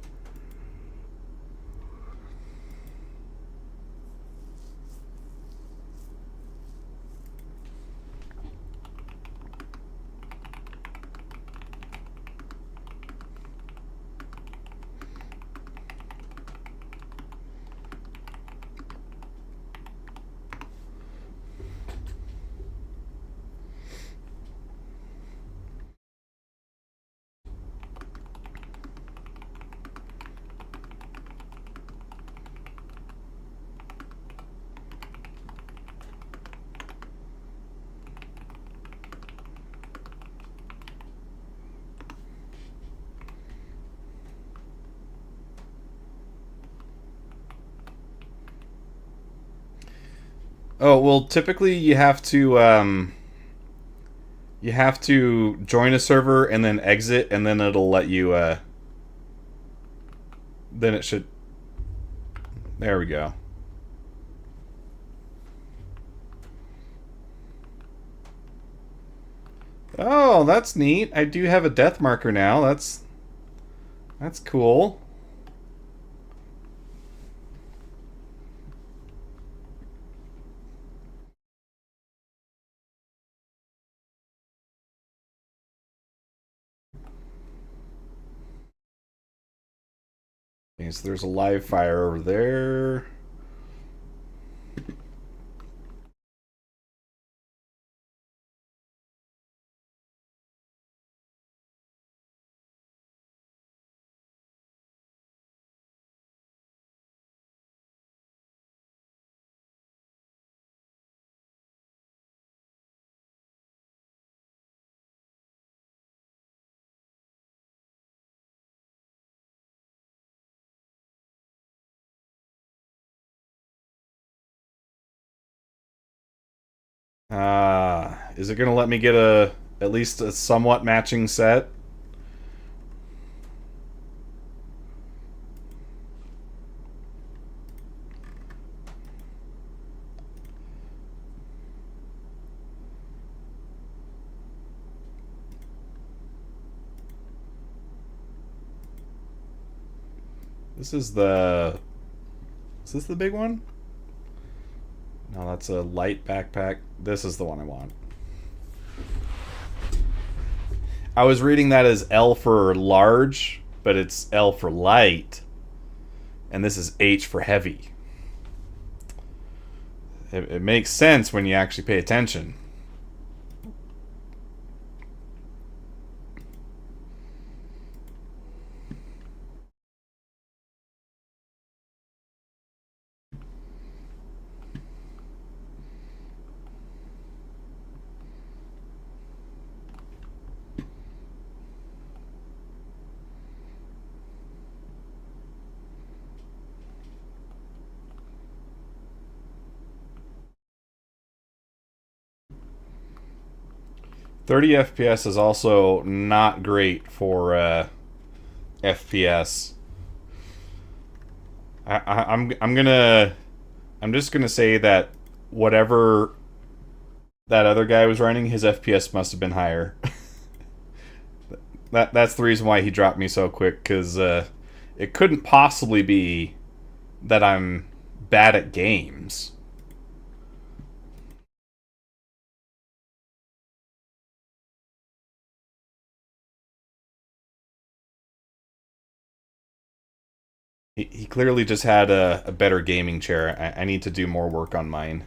Oh, well, typically you have to join a server and then exit, and then it'll let you, then it should... There we go. Oh, that's neat. I do have a death marker now. That's cool. Okay, so there's a live fire over there. Is it gonna let me get at least a somewhat matching set? This is the... Is this the big one? No, that's a light backpack. This is the one I want. I was reading that as L for large, but it's L for light. And this is H for heavy. It makes sense when you actually pay attention. .30 FPS is also not great for FPS. I'm just gonna say that whatever that other guy was running, his FPS must have been higher. That's the reason why he dropped me so quick, because it couldn't possibly be that I'm bad at games. He clearly just had a better gaming chair. I need to do more work on mine.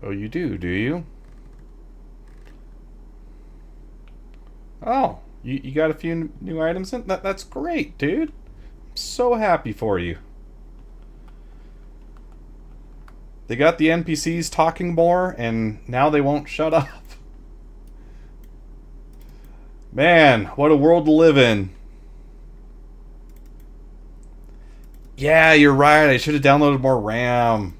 Oh, you do you? Oh, you got a few new items in? That's great, dude. I'm so happy for you. They got the NPCs talking more, and now they won't shut up. Man, what a world to live in. Yeah, you're right. I should have downloaded more RAM.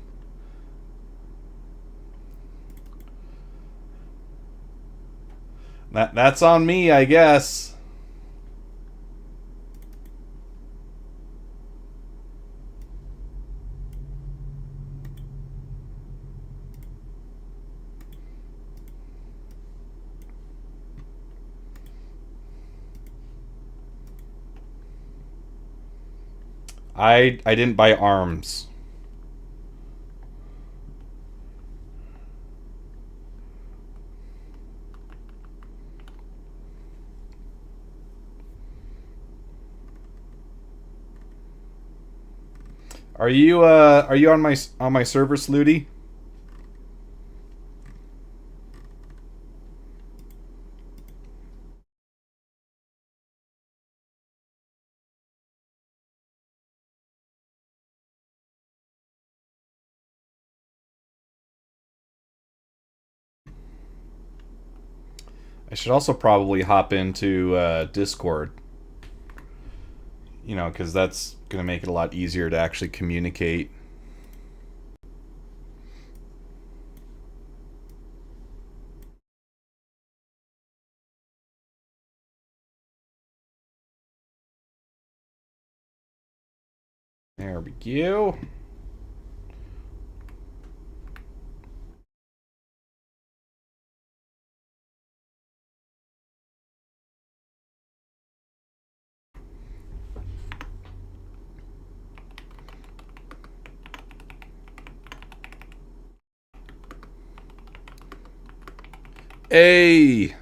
That's on me, I guess. I didn't buy arms. Are you on my server, Slooty? I should also probably hop into Discord. You know, because that's going to make it a lot easier to actually communicate. There we go. Hey!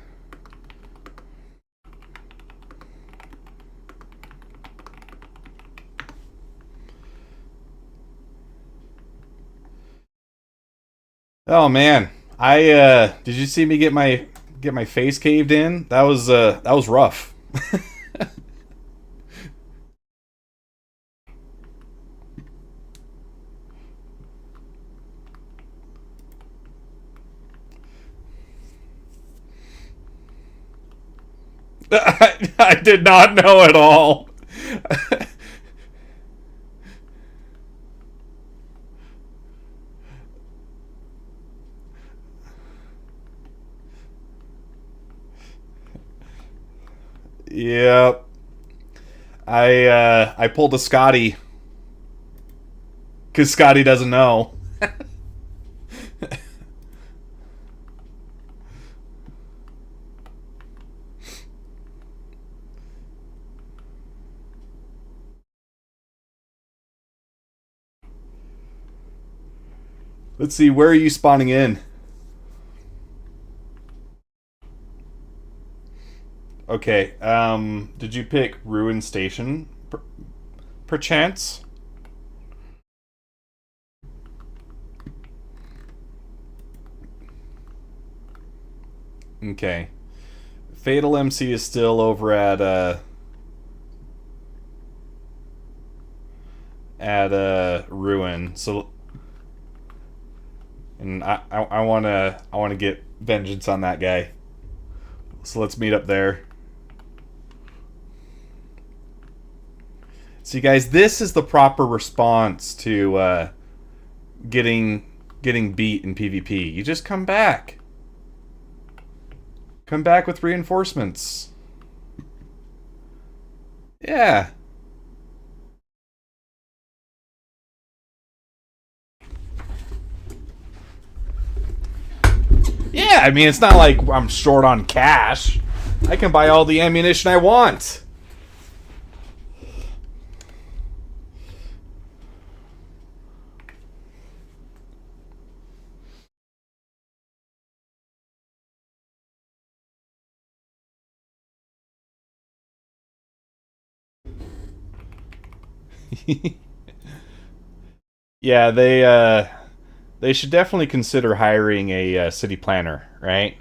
Oh man, did you see me get my face caved in? That was rough. I did not know at all. Yep. I pulled a Scotty. Because Scotty doesn't know. Let's see, where are you spawning in? Okay, did you pick Ruin Station, perchance? Okay. Fatal MC is still over at Ruin, so... And I wanna get vengeance on that guy. So let's meet up there. See, guys, this is the proper response to getting beat in PvP. You just come back. Come back with reinforcements. Yeah. Yeah, I mean, it's not like I'm short on cash. I can buy all the ammunition I want. Yeah, they they should definitely consider hiring a city planner, right?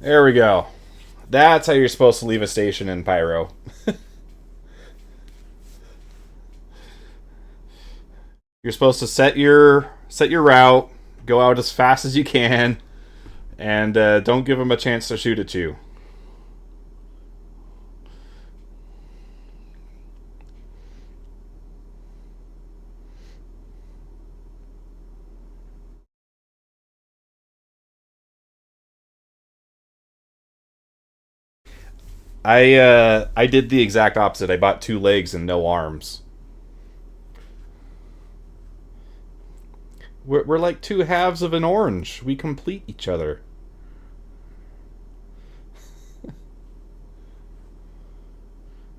There we go. That's how you're supposed to leave a station in Pyro. You're supposed to set your route, go out as fast as you can, and don't give them a chance to shoot at you. I did the exact opposite. I bought 2 legs and no arms. We're like 2 halves of an orange. We complete each other.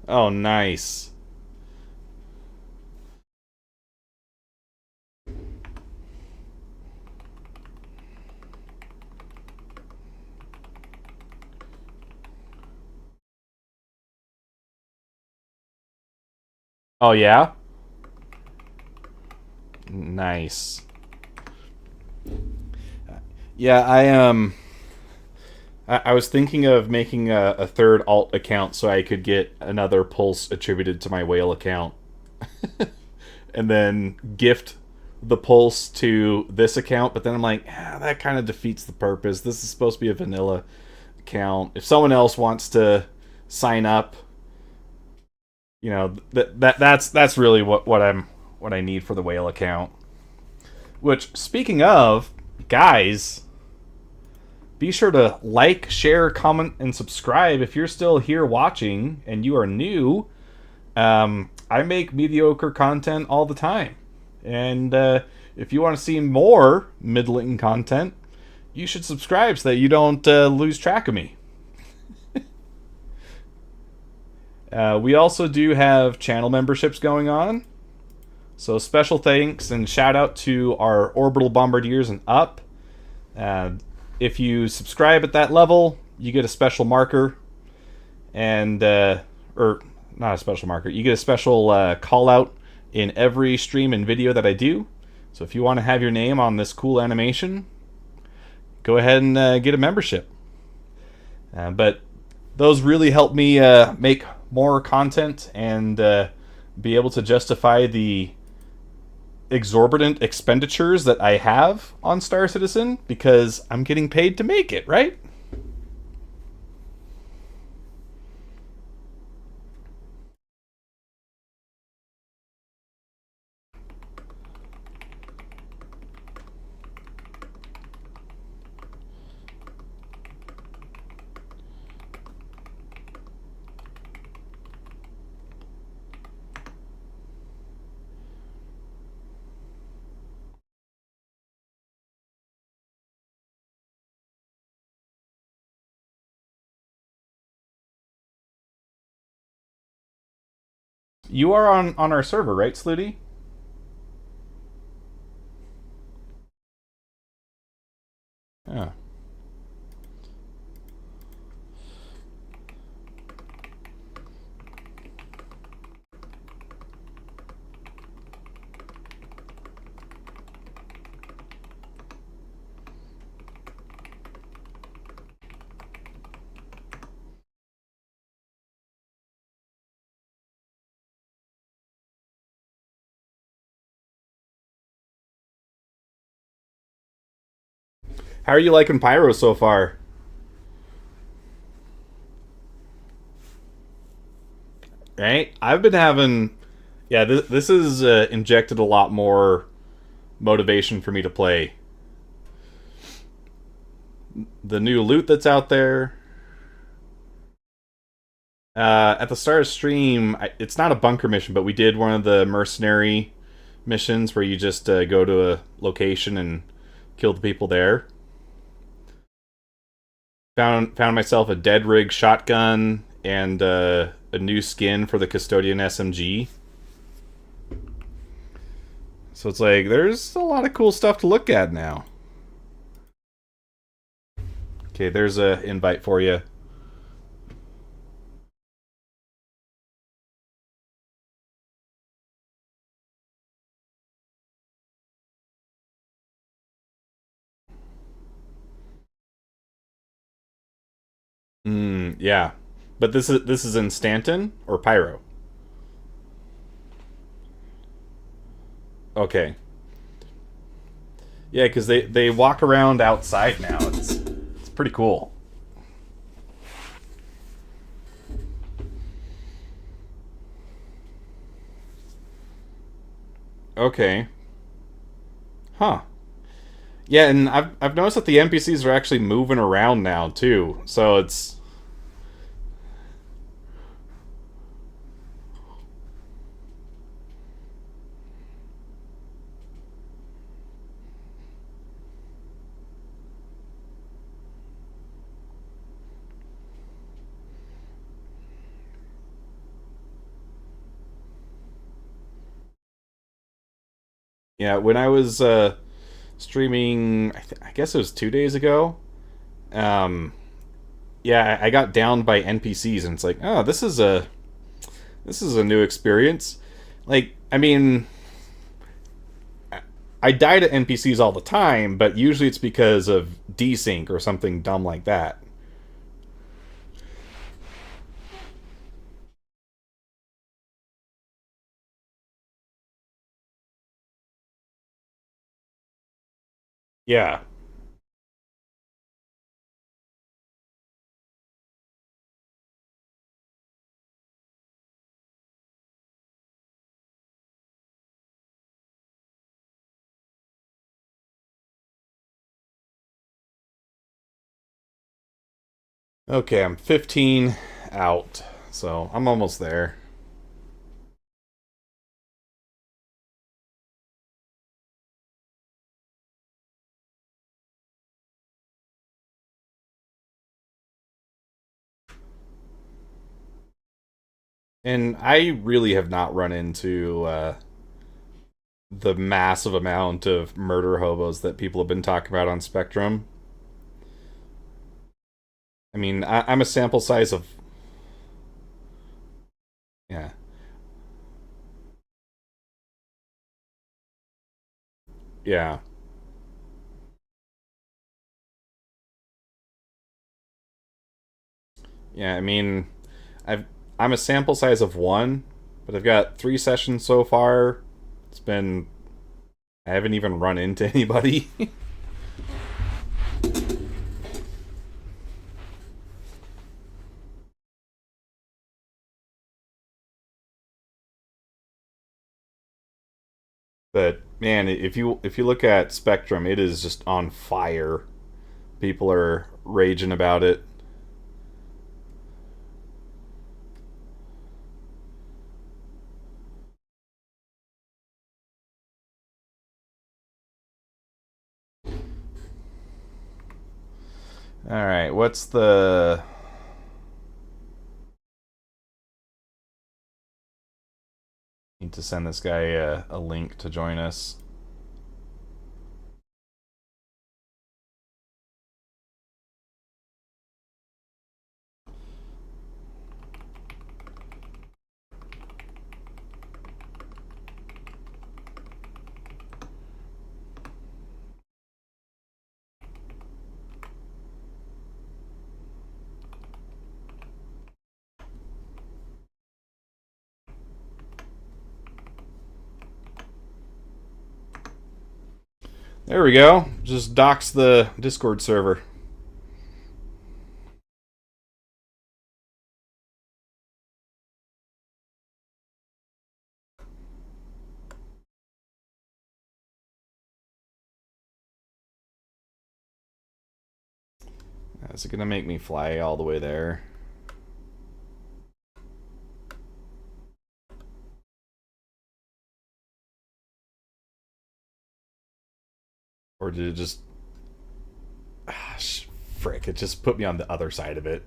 Oh, nice. Oh, yeah? Nice. Yeah, I was thinking of making a third alt account so I could get another pulse attributed to my whale account. And then gift the pulse to this account, but then I'm like, that kind of defeats the purpose. This is supposed to be a vanilla account. If someone else wants to sign up, you know, that's really what I need for the whale account. Which, speaking of, guys, be sure to like, share, comment, and subscribe if you're still here watching and you are new. I make mediocre content all the time. And if you want to see more middling content, you should subscribe so that you don't lose track of me. We also do have channel memberships going on. So special thanks and shout out to our orbital bombardiers and up. If you subscribe at that level, you get a special marker. And, or not a special marker, you get a special call out in every stream and video that I do. So if you want to have your name on this cool animation, go ahead and get a membership. But those really help me make more content and be able to justify the exorbitant expenditures that I have on Star Citizen, because I'm getting paid to make it, right? You are on our server, right, Slutty? Yeah. How are you liking Pyro so far? Right? I've been having... Yeah, this is injected a lot more motivation for me to play. The new loot that's out there. At the start of stream, it's not a bunker mission, but we did one of the mercenary missions where you just go to a location and kill the people there. Found myself a dead rig shotgun and a new skin for the Custodian SMG. So it's like, there's a lot of cool stuff to look at now. Okay, there's a invite for you. Yeah. But this is in Stanton or Pyro? Okay. Yeah, because they walk around outside now. It's pretty cool. Okay. Huh. Yeah, and I've noticed that the NPCs are actually moving around now too. So it's yeah, when I was streaming, I guess it was 2 days ago. Yeah, I got downed by NPCs, and it's like, oh, this is a new experience. Like, I mean, I die to NPCs all the time, but usually it's because of desync or something dumb like that. Yeah. Okay, I'm 15 out, so I'm almost there. And I really have not run into the massive amount of murder hobos that people have been talking about on Spectrum. I mean, I'm a sample size of... Yeah. Yeah. Yeah, I mean, I'm a sample size of 1, but I've got 3 sessions so far. It's been... I haven't even run into anybody. But man, if you look at Spectrum, it is just on fire. People are raging about it. All right, what's the... Need to send this guy a link to join us. There we go. Just dox the Discord server. Is it gonna make me fly all the way there? Or did it just... frick, it just put me on the other side of it.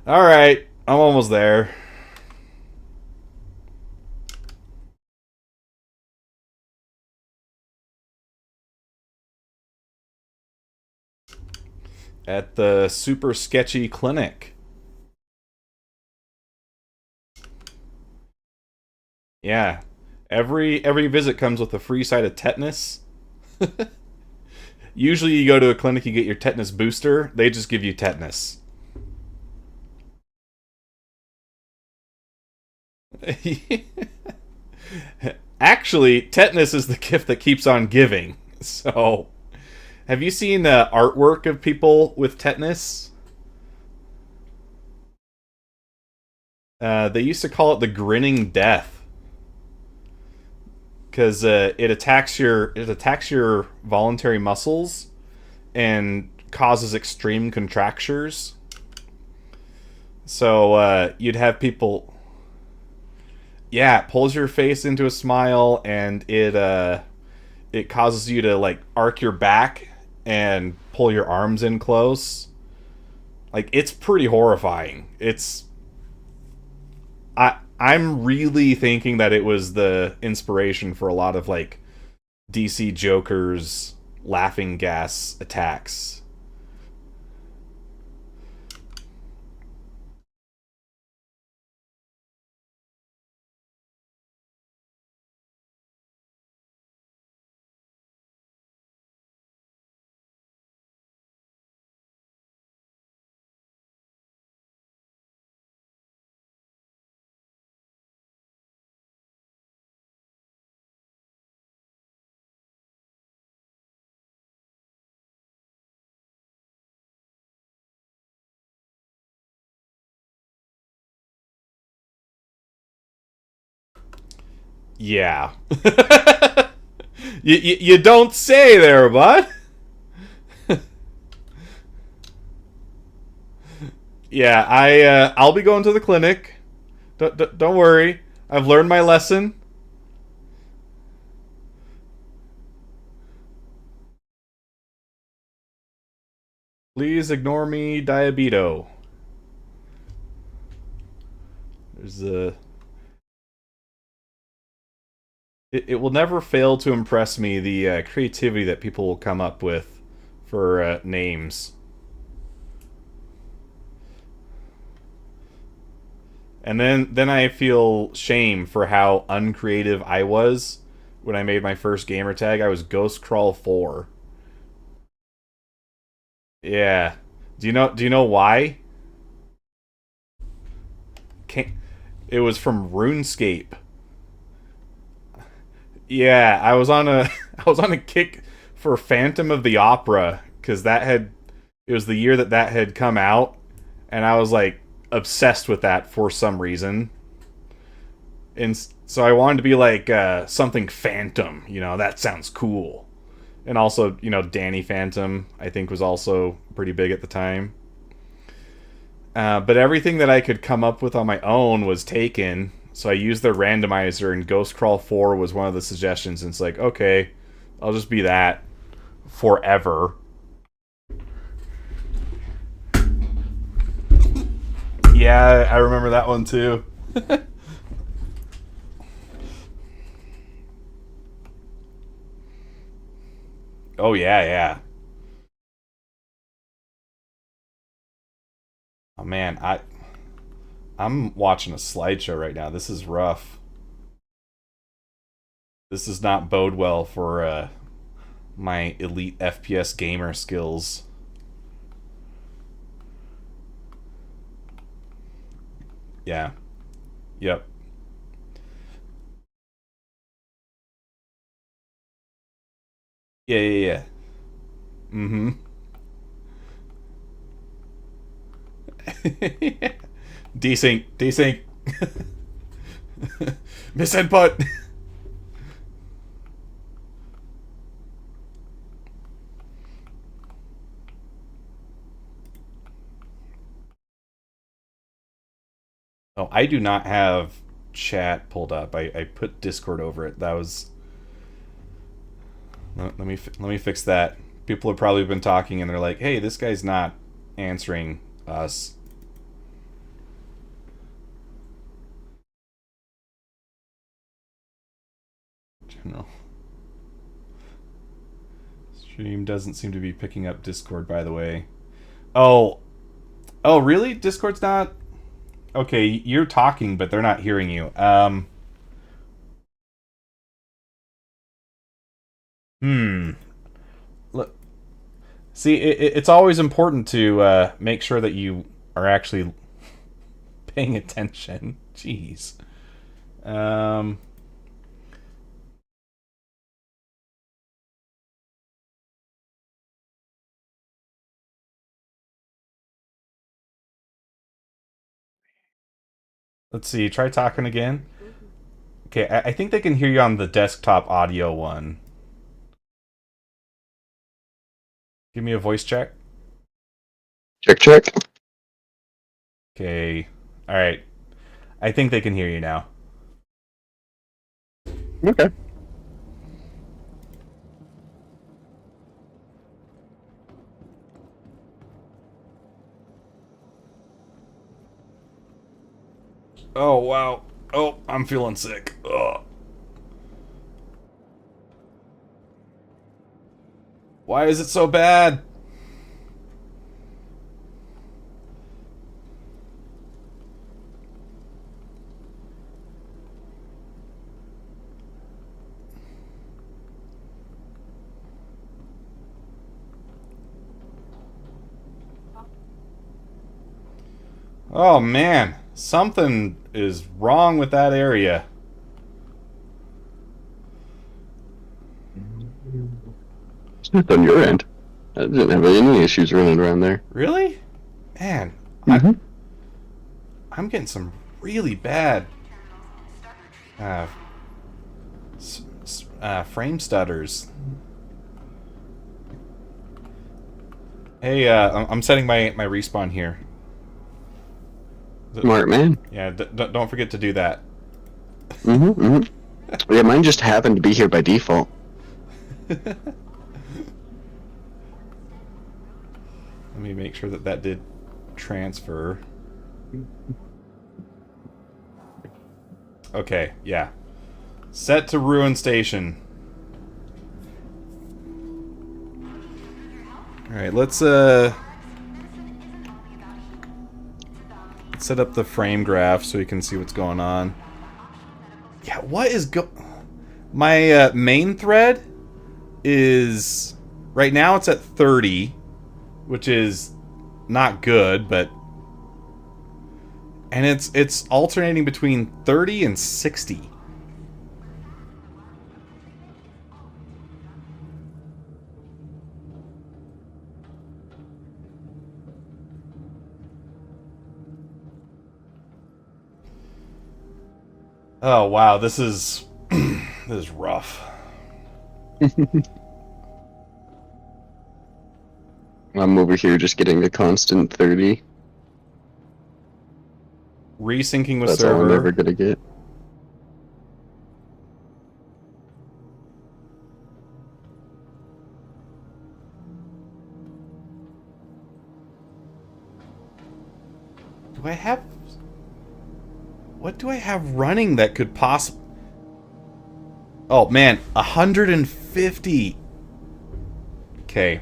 Alright, I'm almost there. At the super sketchy clinic. Yeah. Every visit comes with a free side of tetanus. Usually you go to a clinic, you get your tetanus booster. They just give you tetanus. Actually, tetanus is the gift that keeps on giving. So, have you seen artwork of people with tetanus? They used to call it the grinning death. Because it attacks your voluntary muscles and causes extreme contractures. So you'd have people, yeah, it pulls your face into a smile, and it causes you to like arc your back and pull your arms in close. Like, it's pretty horrifying. I'm really thinking that it was the inspiration for a lot of, like, DC Joker's laughing gas attacks. Yeah. you don't say there, bud. Yeah, I'll be going to the clinic. Don't worry. I've learned my lesson. Please ignore me, Diabeto. There's a... It will never fail to impress me, the creativity that people will come up with for names. And then I feel shame for how uncreative I was when I made my first gamer tag. I was Ghost Crawl 4. Yeah. Do you know why? It was from RuneScape. Yeah, I was on a kick for Phantom of the Opera, because it was the year that had come out, and I was like obsessed with that for some reason. And so I wanted to be like something Phantom, that sounds cool. And also, Danny Phantom, I think, was also pretty big at the time. But everything that I could come up with on my own was taken. So I used the randomizer, and Ghost Crawl 4 was one of the suggestions. And it's like, okay, I'll just be that forever. Yeah, I remember that one too. Oh, yeah. Oh, man, I'm watching a slideshow right now. This is rough. This does not bode well for my elite FPS gamer skills. Yeah. Yep. Yeah. Mm-hmm. Desync. Misinput. Oh, I do not have chat pulled up. I put Discord over it. That was... Let me fix that. People have probably been talking and they're like, hey, this guy's not answering us. General. Stream doesn't seem to be picking up Discord, by the way. Oh, really? Discord's not... Okay, you're talking, but they're not hearing you. Look, see, it's always important to make sure that you are actually paying attention. Jeez. Let's see, try talking again. Okay, I think they can hear you on the desktop audio one. Give me a voice check. Check. Okay, alright. I think they can hear you now. Okay. Oh, wow. Oh, I'm feeling sick. Ugh. Why is it so bad? Oh, man. Something is wrong with that area. It's not on your end. I didn't have any issues running around there. Really? Man, I'm getting some really bad frame stutters. Hey, I'm setting my respawn here. Smart man. Yeah, don't forget to do that. Yeah, mine just happened to be here by default. Let me make sure that did transfer. Okay, yeah. Set to Ruin Station. Alright, let's set up the frame graph so we can see what's going on. Yeah, what is my main thread is... Right now it's at 30, which is not good, but... And it's alternating between 30 and 60. Oh wow, this is this is rough. I'm over here just getting a constant 30. Resyncing with That's server. all I'm ever gonna get. Do I have... What do I have running that could possibly... Oh, man. 150. Okay.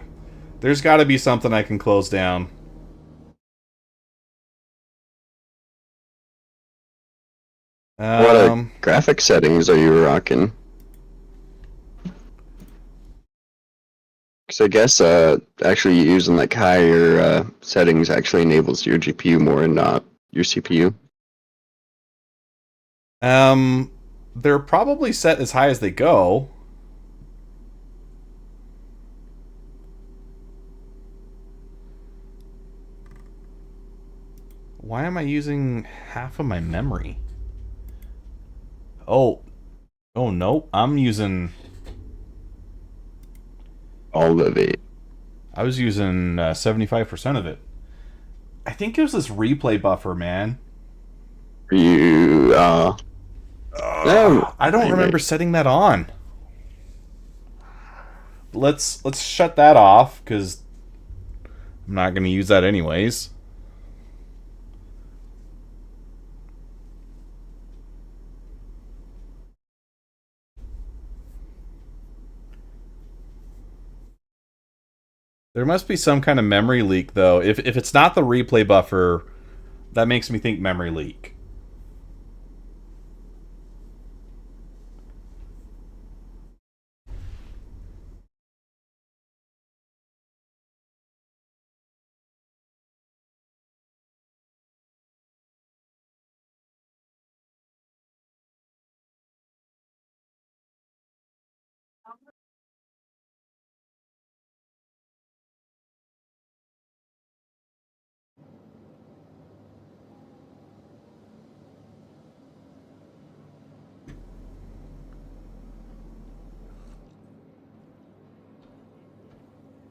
There's got to be something I can close down. What graphic settings are you rocking? Because I guess actually using like higher settings actually enables your GPU more and not your CPU. They're probably set as high as they go. Why am I using half of my memory? Oh no, I'm using all of it. I was using 75% of it. I think it was this replay buffer, man. You, I don't remember setting that on. Let's shut that off, because I'm not going to use that anyways. There must be some kind of memory leak, though. If it's not the replay buffer, that makes me think memory leak.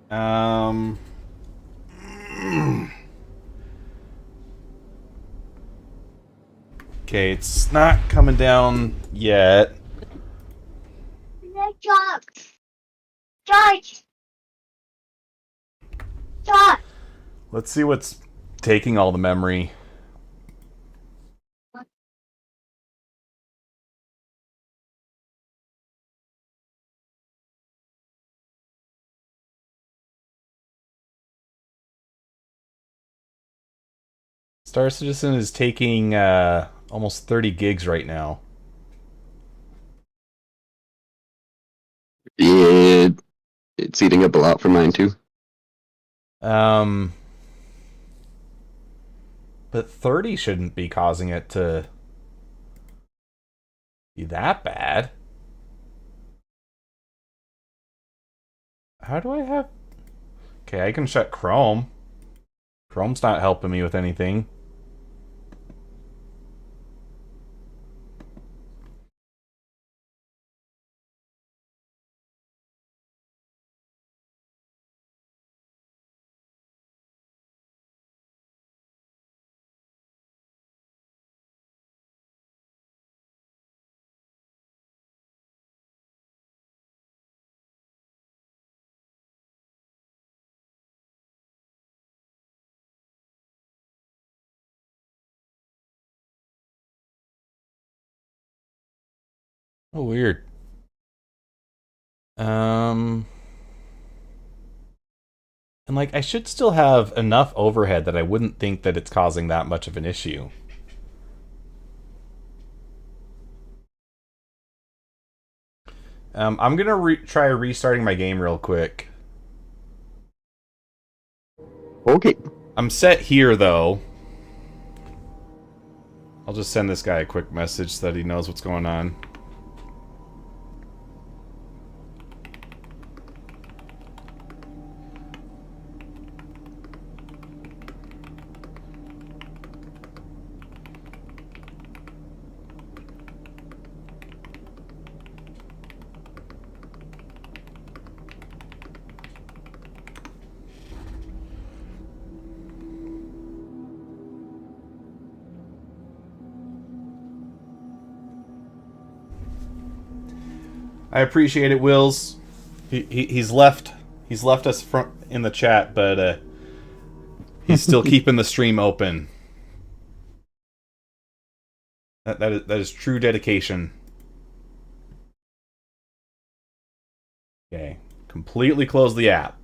Um... Okay, it's not coming down yet. George! Let's see what's taking all the memory. Star Citizen is taking almost 30 gigs right now. Yeah, it's eating up a lot for mine too. But 30 shouldn't be causing it to be that bad. How do I have... Okay, I can shut Chrome. Chrome's not helping me with anything. Oh, weird. And like, I should still have enough overhead that I wouldn't think that it's causing that much of an issue. I'm gonna try restarting my game real quick. Okay. I'm set here, though. I'll just send this guy a quick message so that he knows what's going on. I appreciate it, Wills. He's left us in the chat, but he's still keeping the stream open. That is true dedication. Okay, completely close the app.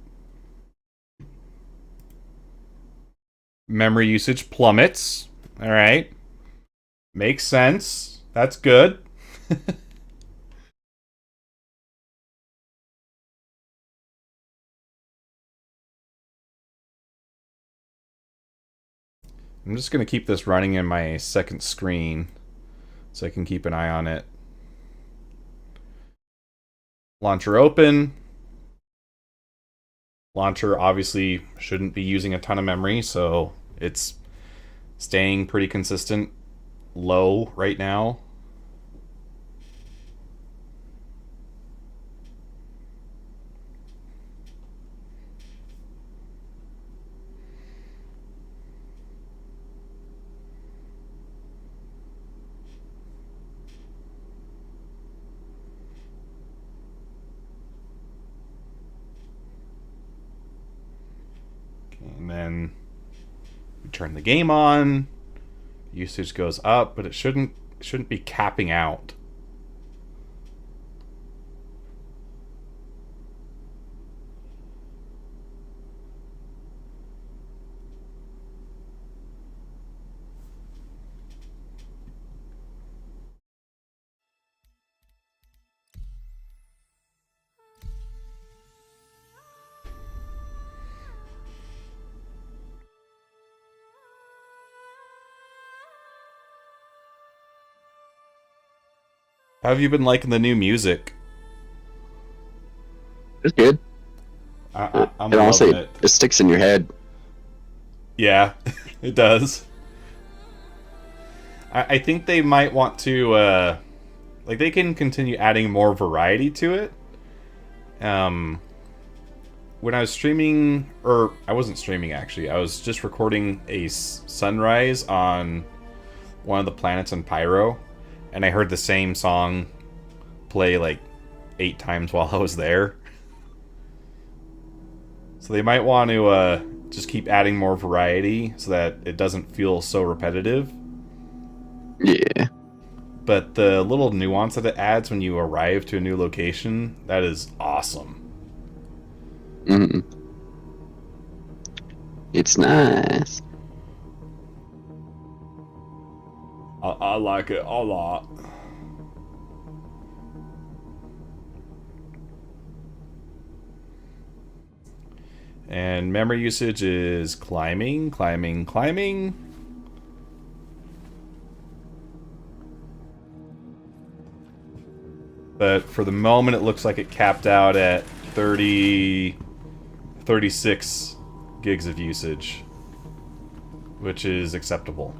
Memory usage plummets. All right, makes sense. That's good. I'm just going to keep this running in my second screen so I can keep an eye on it. Launcher open. Launcher obviously shouldn't be using a ton of memory, so it's staying pretty consistent low right now. And then we turn the game on. Usage goes up, but it shouldn't be capping out. How have you been liking the new music? It's good. I'm and also, loving it. It sticks in your head. Yeah, it does. I think they might want to, like, they can continue adding more variety to it. When I was streaming, or I wasn't streaming actually, I was just recording a sunrise on one of the planets in Pyro, and I heard the same song play like 8 times while I was there. So they might want to just keep adding more variety so that it doesn't feel so repetitive. Yeah. But the little nuance that it adds when you arrive to a new location, that is awesome. Mm-hmm. It's nice. I like it a lot. And memory usage is climbing. But for the moment, it looks like it capped out at 36 gigs of usage, which is acceptable.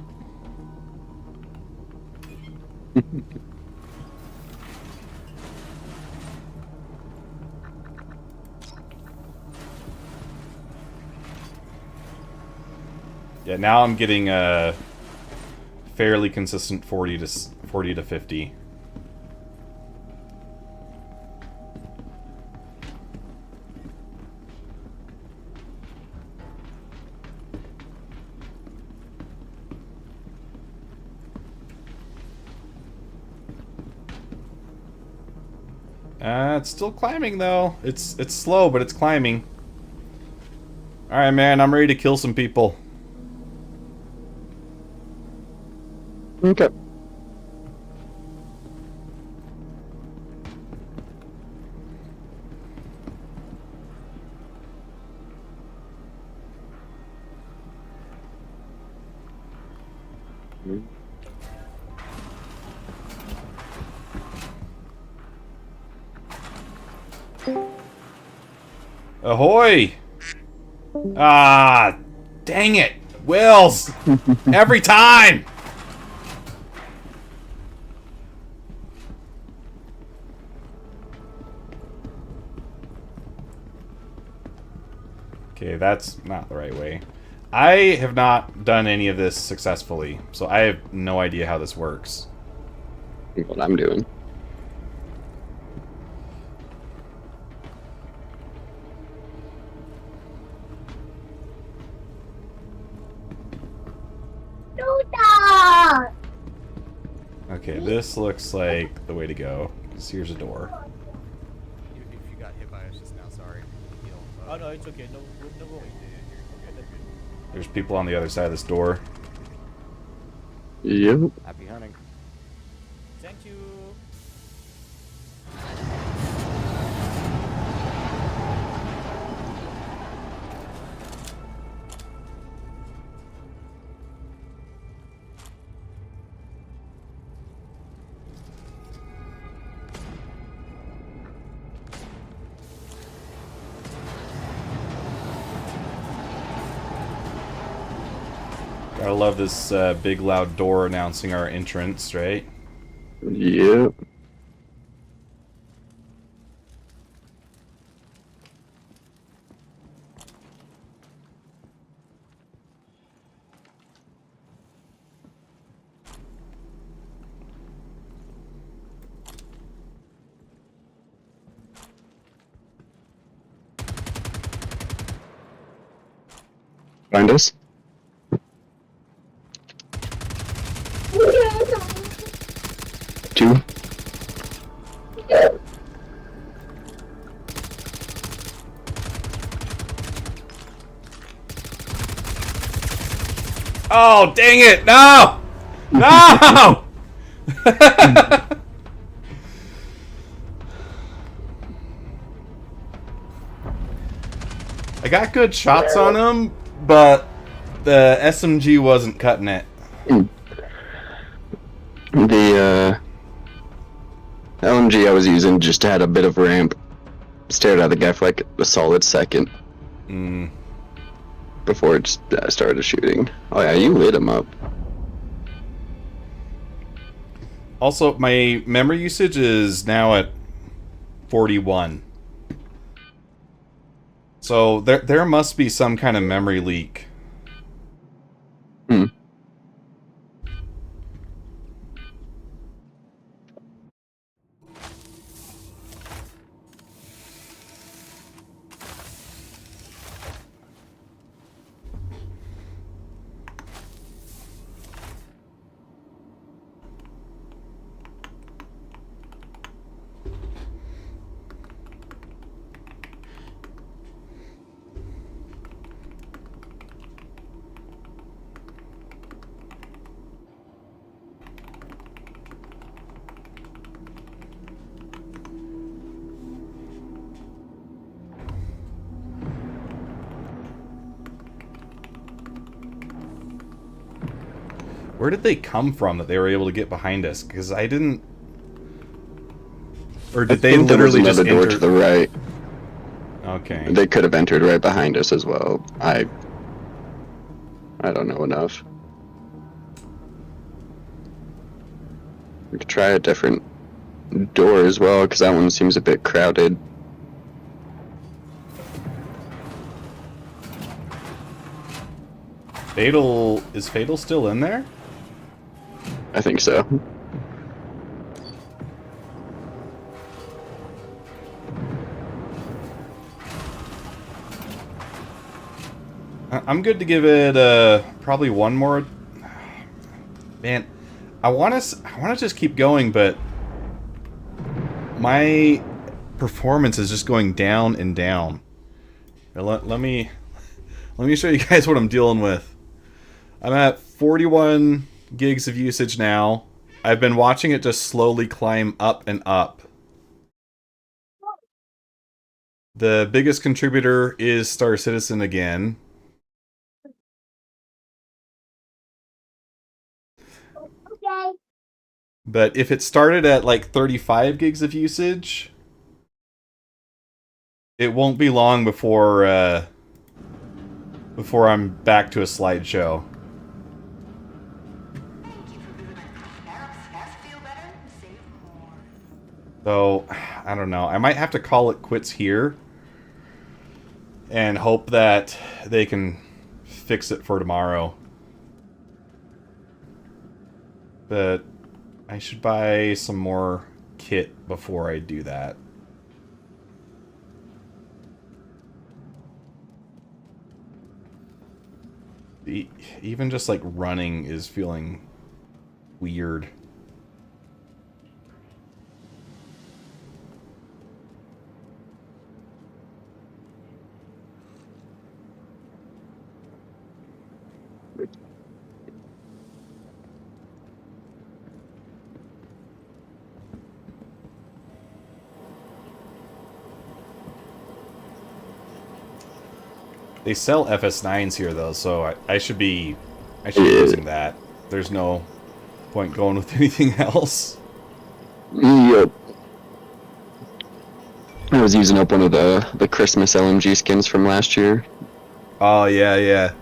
Yeah, now I'm getting a fairly consistent 40 to 50. It's still climbing though. It's slow, but it's climbing. All right, man, I'm ready to kill some people. Okay. Ahoy! Ah, dang it, Wills! Every time! Okay, that's not the right way. I have not done any of this successfully, so I have no idea how this works. What I'm doing. Okay, this looks like the way to go. So here's a door. If you got hit by us just now, sorry. Oh no, it's okay. No worries. There's people on the other side of this door. Yep. Happy hunting. Thank you. Gotta love this big loud door announcing our entrance, right? Yep. Find us. Two. Oh, dang it! No! No! I got good shots on him, but the SMG wasn't cutting it. The LMG I was using just had a bit of ramp. Stared at the guy for like a solid second. Before it just started shooting. Oh yeah, you lit him up. Also, my memory usage is now at 41. So there must be some kind of memory leak. Where did they come from that they were able to get behind us? Because I didn't... Or did they literally just enter... door to the right. Okay. They could have entered right behind us as well. I don't know enough. We could try a different door as well, because that one seems a bit crowded. Fatal... Is Fatal still in there? I think so. I'm good to give it probably one more. Man, I want to just keep going, but my performance is just going down and down. Let me show you guys what I'm dealing with. I'm at 41 gigs of usage now. I've been watching it just slowly climb up and up. The biggest contributor is Star Citizen again. But if it started at like 35 gigs of usage, it won't be long before I'm back to a slideshow. So, I don't know. I might have to call it quits here and hope that they can fix it for tomorrow. But I should buy some more kit before I do that. Even just like running is feeling weird. They sell FS9s here though, so I should be using that. There's no point going with anything else. Yep. I was using up one of the Christmas LMG skins from last year. Oh yeah, yeah.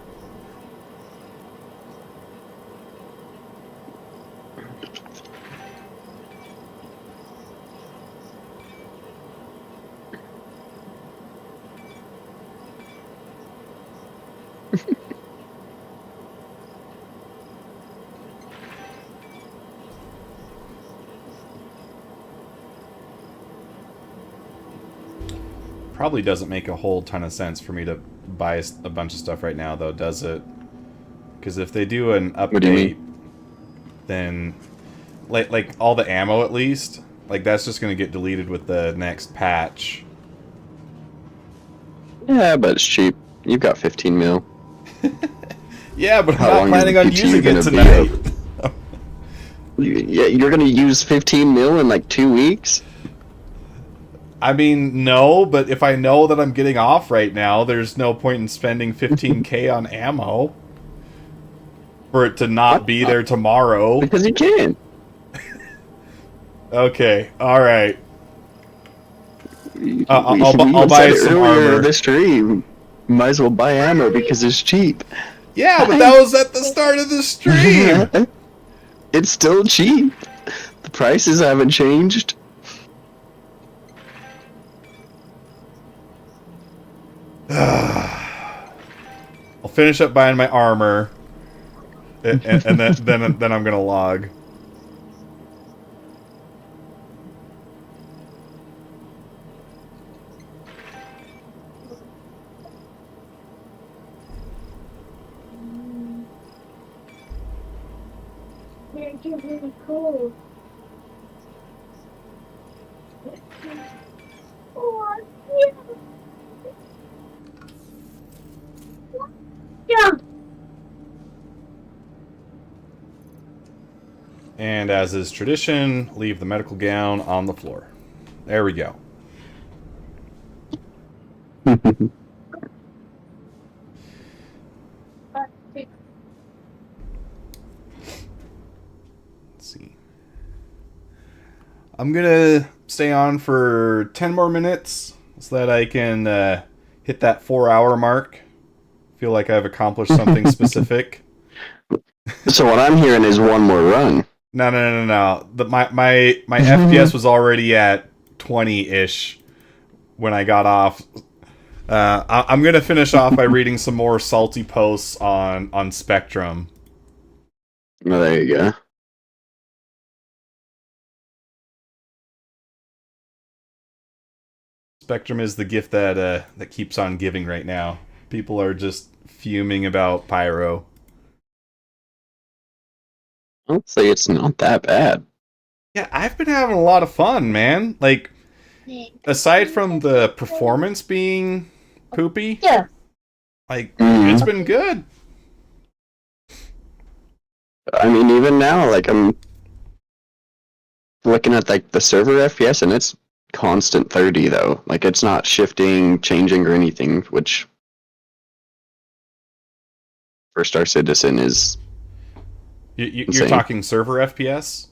probably doesn't make a whole ton of sense for me to buy a bunch of stuff right now, though, does it? Because if they do an update, What do you mean? then like all the ammo at least, like that's just going to get deleted with the next patch. Yeah, but it's cheap. You've got 15 mil. Yeah, but I'm How not long planning is on the using GPU it gonna be tonight. Yeah, you're gonna use 15 mil in like 2 weeks? I mean, no, but if I know that I'm getting off right now, there's no point in spending 15k on ammo for it to not be there tomorrow. Because you can. Okay, alright. We I'll even buy said it some earlier armor. in the stream. Might as well buy ammo because it's cheap. Yeah, but that was at the start of the stream. It's still cheap. The prices haven't changed. I'll finish up buying my armor, and then I'm gonna log. It's really cold. Oh, yeah. And as is tradition, leave the medical gown on the floor. There we go. Let's see. I'm gonna stay on for 10 more minutes so that I can hit that 4-hour mark. Feel like I've accomplished something specific. So what I'm hearing is one more run. No. My FPS was already at 20-ish when I got off. I'm gonna finish off by reading some more salty posts on Spectrum. Oh, there you go. Spectrum is the gift that keeps on giving right now. People are just fuming about Pyro. I'll say it's not that bad. Yeah, I've been having a lot of fun, man. Like, aside from the performance being poopy, Yeah. like, it's been good. I mean, even now, like, I'm looking at, like, the server FPS, and it's constant 30, though. Like, it's not shifting, changing, or anything, which for Star Citizen is You're insane. talking server FPS?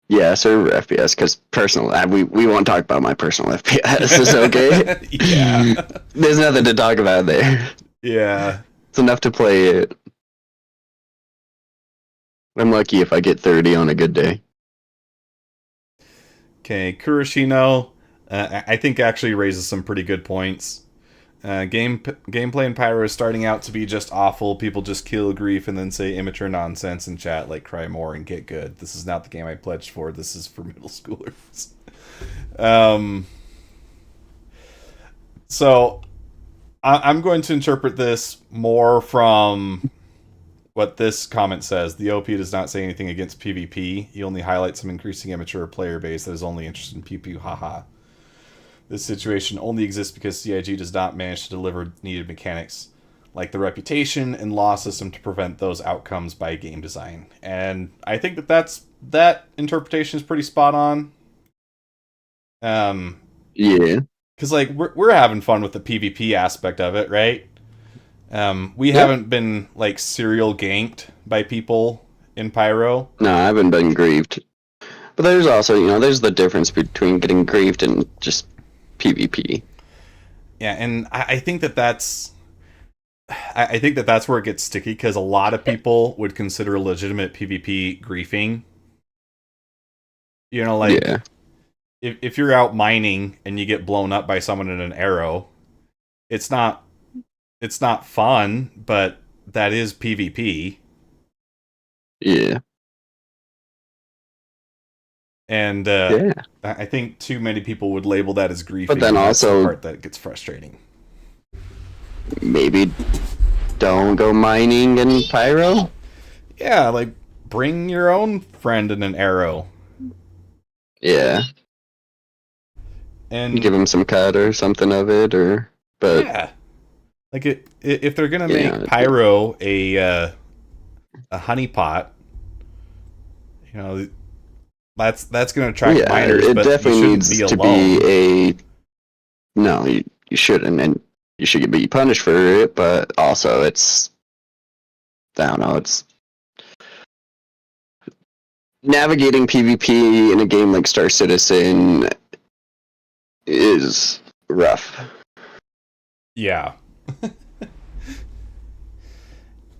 Yeah, server FPS, because personal, we won't talk about my personal FPS, is okay? Yeah. There's nothing to talk about there. Yeah. It's enough to play it. I'm lucky if I get 30 on a good day. Okay, Kurashino, I think actually raises some pretty good points. Gameplay in Pyro is starting out to be just awful. People just kill grief and then say immature nonsense in chat like cry more and get good. This is not the game I pledged for. This is for middle schoolers. So I'm going to interpret this more from what this comment says. The OP does not say anything against PvP. He only highlights some increasing immature player base that is only interested in PvP. Haha. This situation only exists because CIG does not manage to deliver needed mechanics, like the reputation and law system, to prevent those outcomes by game design. And I think that interpretation is pretty spot on. Yeah. Because, like, we're having fun with the PvP aspect of it, right? We haven't been, like, serial ganked by people in Pyro. No, I haven't been grieved. But there's also, there's the difference between getting grieved and just PvP. Yeah, and I think that's where it gets sticky, because a lot of people would consider legitimate PvP griefing. Like, yeah. if you're out mining and you get blown up by someone in an arrow, it's not fun, but that is PvP. Yeah. And Yeah. I think too many people would label that as griefing. But then and that's the also- part that gets frustrating. Maybe don't go mining in Pyro? Yeah, like, bring your own friend in an arrow. Yeah. And give him some cut or something of it, or... But yeah. Like, if they're gonna Yeah, make Pyro a honeypot, you know, that's gonna attract miners, it but you definitely shouldn't needs be to alone. be a... No, you shouldn't, and you should be punished for it, but also it's... I don't know, it's... Navigating PvP in a game like Star Citizen is rough. Yeah.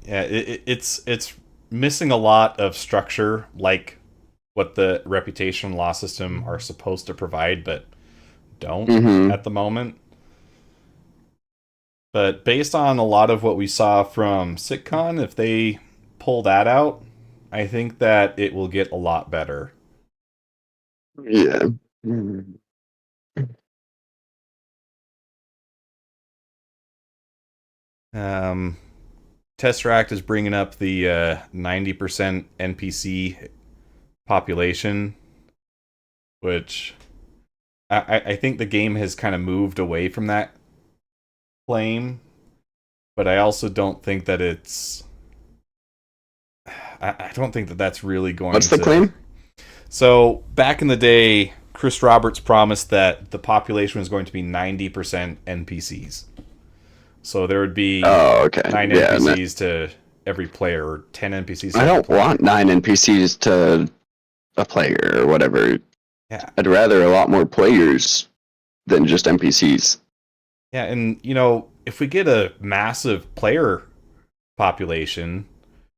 Yeah, it's missing a lot of structure, like what the reputation law system are supposed to provide, but don't at the moment. But based on a lot of what we saw from SitCon, if they pull that out, I think that it will get a lot better. Yeah. Tesseract is bringing up the 90% NPC population, which I think the game has kind of moved away from that claim, but I also don't think that it's... I don't think that that's really going to... What's the claim? So, back in the day, Chris Roberts promised that the population was going to be 90% NPCs. So there would be 9 NPCs to every player, or 10 NPCs to I every don't player. want 9 NPCs to a player or whatever. Yeah. I'd rather a lot more players than just NPCs. Yeah, and, you know, if we get a massive player population,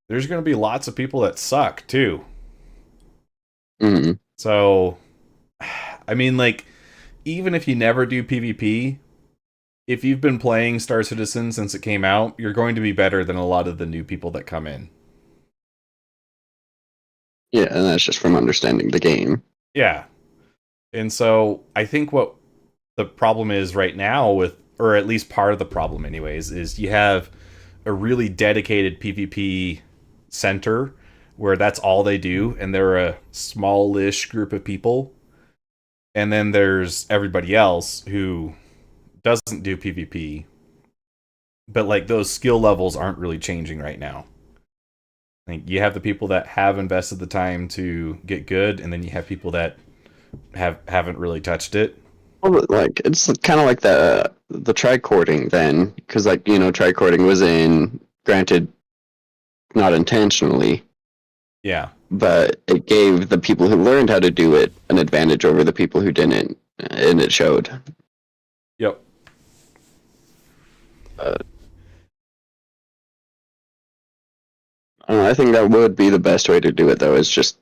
there's going to be lots of people that suck, too. Mm-hmm. So, I mean, like, even if you never do PvP, if you've been playing Star Citizen since it came out, you're going to be better than a lot of the new people that come in. Yeah, and that's just from understanding the game. Yeah. And so, I think what the problem is right now with, or at least part of the problem anyways, is you have a really dedicated PvP center where that's all they do, and they're a smallish group of people. And then there's everybody else who doesn't do PvP, but like those skill levels aren't really changing right now. Like, you have the people that have invested the time to get good, and then you have people that haven't really touched it. Well, like, it's kind of like the tricording then, because, like, you know, tricording was in, granted, not intentionally. Yeah. But it gave the people who learned how to do it an advantage over the people who didn't, and it showed. Yep. I think that would be the best way to do it, though, is just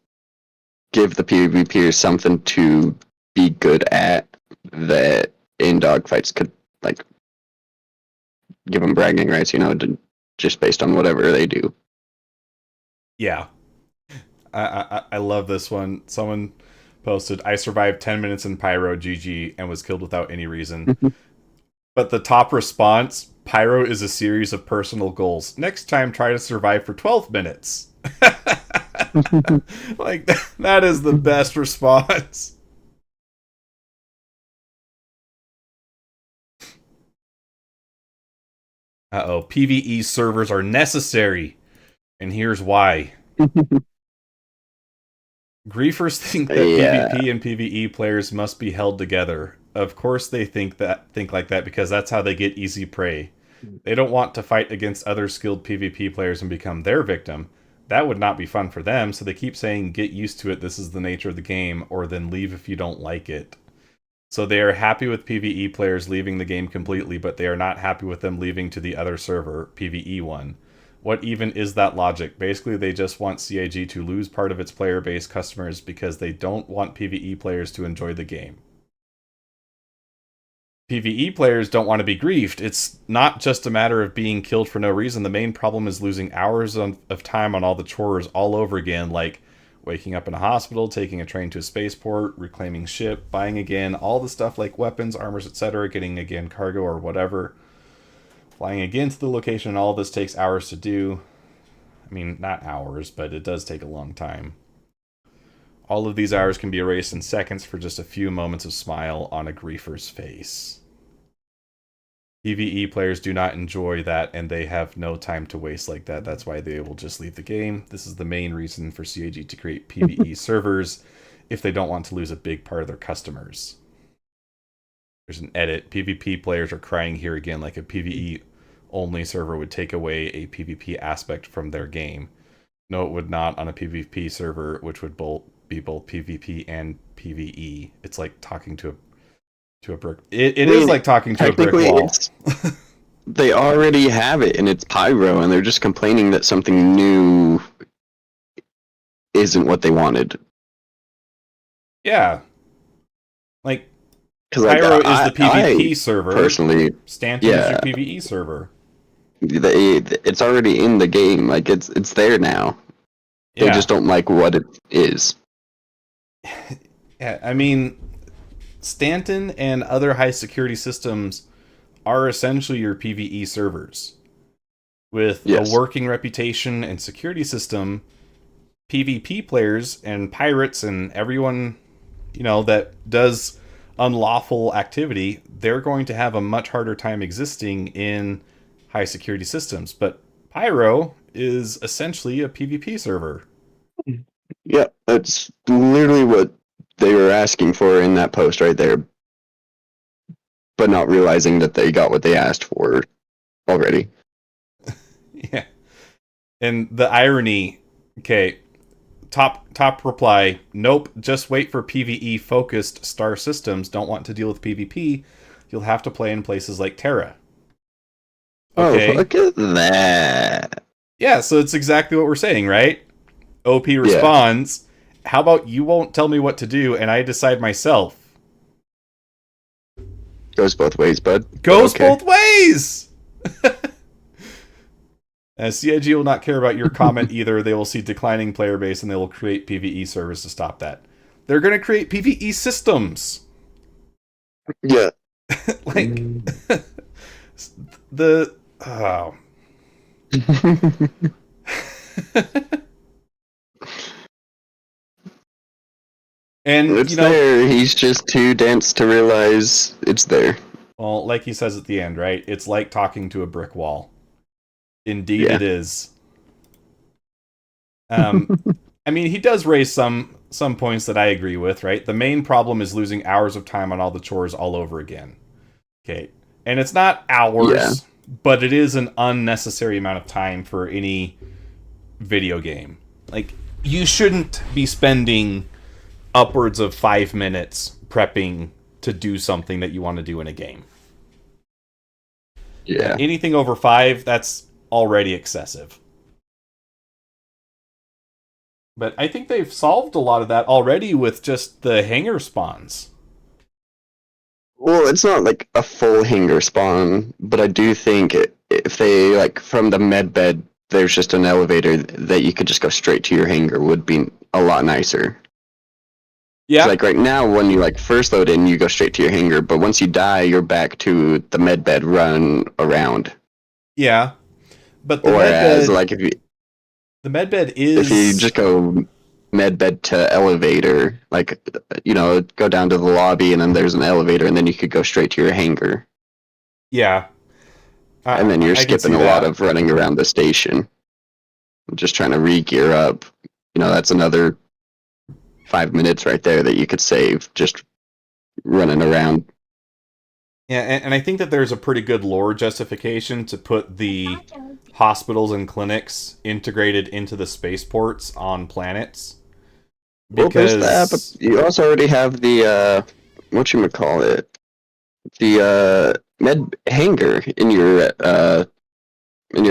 give the PvPers something to be good at that in dogfights could, like, give them bragging rights, you know, just based on whatever they do. Yeah. I love this one. Someone posted, I survived 10 minutes in Pyro, GG, and was killed without any reason. But the top response, Pyro is a series of personal goals. Next time, try to survive for 12 minutes. Like, that is the best response. Uh-oh, PvE servers are necessary. And here's why. Griefers think that PvP and PvE players must be held together. Of course they think like that because that's how they get easy prey. They don't want to fight against other skilled PvP players and become their victim. That would not be fun for them, so they keep saying, get used to it, this is the nature of the game, or then leave if you don't like it. So they are happy with PvE players leaving the game completely, but they are not happy with them leaving to the other server, PvE one. What even is that logic? Basically, they just want CIG to lose part of its player base customers because they don't want PvE players to enjoy the game. PvE players don't want to be griefed. It's not just a matter of being killed for no reason. The main problem is losing hours of time on all the chores all over again, like waking up in a hospital, taking a train to a spaceport, reclaiming ship, buying again, all the stuff like weapons, armors, etc., getting again cargo or whatever, flying again to the location, and all this takes hours to do. I mean, not hours, but it does take a long time. All of these hours can be erased in seconds for just a few moments of smile on a griefer's face. PvE players do not enjoy that, and they have no time to waste like that. That's why they will just leave the game. This is the main reason for CAG to create PvE servers if they don't want to lose a big part of their customers. There's an edit. PvP players are crying here again, like a PvE only server would take away a PvP aspect from their game. No, it would not on a PvP server, which would be both PvP and PvE. It's like talking to a brick. It is like talking to a brick wall. They already have it, and it's Pyro, and they're just complaining that something new isn't what they wanted. Yeah. Like, Pyro is the PvP server. Personally, Stanton is your PvE server. It's already in the game. Like, it's there now. They just don't like what it is. Yeah, I mean, Stanton and other high security systems are essentially your PvE servers. With a working reputation and security system, PvP players and pirates and everyone, that does unlawful activity, they're going to have a much harder time existing in high security systems. But Pyro is essentially a PvP server. Yeah, that's literally what they were asking for in that post right there, but not realizing that they got what they asked for already. Yeah. And the irony, okay, top reply, nope, just wait for PvE focused star systems, don't want to deal with PvP, you'll have to play in places like Terra. Okay. Oh, look at that. Yeah, so it's exactly what we're saying, right? OP responds, how about you won't tell me what to do and I decide myself? Goes both ways, bud. Goes both ways! CIG will not care about your comment either. They will see declining player base and they will create PvE servers to stop that. They're going to create PvE systems. Yeah. Like, oh. And it's there. He's just too dense to realize it's there. Well, like he says at the end, right? It's like talking to a brick wall. Indeed, it is. I mean, he does raise some points that I agree with, right? The main problem is losing hours of time on all the chores all over again. Okay, and it's not hours, but it is an unnecessary amount of time for any video game. Like, you shouldn't be spending upwards of 5 minutes prepping to do something that you want to do in a game. Yeah. Anything over 5, that's already excessive. But I think they've solved a lot of that already with just the hangar spawns. Well, it's not like a full hangar spawn, but I do think if they, like, from the med bed, there's just an elevator that you could just go straight to your hangar would be a lot nicer. Yeah. Like right now, when you like first load in, you go straight to your hangar, but once you die, you're back to the med bed run around. Yeah. But the whereas, medbed, like the medbed is, if you just go med bed to elevator, like go down to the lobby, and then there's an elevator, and then you could go straight to your hangar. Yeah. And then you're skipping a lot of running around the station, just trying to re-gear up. That's another 5 minutes right there that you could save just running around. Yeah, and I think that there's a pretty good lore justification to put the hospitals and clinics integrated into the spaceports on planets. Because well, there's that, but you also already have the the med hangar in your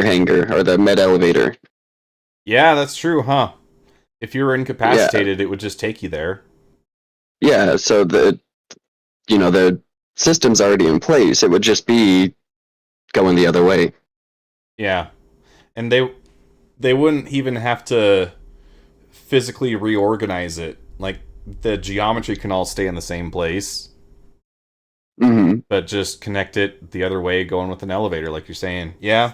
hangar, or the med elevator. Yeah, that's true, huh? If you were incapacitated, it would just take you there. Yeah, so the system's already in place. It would just be going the other way. Yeah. And they wouldn't even have to physically reorganize it. Like, the geometry can all stay in the same place, but just connect it the other way, going with an elevator, like you're saying. Yeah.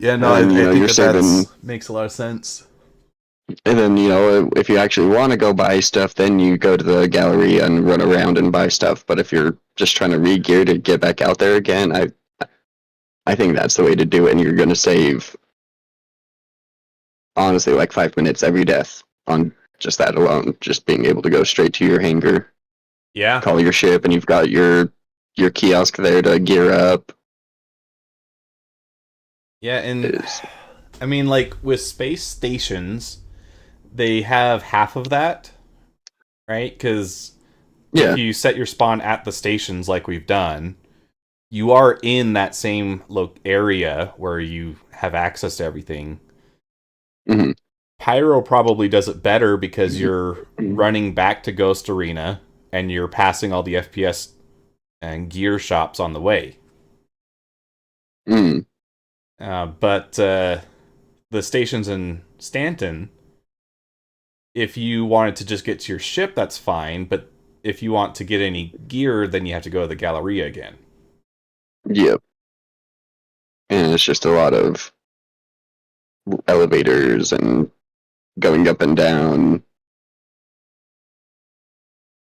Yeah, no, I think that makes a lot of sense. And then, if you actually want to go buy stuff, then you go to the gallery and run around and buy stuff. But if you're just trying to re-gear to get back out there again, I think that's the way to do it, and you're going to save, honestly, like 5 minutes every death on just that alone, just being able to go straight to your hangar. Yeah. Call your ship, and you've got your kiosk there to gear up. Yeah, and I mean, like, with space stations, they have half of that, right? Because if you set your spawn at the stations like we've done, you are in that same area where you have access to everything. Pyro probably does it better because you're running back to Ghost Arena and you're passing all the FPS and gear shops on the way. But the stations in Stanton, if you wanted to just get to your ship, that's fine. But if you want to get any gear, then you have to go to the Galleria again. Yep. And it's just a lot of elevators and going up and down.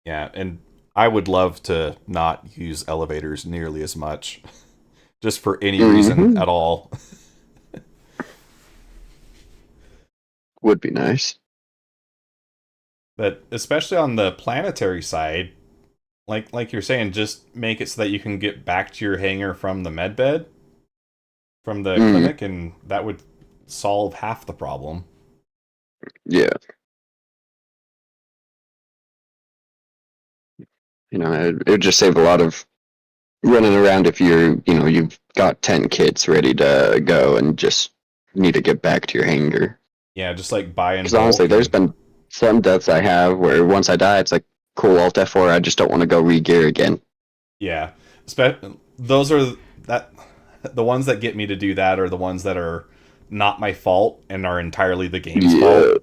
Yeah, and I would love to not use elevators nearly as much. Just for any reason at all. Would be nice. But especially on the planetary side, like you're saying, just make it so that you can get back to your hangar from the medbed, from the clinic, and that would solve half the problem. Yeah. It would just save a lot of running around if you've got 10 kits ready to go and just need to get back to your hangar. Yeah, just like buying. Because honestly, there's been some deaths I have where once I die, it's like, cool, Alt F4, I just don't want to go re-gear again. Yeah. Those are the ones that get me to do that are the ones that are not my fault and are entirely the game's fault.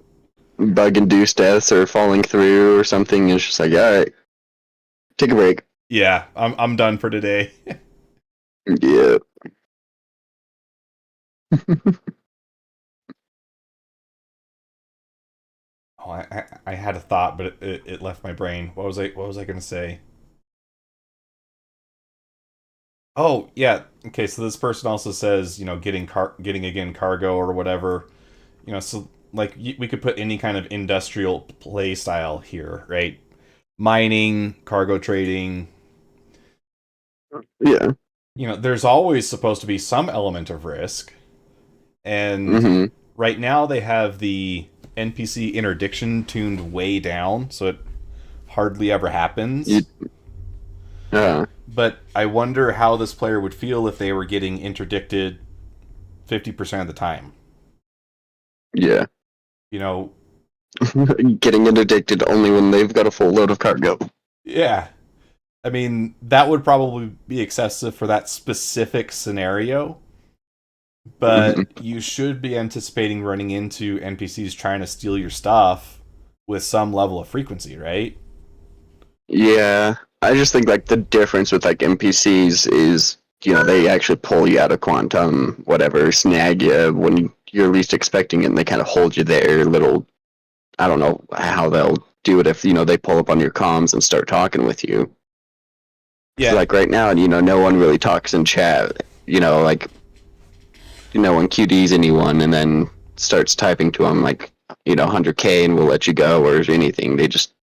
Bug-induced deaths or falling through or something. It's just like, alright, take a break. Yeah, I'm done for today. Yeah. Oh, I had a thought, but it left my brain. What was I going to say? Oh, yeah. Okay, so this person also says, getting again cargo or whatever. So like we could put any kind of industrial play style here, right? Mining, cargo trading. Yeah. There's always supposed to be some element of risk. And right now they have the NPC interdiction tuned way down, so it hardly ever happens. But I wonder how this player would feel if they were getting interdicted 50% of the time. Yeah. Getting interdicted only when they've got a full load of cargo. Yeah. I mean, that would probably be excessive for that specific scenario. But you should be anticipating running into NPCs trying to steal your stuff with some level of frequency, right? Yeah. I just think like the difference with like NPCs is, they actually pull you out of quantum, whatever, snag you when you're least expecting it, and they kind of hold you there. I don't know how they'll do it if, they pull up on your comms and start talking with you. Yeah. So, like right now, no one really talks in chat, like, no one QDs anyone and then starts typing to them like, 100K and we'll let you go or anything. They just,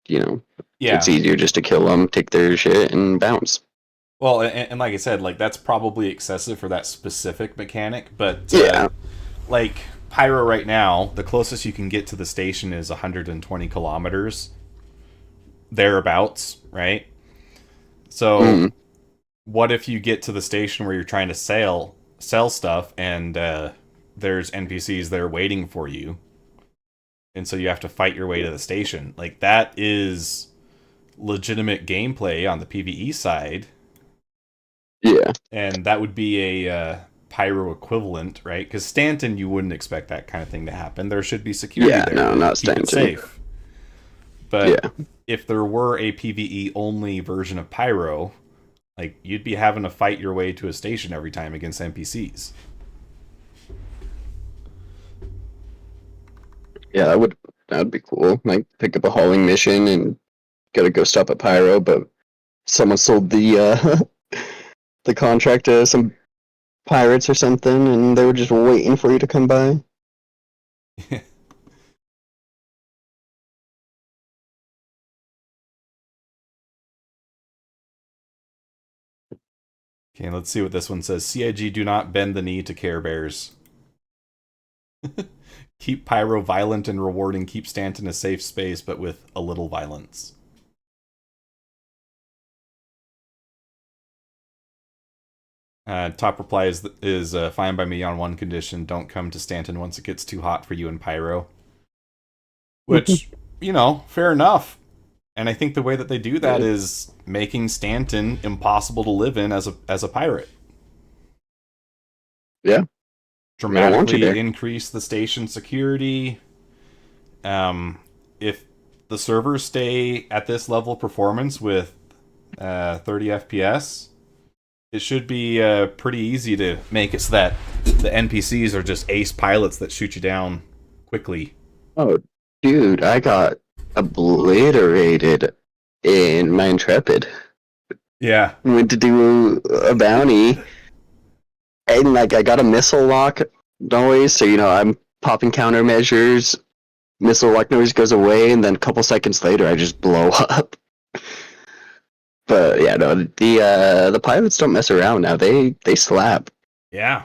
it's easier just to kill them, take their shit, and bounce. Well, and like I said, like that's probably excessive for that specific mechanic, but like Pyro right now, the closest you can get to the station is 120 kilometers, thereabouts, right? So what if you get to the station where you're trying to sell stuff and there's NPCs there waiting for you, and so you have to fight your way to the station? Like, that is legitimate gameplay on the PvE side. Yeah. And that would be a Pyro equivalent, right? Because Stanton, you wouldn't expect that kind of thing to happen. There should be security there. No, not keep it Stanton. safe. But if there were a PvE only version of Pyro, like, you'd be having to fight your way to a station every time against NPCs. Yeah, that would be cool. Like, pick up a hauling mission and gotta go stop at Pyro, but someone sold the the contract to some pirates or something, and they were just waiting for you to come by. Okay, let's see what this one says. CIG do not bend the knee to Care Bears. Keep Pyro violent and rewarding. Keep Stanton a safe space, but with a little violence. Top reply is fine by me on one condition. Don't come to Stanton once it gets too hot for you and Pyro. Which, fair enough. And I think the way that they do that is making Stanton impossible to live in as a pirate. Yeah. Dramatically increase the station security. If the servers stay at this level of performance with 30 FPS, it should be pretty easy to make it so that the NPCs are just ace pilots that shoot you down quickly. Oh, dude, I got obliterated in my Intrepid. Yeah. Went to do a bounty, and I got a missile lock noise, so I'm popping countermeasures. Missile lock noise goes away, and then a couple seconds later, I just blow up. But yeah, no, the pilots don't mess around now. They slap. Yeah.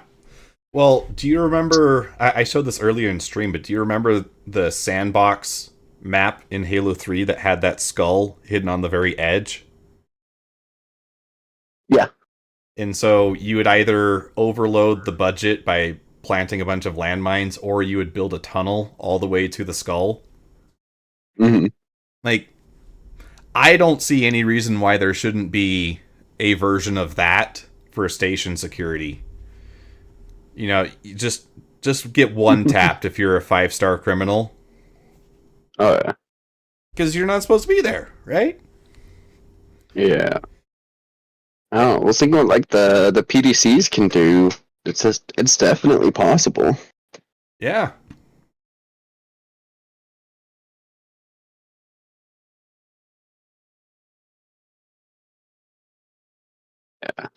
Well, do you remember? I showed this earlier in stream, but do you remember the sandbox map in Halo 3 that had that skull hidden on the very edge? Yeah. And so you would either overload the budget by planting a bunch of landmines, or you would build a tunnel all the way to the skull. Mm-hmm. Like, I don't see any reason why there shouldn't be a version of that for station security. You just get one tapped if you're a 5-star criminal. Oh, yeah. Because you're not supposed to be there, right? Yeah. Oh, well, thinking what like the PDCs can do, it's definitely possible. Yeah. Yeah.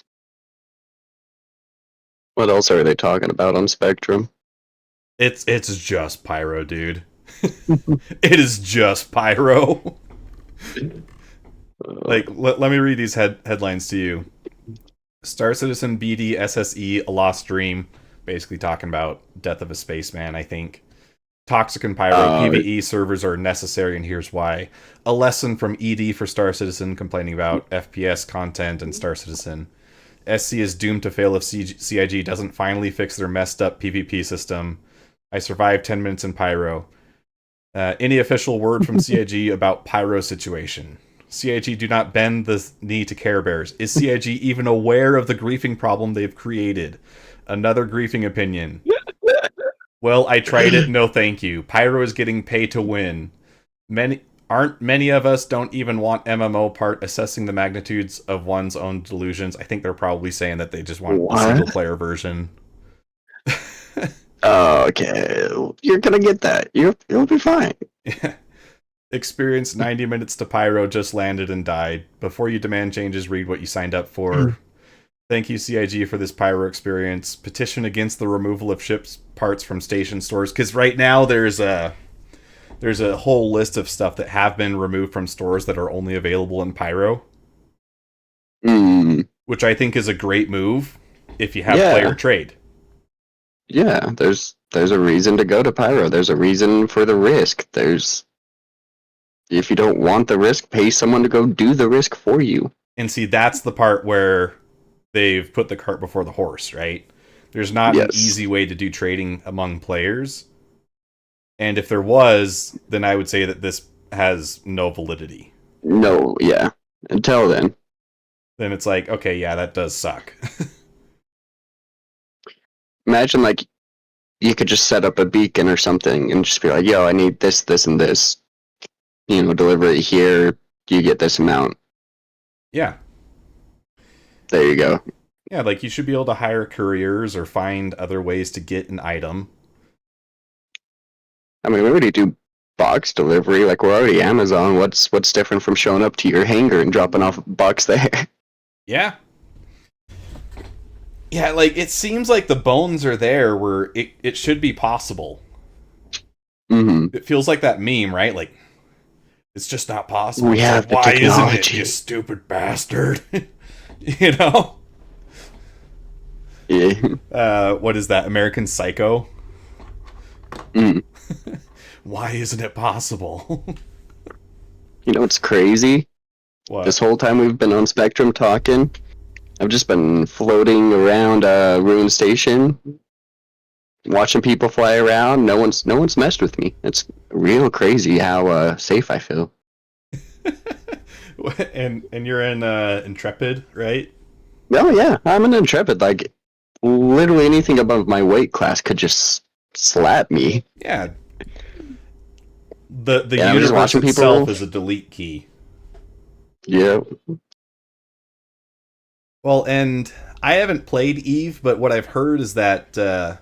What else are they talking about on Spectrum? It's just Pyro, dude. It is just Pyro. Let me read these headlines to you. Star Citizen BD SSE A Lost Dream, basically talking about Death of a Spaceman, I think. Toxic and Pyro PvE servers are necessary, and here's why. A lesson from ED for Star Citizen, complaining about FPS content and Star Citizen. SC is doomed to fail if CIG doesn't finally fix their messed up PvP system. I survived 10 minutes in Pyro. Any official word from CIG about Pyro situation? CIG do not bend the knee to Care Bears. Is CIG even aware of the griefing problem they've created? Another griefing opinion. Well, I tried it, no thank you. Pyro is getting pay to win. Many of us don't even want MMO part assessing the magnitudes of one's own delusions. I think they're probably saying that they just want a single player version. Oh, okay. You're gonna get that. You'll be fine. Yeah. Experience 90 minutes to Pyro, just landed and died. Before you demand changes, read what you signed up for. Thank you, CIG, for this Pyro experience. Petition against the removal of ships parts from station stores. Because right now there's a whole list of stuff that have been removed from stores that are only available in Pyro. Which I think is a great move if you have player trade. Yeah, there's a reason to go to Pyro. There's a reason for the risk. If you don't want the risk, pay someone to go do the risk for you. And see, that's the part where they've put the cart before the horse, right? There's not an easy way to do trading among players. And if there was, then I would say that this has no validity. No, yeah. Until then. Then it's like, okay, yeah, that does suck. imagine like you could just set up a beacon or something and just be like, yo, I need this, this, and this. You know, deliver it here. You get this amount. Yeah. There you go. Yeah, like you should be able to hire couriers or find other ways to get an item. I mean, we already do box delivery. Like, we're already Amazon. What's different from showing up to your hangar and dropping off a box there? Yeah. Yeah, like, it seems like the bones are there where it should be possible. Mm-hmm. It feels like that meme, right? Like, it's just not possible. We have the why isn't it, technology. you stupid bastard? You know? Yeah. What is that? American Psycho? Mm. Why isn't it possible? You know what's crazy? What? This whole time we've been on Spectrum talking, I've just been floating around Ruin Station, watching people fly around. No one's messed with me. It's real crazy how safe I feel. and you're in Intrepid, right? Oh yeah, I'm an Intrepid. Like, literally anything above my weight class could just slap me. Yeah. The Yeah, I'm just universe watching itself people. is a delete key. Yeah. Well, and I haven't played Eve, but what I've heard is that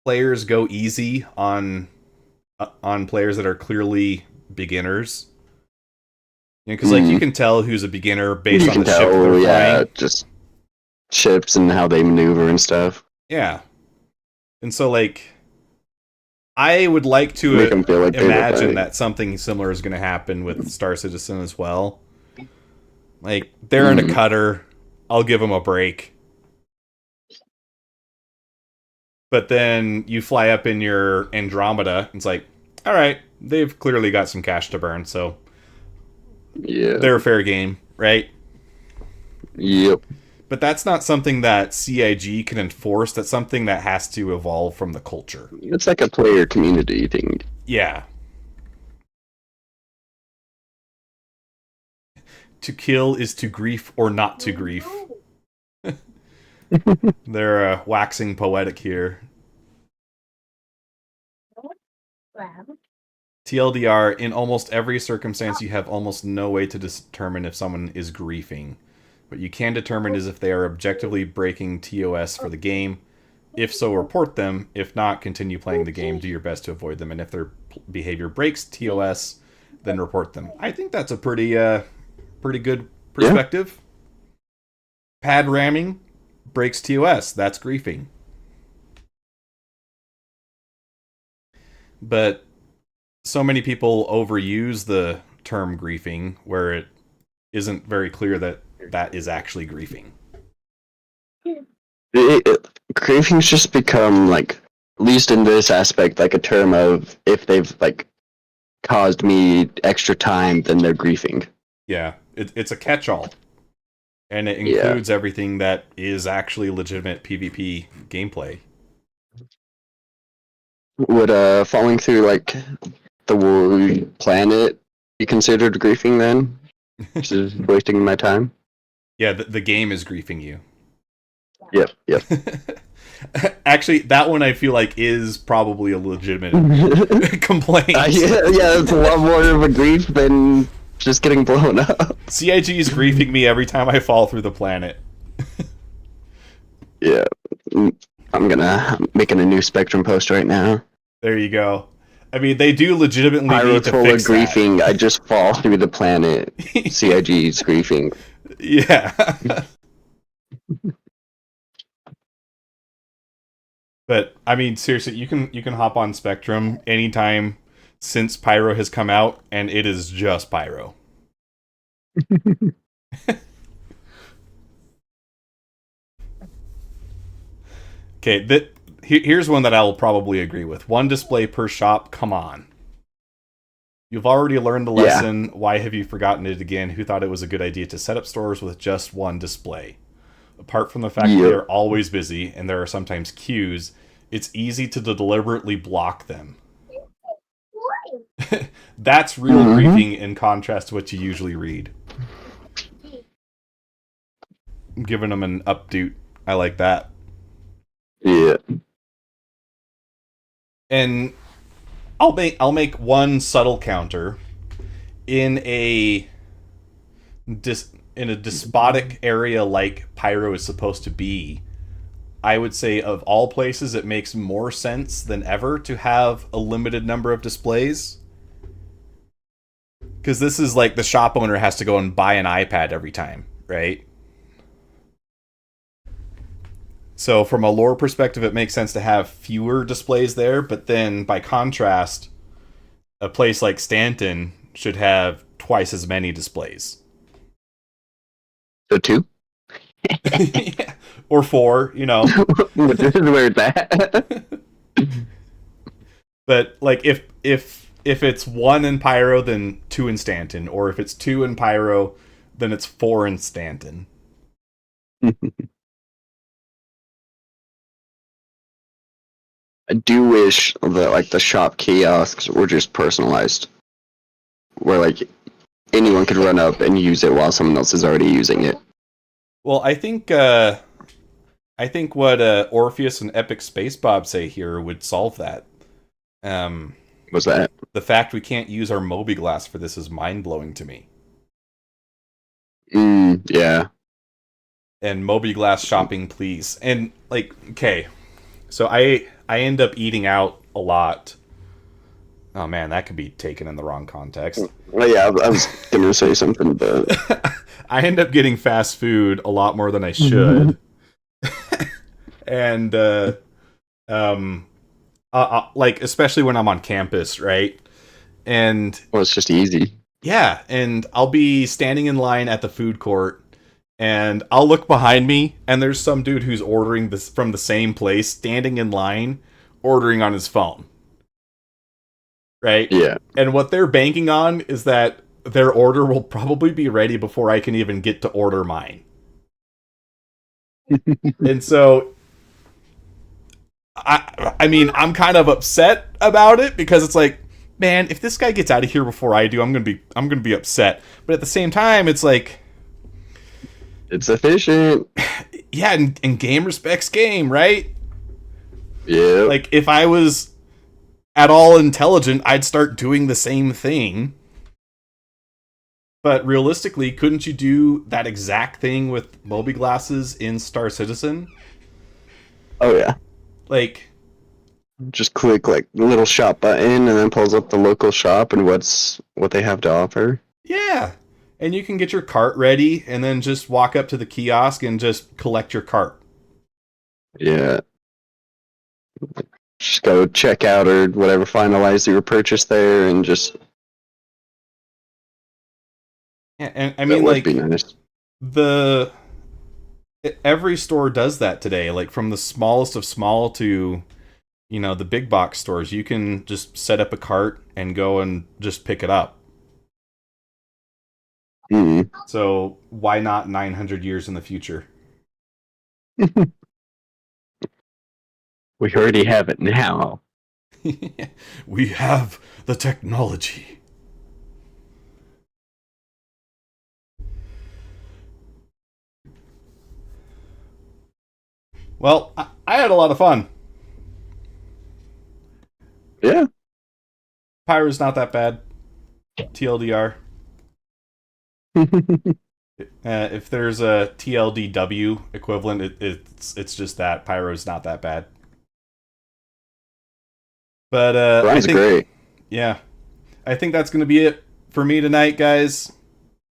players go easy on players that are clearly beginners. You know, because like you can tell who's a beginner based on the ship they're flying. Just ships and how they maneuver and stuff. Yeah. And so, like, I would like to Make 'em feel like they're imagine fighting. that something similar is going to happen with Star Citizen as well. Like, they're in a cutter. I'll give them a break. But then you fly up in your Andromeda, and it's like, all right, they've clearly got some cash to burn, so yeah, they're a fair game, right? Yep. But that's not something that CIG can enforce. That's something that has to evolve from the culture. It's like a player community thing. Yeah. To kill is to grief or not to grief. They're waxing poetic here. TLDR, in almost every circumstance, you have almost no way to determine if someone is griefing. What you can determine is if they are objectively breaking TOS for the game. If so, report them. If not, continue playing the game. Do your best to avoid them. And if their behavior breaks TOS, then report them. I think that's a pretty good perspective. Yeah. Pad ramming breaks TOS. That's griefing. But so many people overuse the term griefing where it isn't very clear that that is actually griefing. Griefing's just become, like, at least in this aspect, like a term of if they've, like, caused me extra time, then they're griefing. Yeah, it's a catch-all. And it includes everything that is actually legitimate PvP gameplay. Would falling through, like, the planet be considered griefing then? Just wasting my time? Yeah, the game is griefing you. Yep. Actually, that one I feel like is probably a legitimate complaint. Yeah, it's a lot more of a grief than just getting blown up. CIG is griefing me every time I fall through the planet. Yeah. I'm making a new Spectrum post right now. There you go. I mean, they do legitimately Pyro need to full fix of griefing. That. I just fall through the planet. CIG's griefing. Yeah. But I mean, seriously, you can hop on Spectrum anytime since Pyro has come out, and it is just Pyro. Okay, here's one that I'll probably agree with. One display per shop, come on. You've already learned the lesson. Why have you forgotten it again? Who thought it was a good idea to set up stores with just one display? Apart from the fact that they are always busy and there are sometimes queues, it's easy to deliberately block them. That's real griefing in contrast to what you usually read. I'm giving them an update. I like that. Yeah. And I'll make one subtle counter in a despotic area like Pyro is supposed to be. I would say of all places, it makes more sense than ever to have a limited number of displays. Because this is like the shop owner has to go and buy an iPad every time, right? So from a lore perspective, it makes sense to have fewer displays there, but then by contrast, a place like Stanton should have twice as many displays. So 2? Yeah. Or 4, you know. This is where it's at. But like if it's 1 in Pyro, then 2 in Stanton, or if it's 2 in Pyro, then it's 4 in Stanton. I do wish that like the shop kiosks were just personalized, where like anyone could run up and use it while someone else is already using it. Well, I think what Orpheus and Epic Space Bob say here would solve that. What's that? The fact we can't use our Mobi-Glass for this is mind-blowing to me. Yeah. And Mobi-Glass shopping, please. And like, okay, so I end up eating out a lot. Oh man, that could be taken in the wrong context. Well, yeah, I was gonna say something, but I end up getting fast food a lot more than I should. And like especially when I'm on campus, right? And well, it's just easy. Yeah, and I'll be standing in line at the food court, and I'll look behind me, and there's some dude who's ordering this from the same place, standing in line, ordering on his phone. Right? Yeah. And what they're banking on is that their order will probably be ready before I can even get to order mine. And so I mean, I'm kind of upset about it because it's like, man, if this guy gets out of here before I do, I'm gonna be upset. But at the same time, it's like, it's efficient. Yeah, and game respects game, right? Yeah. Like if I was at all intelligent, I'd start doing the same thing. But realistically, couldn't you do that exact thing with Mobi-Glasses in Star Citizen? Oh yeah. Like, just click like the little shop button and then pulls up the local shop and what they have to offer. Yeah. And you can get your cart ready and then just walk up to the kiosk and just collect your cart. Yeah. Just go check out or whatever, finalize your purchase there and just... Yeah, and I mean, like, be nice. Every store does that today, like from the smallest of small to, you know, the big box stores. You can just set up a cart and go and just pick it up. Mm-hmm. So why not 900 years in the future? We already have it now. We have the technology. Well, I had a lot of fun. Yeah. Pyro's not that bad. TLDR. If there's a TLDW equivalent, it's just that. Pyro's not that bad. But Brian's great. Yeah. I think that's going to be it for me tonight, guys.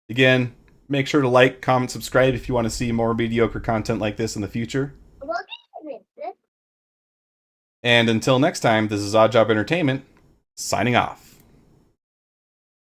Again, make sure to like, comment, subscribe if you want to see more mediocre content like this in the future. And until next time, this is Odd Job Entertainment, signing off.